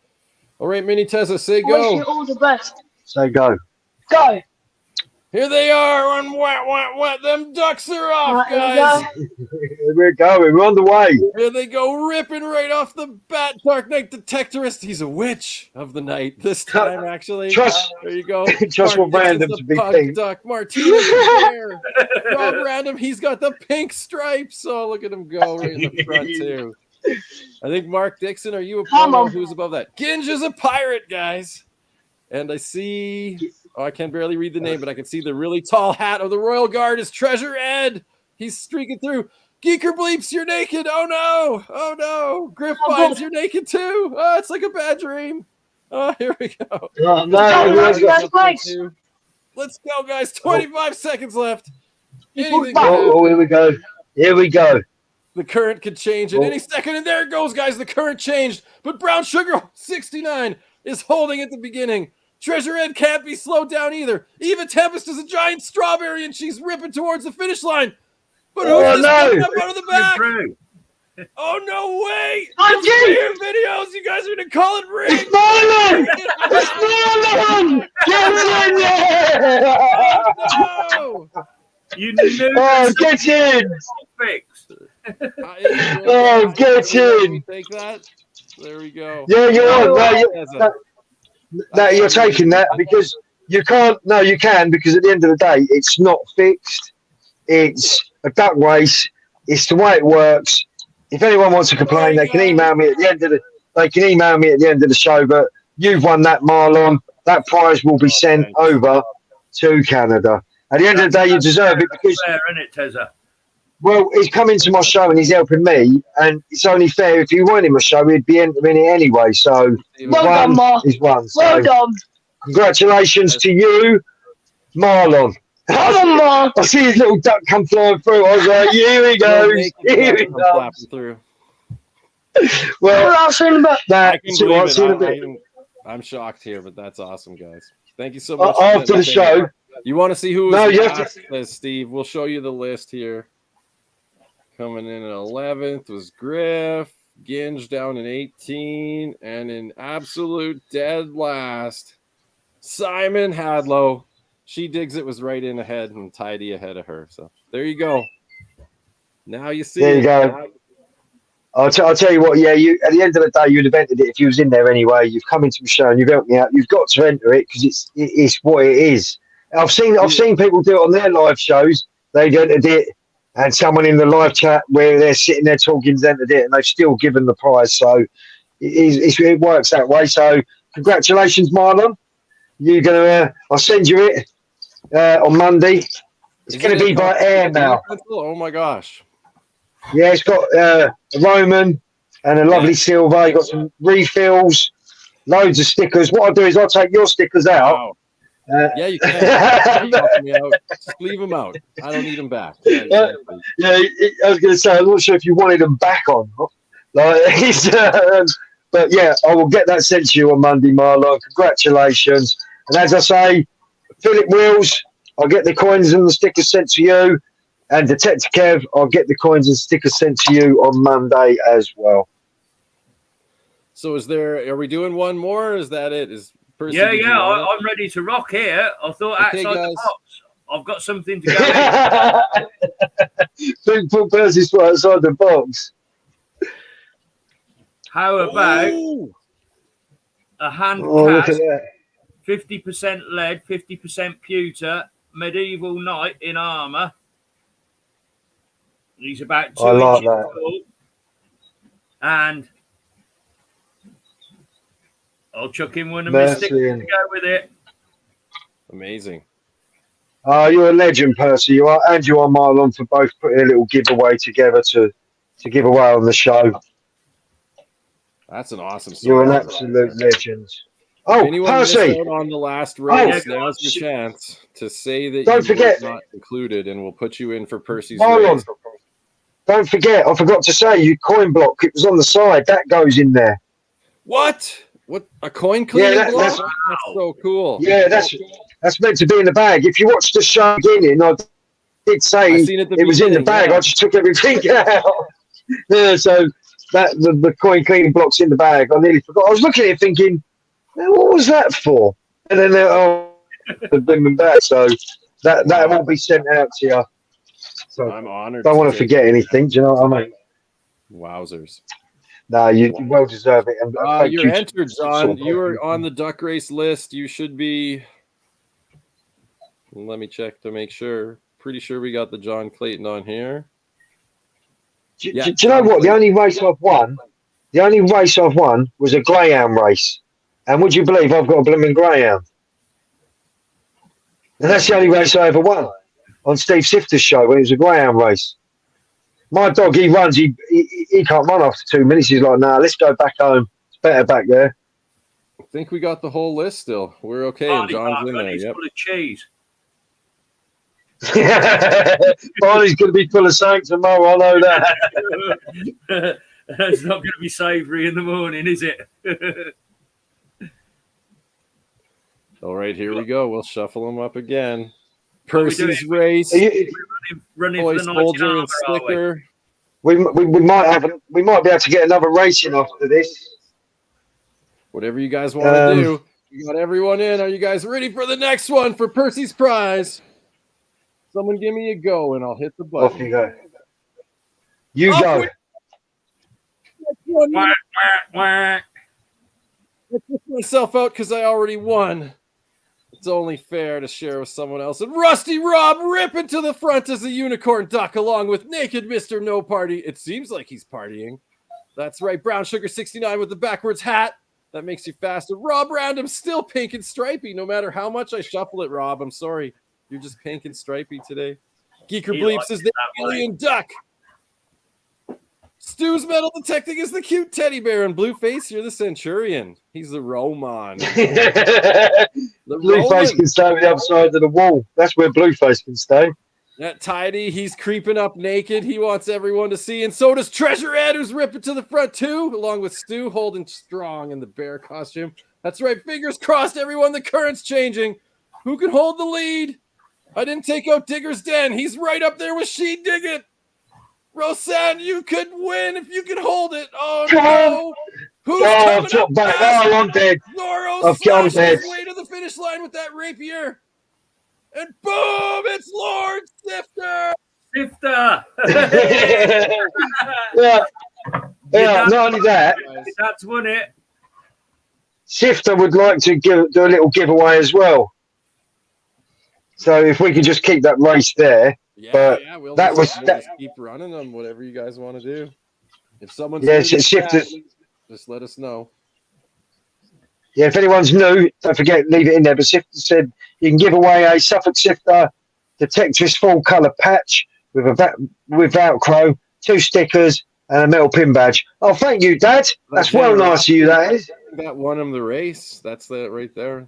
Speaker 6: All right, Mini Tessa, say go.
Speaker 3: Wish you all the best.
Speaker 2: Say go.
Speaker 3: Go.
Speaker 6: Here they are on what? Them ducks are off, guys.
Speaker 2: Here we're going. We're on the way.
Speaker 6: Here they go, ripping right off the bat. Dark Knight Detectorist. He's a witch of the night this time, actually. There you go.
Speaker 2: Trust what random's a big thing.
Speaker 6: Duck. Martinez is there. Rob Random. He's got the pink stripes. Oh, look at him go right in the front too. I think Mark Dixon. Are you a promo? Who's above that? Ginge is a pirate, guys. And I see. Oh, I can barely read the name, but I can see the really tall hat of the Royal Guard is Treasure Ed. He's streaking through. Geeker Bleeps, you're naked. Oh, no. Oh, no. Griff finds you're naked, too. Oh, it's like a bad dream. Oh, here we go. Let's go, guys. 25 seconds left. Anything
Speaker 2: here we go. Here we go.
Speaker 6: The current could change at any second, and there it goes, guys. The current changed, but Brown Sugar 69 is holding at the beginning. Treasure Ed can't be slowed down either. Eva Tempest is a giant strawberry, and she's ripping towards the finish line. But who's this coming up out of the back? Oh, no way. It's videos. You guys are going to call it rigged.
Speaker 2: It's Marlon! It's Marlon! Get in there!
Speaker 6: Oh, no.
Speaker 5: You knew
Speaker 2: get in!
Speaker 5: Fixed.
Speaker 2: Get in!
Speaker 6: Take that. There we go.
Speaker 2: Yeah, you're on. No, you're taking that because you can't. No, you can because at the end of the day, it's not fixed. It's a duck race. It's the way it works. If anyone wants to complain, they can email me at the end of the show. But you've won that, Marlon. That prize will be sent over to Canada. At the end of the day, you deserve it because.
Speaker 5: Fair, isn't it, Tessa?
Speaker 2: Well, he's coming to my show and he's helping me, and it's only fair if you weren't in my show, he'd be entering it anyway. So,
Speaker 3: well done, Mark.
Speaker 2: He's won. So,
Speaker 3: well done.
Speaker 2: Congratulations to you, Marlon.
Speaker 3: Come on, Mark.
Speaker 2: I see his little duck come flying through. I was like, here he goes. Here he goes.
Speaker 6: Through.
Speaker 2: Well,
Speaker 6: I'm shocked here, but that's awesome, guys. Thank you so much.
Speaker 2: After the show.
Speaker 6: You want to see who was Steve? We'll show you the list here. Coming in at 11th was Griff, Ginge down in 18, and in absolute dead last, Simon Hadlow. She digs it was right in ahead and tidy ahead of her. So there you go. Now you see.
Speaker 2: There you go. I'll tell you what. Yeah, you at the end of the day, you'd have entered it if you was in there anyway. You've come into the show and you've helped me out. You've got to enter it because it's what it is. I've seen people do it on their live shows. They've entered it. And someone in the live chat where they're sitting there talking to it, and they've still given the prize. So it works that way. So congratulations, Marlon. You're gonna. I'll send you it on Monday. It's going to be by air now.
Speaker 6: Oh my gosh!
Speaker 2: Yeah, it's got a Roman and a lovely silver. You got some refills, loads of stickers. What I'll do is I'll take your stickers out.
Speaker 6: Wow. Yeah, you can. Just leave them out. I don't need them back.
Speaker 2: I was going to say, I'm not sure if you wanted them back on. But yeah, I will get that sent to you on Monday, Marlon. Congratulations. And as I say, Philip Wheels, I'll get the coins and the stickers sent to you. And Detective Kev, I'll get the coins and stickers sent to you on Monday as well.
Speaker 6: So are we doing one more? Or is that it?
Speaker 5: Yeah, I'm ready to rock here. I thought outside the box. I've got something to go in.
Speaker 2: Put Percy's outside the box.
Speaker 5: How about a hand cast, 50% lead, 50% pewter, medieval knight in armour. He's about 2 inches tall. And I'll chuck in one of my sticks to go with it.
Speaker 6: Amazing.
Speaker 2: You're a legend, Percy. You are, and you are Marlon, for both putting a little giveaway together to give away on the show.
Speaker 6: That's an awesome story.
Speaker 2: You're an absolute legend. Oh, Percy!
Speaker 6: Missed out on the last race, now's your chance to say that
Speaker 2: don't forget,
Speaker 6: not included, and we'll put you in for Percy's
Speaker 2: Marlon,
Speaker 6: race.
Speaker 2: don't forget, I forgot to say, your coin block, it was on the side. That goes in there.
Speaker 6: What? What? A coin cleaning block? That's so cool.
Speaker 2: Yeah, that's meant to be in the bag. If you watched the show beginning, I did say it was in the bag. Yeah. I just took everything out. Yeah, so that the coin cleaning block's in the bag. I nearly forgot. I was looking at it thinking, what was that for? And then they've been back. So that will be sent out to you. So
Speaker 6: I'm honored.
Speaker 2: Don't want to forget anything. Do you know what I mean?
Speaker 6: Wowzers.
Speaker 2: No, you well deserve it. And
Speaker 6: you're entered, John. You are on the duck race list. You should be. Let me check to make sure. Pretty sure we got the John Clayton on here.
Speaker 2: Do you know what? The only race I've won was a greyhound race. And would you believe I've got a blooming greyhound? And that's the only race I ever won on Steve Sifter's show when it was a greyhound race. My dog, he runs, he can't run after 2 minutes. He's like, nah, let's go back home. It's better back there.
Speaker 6: I think we got the whole list still. We're okay. And John's in there.
Speaker 5: He's full of cheese.
Speaker 2: Barney's going to be full of something tomorrow. I know that.
Speaker 5: It's not going to be savoury in the morning, is it?
Speaker 6: All right, here we go. We'll shuffle them up again. Percy's race.
Speaker 5: Running for the
Speaker 6: Soldier and Slicker.
Speaker 2: We might be able to get another race in after this.
Speaker 6: Whatever you guys want to do. You got everyone in. Are you guys ready for the next one for Percy's prize? Someone give me a go, and I'll hit the button.
Speaker 2: Off you go. You go.
Speaker 5: Whack, whack, whack.
Speaker 6: I took myself out because I already won. It's only fair to share with someone else. And Rusty Rob ripping to the front as a unicorn duck, along with Naked Mr. No Party. It seems like he's partying. That's right, Brown Sugar 69 with the backwards hat. That makes you faster. Rob Random still pink and stripy, no matter how much I shuffle it, Rob. I'm sorry. You're just pink and stripy today. Geeker Bleeps is the alien duck. Stu's metal detecting is the cute teddy bear, and Blueface, you're the centurion. He's the Roman.
Speaker 2: Blueface can stay on the other side of the wall. That's where Blueface can stay.
Speaker 6: That Tidy, he's creeping up naked. He wants everyone to see, and so does Treasure Ed, who's ripping to the front too, along with Stu holding strong in the bear costume. That's right, fingers crossed, everyone. The current's changing. Who can hold the lead? I didn't take out Digger's Den. He's right up there with She Dig It. Roseanne, you could win if you could hold it. Oh, no. Who's coming up
Speaker 2: back? Oh, I'm dead.
Speaker 6: Zorro slashes his way to the finish line with that rapier. And boom, it's Lord Sifter.
Speaker 5: Sifter.
Speaker 2: Yeah, not only that.
Speaker 5: That's won it.
Speaker 2: Sifter would like to do a little giveaway as well. So if we could just keep that race there.
Speaker 6: We'll
Speaker 2: that was
Speaker 6: just keep running them, whatever you guys want to do. If someone's just let us know.
Speaker 2: Yeah, if anyone's new, don't forget, leave it in there. But Sifter said you can give away a Suffolk Sifter Detectress full colour patch with Velcro, 2 stickers, and a metal pin badge. Oh, thank you, Dad. That's well nice of you, that is.
Speaker 6: That won him the race. That's that right there.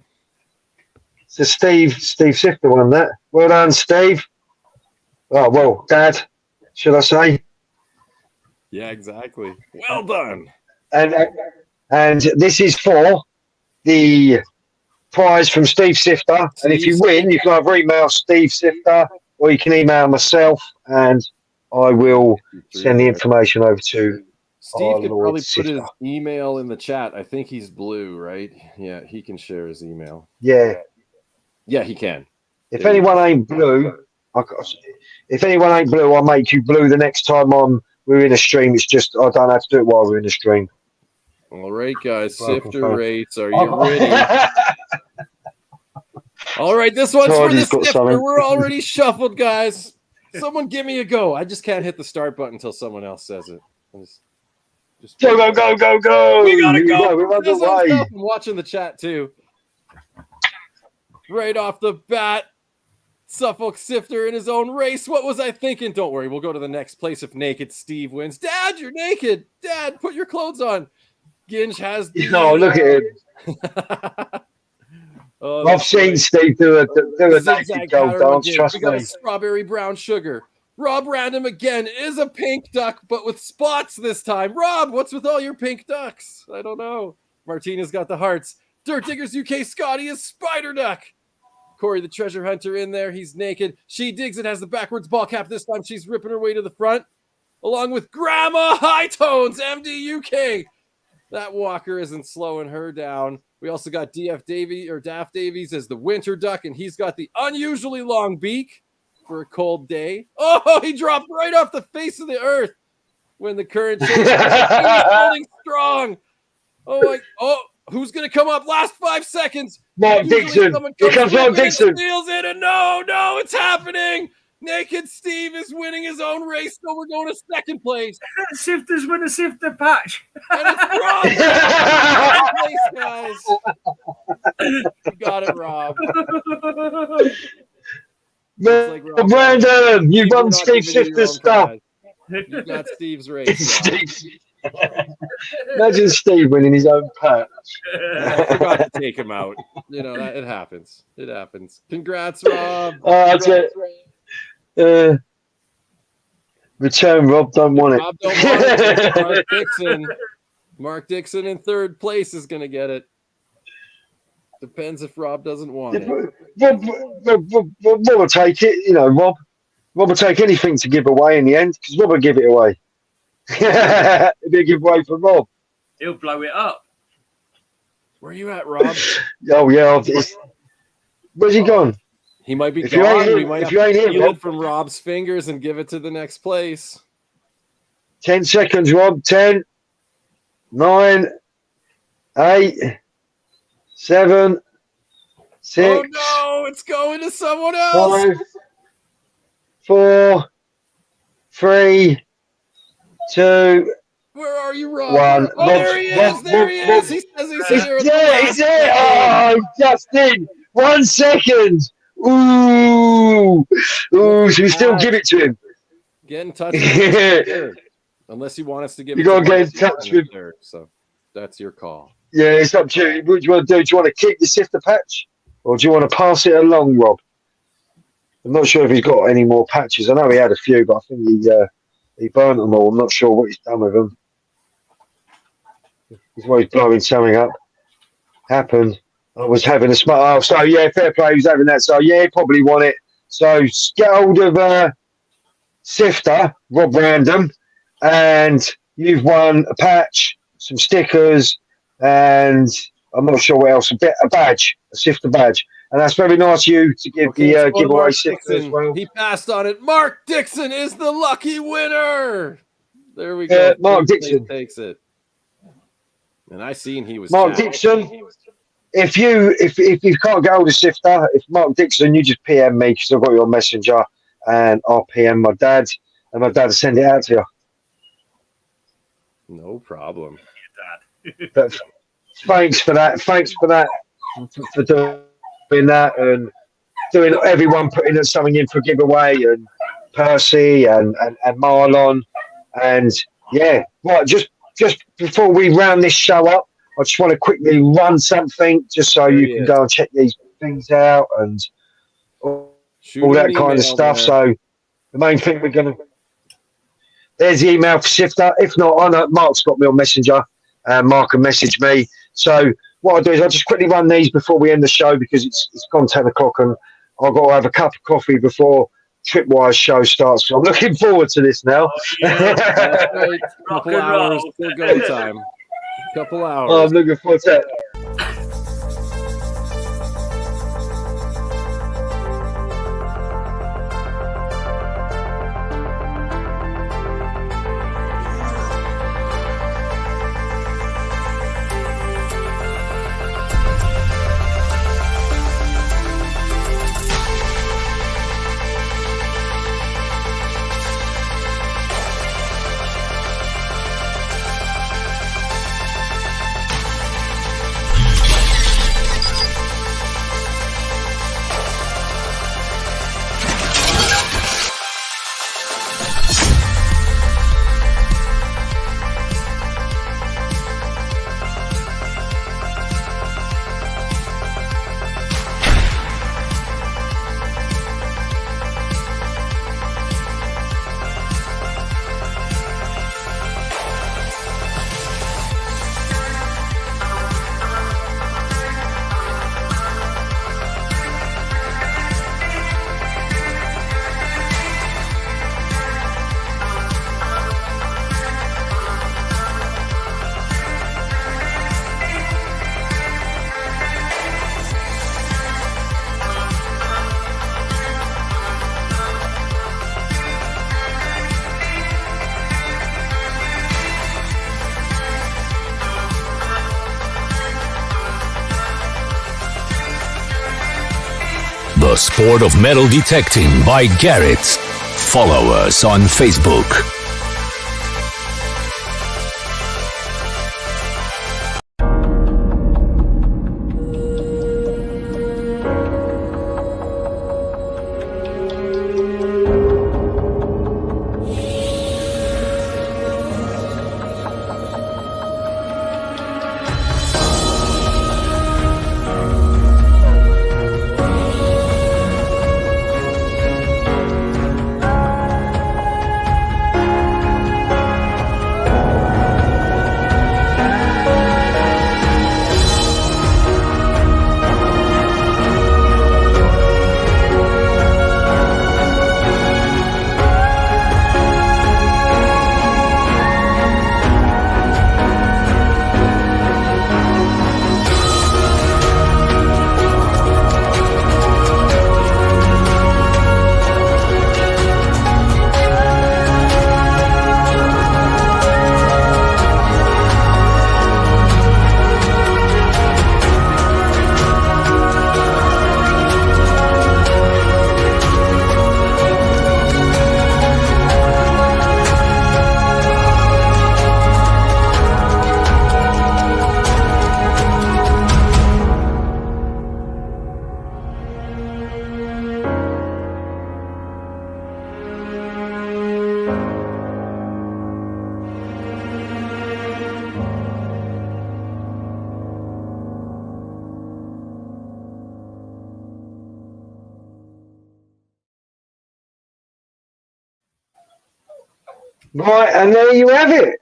Speaker 2: So Steve Sifter won that. Well done, Steve. Oh, well, Dad, should I say?
Speaker 6: Yeah, exactly. Well done.
Speaker 2: And this is for the prize from Steve Sifter. And if you win, you can either email Steve Sifter or you can email myself, and I will send the information over to
Speaker 6: Steve. Could probably put his email in the chat. I think he's blue, right? Yeah, he can share his email.
Speaker 2: Yeah,
Speaker 6: he can.
Speaker 2: If anyone ain't blue, I'll make you blue the next time we're in a stream. It's just I don't have to do it while we're in a stream.
Speaker 6: All right, guys. Sifter rates. Are you ready? All right, this one's for the Sifter. We're already shuffled, guys. Someone give me a go. I just can't hit the start button until someone else says it. Just
Speaker 2: go! We
Speaker 6: gotta go.
Speaker 2: We're underway.
Speaker 6: I'm watching the chat too. Right off the bat, Suffolk Sifter in his own race. What was I thinking? Don't worry, we'll go to the next place if Naked Steve wins. Dad, you're naked. Dad, put your clothes on. Ginge has the...
Speaker 2: No, look at him. I've seen Steve do a naked gold dance, trust me.
Speaker 6: We got a strawberry brown sugar. Rob Random again is a pink duck, but with spots this time. Rob, what's with all your pink ducks? I don't know. Martina's got the hearts. Dirt Diggers UK Scotty is Spider Duck. Corey the treasure hunter in there. He's naked. She Digs It has the backwards ball cap this time. She's ripping her way to the front. Along with Grandma High Tones, MD UK. That walker isn't slowing her down. We also got Daft Davies as the winter duck, and he's got the unusually long beak for a cold day. Oh, he dropped right off the face of the earth when the current change. He was holding strong. Oh, who's going to come up? Last 5 seconds.
Speaker 2: Mark Dixon. Here comes Mark Dixon.
Speaker 6: Steals it, and no, it's happening. Naked Steve is winning his own race, so we're going to second place.
Speaker 5: Sifters win a sifter patch.
Speaker 6: And it's Rob. Place, guys. You got it, Rob.
Speaker 2: Like Brandon, you've won Steve Sifter's stuff.
Speaker 6: You got Steve's race.
Speaker 2: Imagine Steve winning his own patch.
Speaker 6: I forgot to take him out. You know, it happens. It happens. Congrats, Rob.
Speaker 2: Return, Rob. Don't want it.
Speaker 6: Rob don't want it. Mark Dixon. Mark Dixon in third place is going to get it. Depends if Rob doesn't want it.
Speaker 2: Rob will take it. You know, Rob will take anything to give away in the end because Rob will give it away. It'll be a giveaway for Rob.
Speaker 5: He'll blow it up.
Speaker 6: Where are you at, Rob?
Speaker 2: Oh, yeah. Where's he gone?
Speaker 6: He might be
Speaker 2: if
Speaker 6: gone.
Speaker 2: You
Speaker 6: we might have to steal it from Rob's fingers and give it to the next place.
Speaker 2: 10 seconds, Rob. 10, 9, 8, 7, 6.
Speaker 6: Oh, no. It's going to someone else.
Speaker 2: 5, 4, 3, 2.
Speaker 6: Where are you, Rob?
Speaker 2: 1.
Speaker 6: Oh, there he is. There he is. He says he's here.
Speaker 2: He's there. Oh, Justin. 1 second. Ooh. So we still give it to him.
Speaker 6: Get in touch with him. Unless you want us to give it to him.
Speaker 2: You got to get in touch with
Speaker 6: him. So that's your call.
Speaker 2: Yeah, it's up to you. What do you want to do? Do you want to keep the sifter patch? Or do you want to pass it along, Rob? I'm not sure if he's got any more patches. I know he had a few, but I think he burnt them all. I'm not sure what he's done with them. He's always blowing something up. Happened. I was having a smart. Oh, so yeah, fair play. He was having that. So yeah, he probably won it. So get hold of Sifter, Rob Random, and you've won a patch, some stickers, and I'm not sure what else. A badge, a Sifter badge. And that's very nice of you to give the giveaway Sifter as well.
Speaker 6: He passed on it. Mark Dixon is the lucky winner. There we go.
Speaker 2: Mark Dixon
Speaker 6: takes it. And I seen he was
Speaker 2: Mark Dixon. If you can't get hold of Sifter, if Mark Dixon, you just PM me because I've got your messenger, and I'll PM my dad, and my dad will send it out to you.
Speaker 6: No problem.
Speaker 2: But thanks for that. Thanks for that. For doing that and doing everyone putting something in for giveaway, and Percy and Marlon, and yeah. Right, just before we round this show up, I just want to quickly run something just so you can go and check these things out and all that kind of stuff. There. So the main thing we're going to... There's the email for Sifter. If not, I know Mark's got me on Messenger. Mark can message me. So what I'll do is I'll just quickly run these before we end the show because it's gone 10 o'clock and I've got to have a cup of coffee before Tripwire's show starts. So I'm looking forward to this now.
Speaker 6: That's right. Couple hours till go time. Couple hours.
Speaker 2: Oh, I'm looking forward to it.
Speaker 1: sport of metal detecting by Garrett. Follow us on Facebook.
Speaker 2: Right, and there you have it.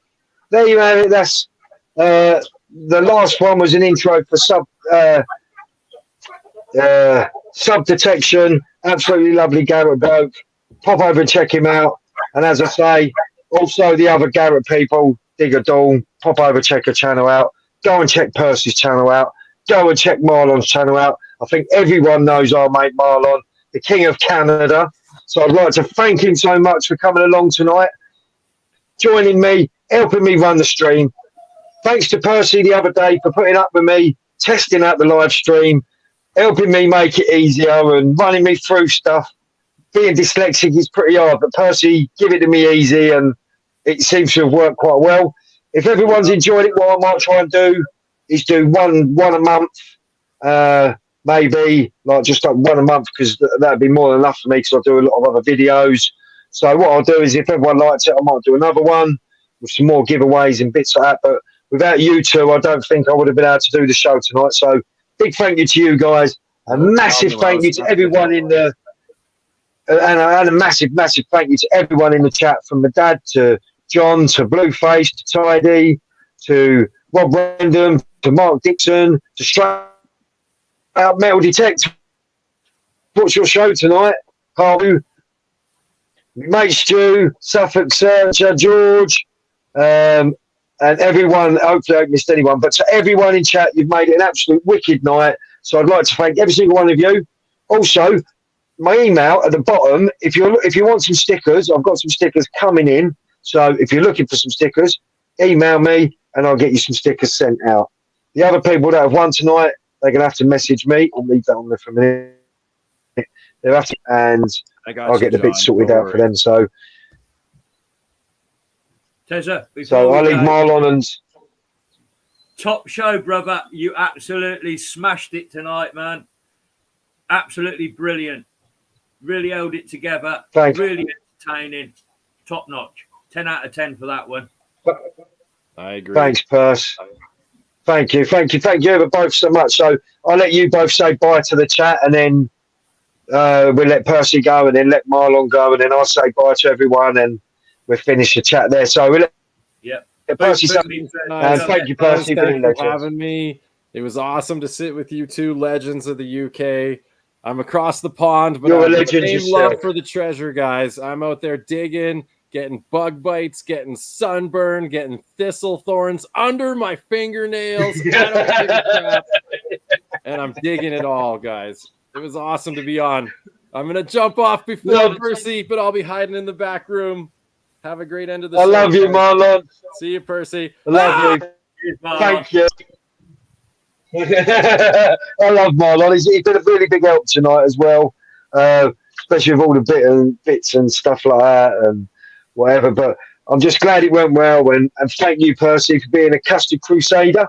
Speaker 2: There you have it. That's the last one was an intro for sub detection. Absolutely lovely Garrett bloke. Pop over and check him out. And as I say, also the other Garrett people, Digger Dawn, pop over, check her channel out. Go and check Percy's channel out. Go and check Marlon's channel out. I think everyone knows our mate Marlon, the King of Canada. So I'd like to thank him so much for coming along tonight, joining me, helping me run the stream. Thanks to Percy the other day for putting up with me, testing out the live stream, helping me make it easier and running me through stuff. Being dyslexic is pretty hard, but Percy, give it to me easy, and it seems to have worked quite well. If everyone's enjoyed it, what I might try and do is do one a month, maybe like just like one a month, because that'd be more than enough for me, because I do a lot of other videos. So what I'll do is, if everyone likes it, I might do another one with some more giveaways and bits like that. But without you two, I don't think I would have been able to do the show tonight. So big thank you to you guys. A massive thank you to everyone in the and a massive thank you to everyone in the chat, from my dad to John to Blueface to Tidy to Rob Random to Mark Dixon to Straight Out Metal Detect. What's your show tonight? Harvey, mate Stu, Suffolk Searcher, George, and everyone. Hopefully I haven't missed anyone, but to everyone in chat, you've made it an absolute wicked night. So I'd like to thank every single one of you. Also, my email at the bottom, if you want some stickers, I've got some stickers coming in. So if you're looking for some stickers, email me and I'll get you some stickers sent out. The other people that have won tonight, they're going to have to message me. I'll leave that on there for a minute. They'll have to, and I'll get the bits sorted out for them. So,
Speaker 5: Tezza,
Speaker 2: I'll leave Marlon and...
Speaker 5: Top show, brother. You absolutely smashed it tonight, man. Absolutely brilliant. Really held it together.
Speaker 2: Thanks.
Speaker 5: Really entertaining. Top notch. 10 out of 10 for that one.
Speaker 6: I agree.
Speaker 2: Thanks, Purse. Thank you both so much. So I'll let you both say bye to the chat, and then we'll let Percy go, and then let Marlon go, and then I'll say bye to everyone, and we'll finish the chat there. So we'll let Percy say, and thank you, Percy,
Speaker 6: for having me. It was awesome to sit with you two legends of the UK. I'm across the pond, but I'm the same love for the treasure, guys. I'm out there digging, getting bug bites, getting sunburn, getting thistle thorns under my fingernails. I don't give a crap. And I'm digging it all, guys. It was awesome to be on. I'm going to jump off before Percy, but I'll be hiding in the back room. Have a great end of the show.
Speaker 2: I love you, Marlon.
Speaker 6: See you, Percy.
Speaker 2: I love you. Thank you. I love Marlon. He's been a really big help tonight as well. especially with all the bits and stuff like that and whatever. But I'm just glad it went well, and thank you, Percy, for being a custard crusader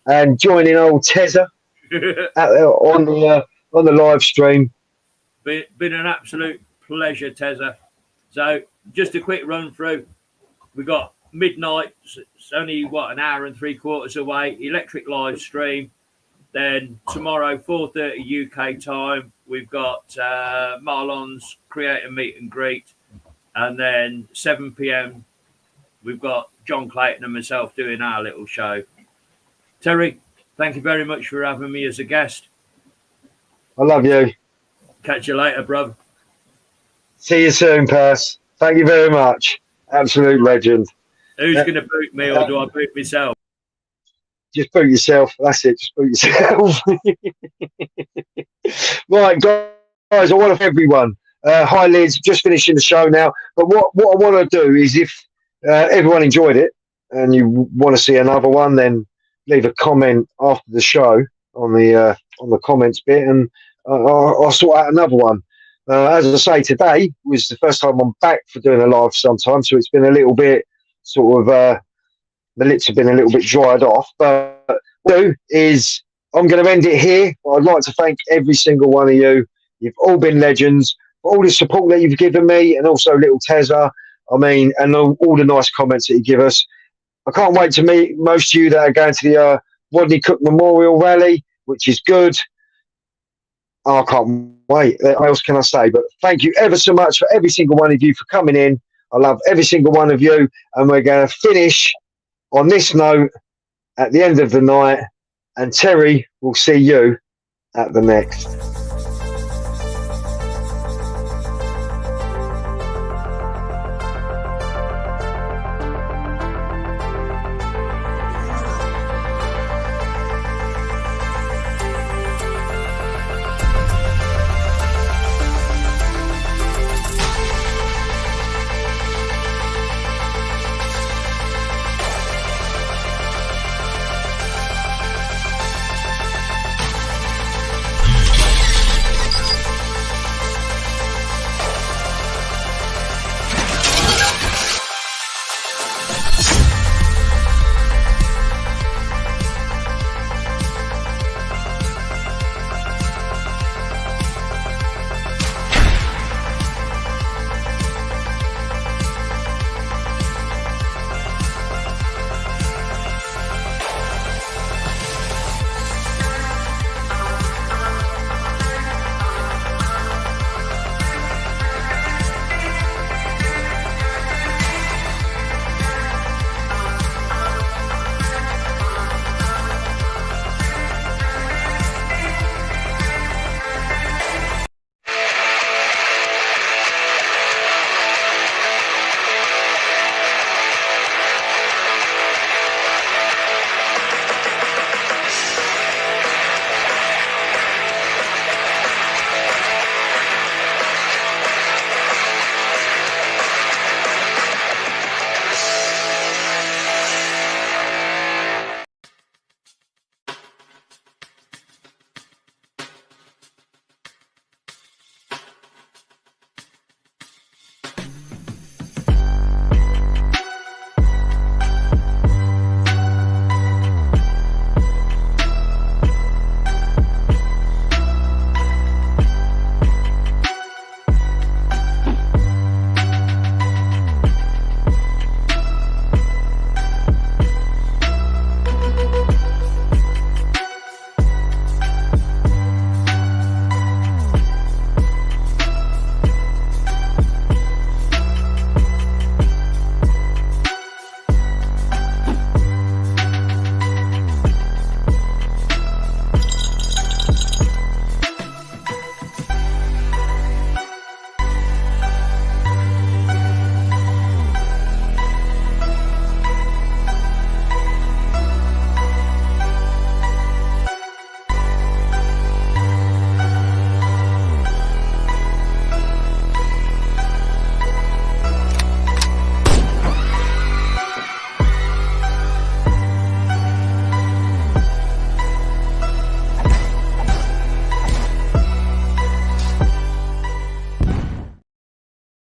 Speaker 2: and joining old Tezza on the live stream.
Speaker 5: Been an absolute pleasure, Tezza. So just a quick run through. We got midnight. It's only an hour and 3/4 away. Electric live stream. Then tomorrow, 4:30 UK time, we've got Marlon's creator meet and greet, and then 7 p.m. we've got John Clayton and myself doing our little show. Terry, thank you very much for having me as a guest.
Speaker 2: I love you.
Speaker 5: Catch you later, bruv.
Speaker 2: See you soon, Percy. Thank you very much. Absolute legend.
Speaker 5: Who's going to boot me, or do I boot myself?
Speaker 2: Just boot yourself. That's it. Just boot yourself. Right, guys, I want to thank everyone. Hi, Liz. Just finishing the show now. But what I want to do is, if everyone enjoyed it and you want to see another one, then leave a comment after the show on the comments bit, and I'll sort out another one. As I say, today was the first time I'm back for doing a live sometime, so it's been a little bit sort of the lips have been a little bit dried off. But what I'll do is I'm going to end it here. I'd like to thank every single one of you. You've all been legends for all the support that you've given me, and also little Tezza. I mean, and all the nice comments that you give us. I can't wait to meet most of you that are going to the Rodney Cook Memorial Rally, which is good. I can't wait. What else can I say? But thank you ever so much for every single one of you for coming in. I love every single one of you. And we're going to finish on this note at the end of the night. And Terry will see you at the next.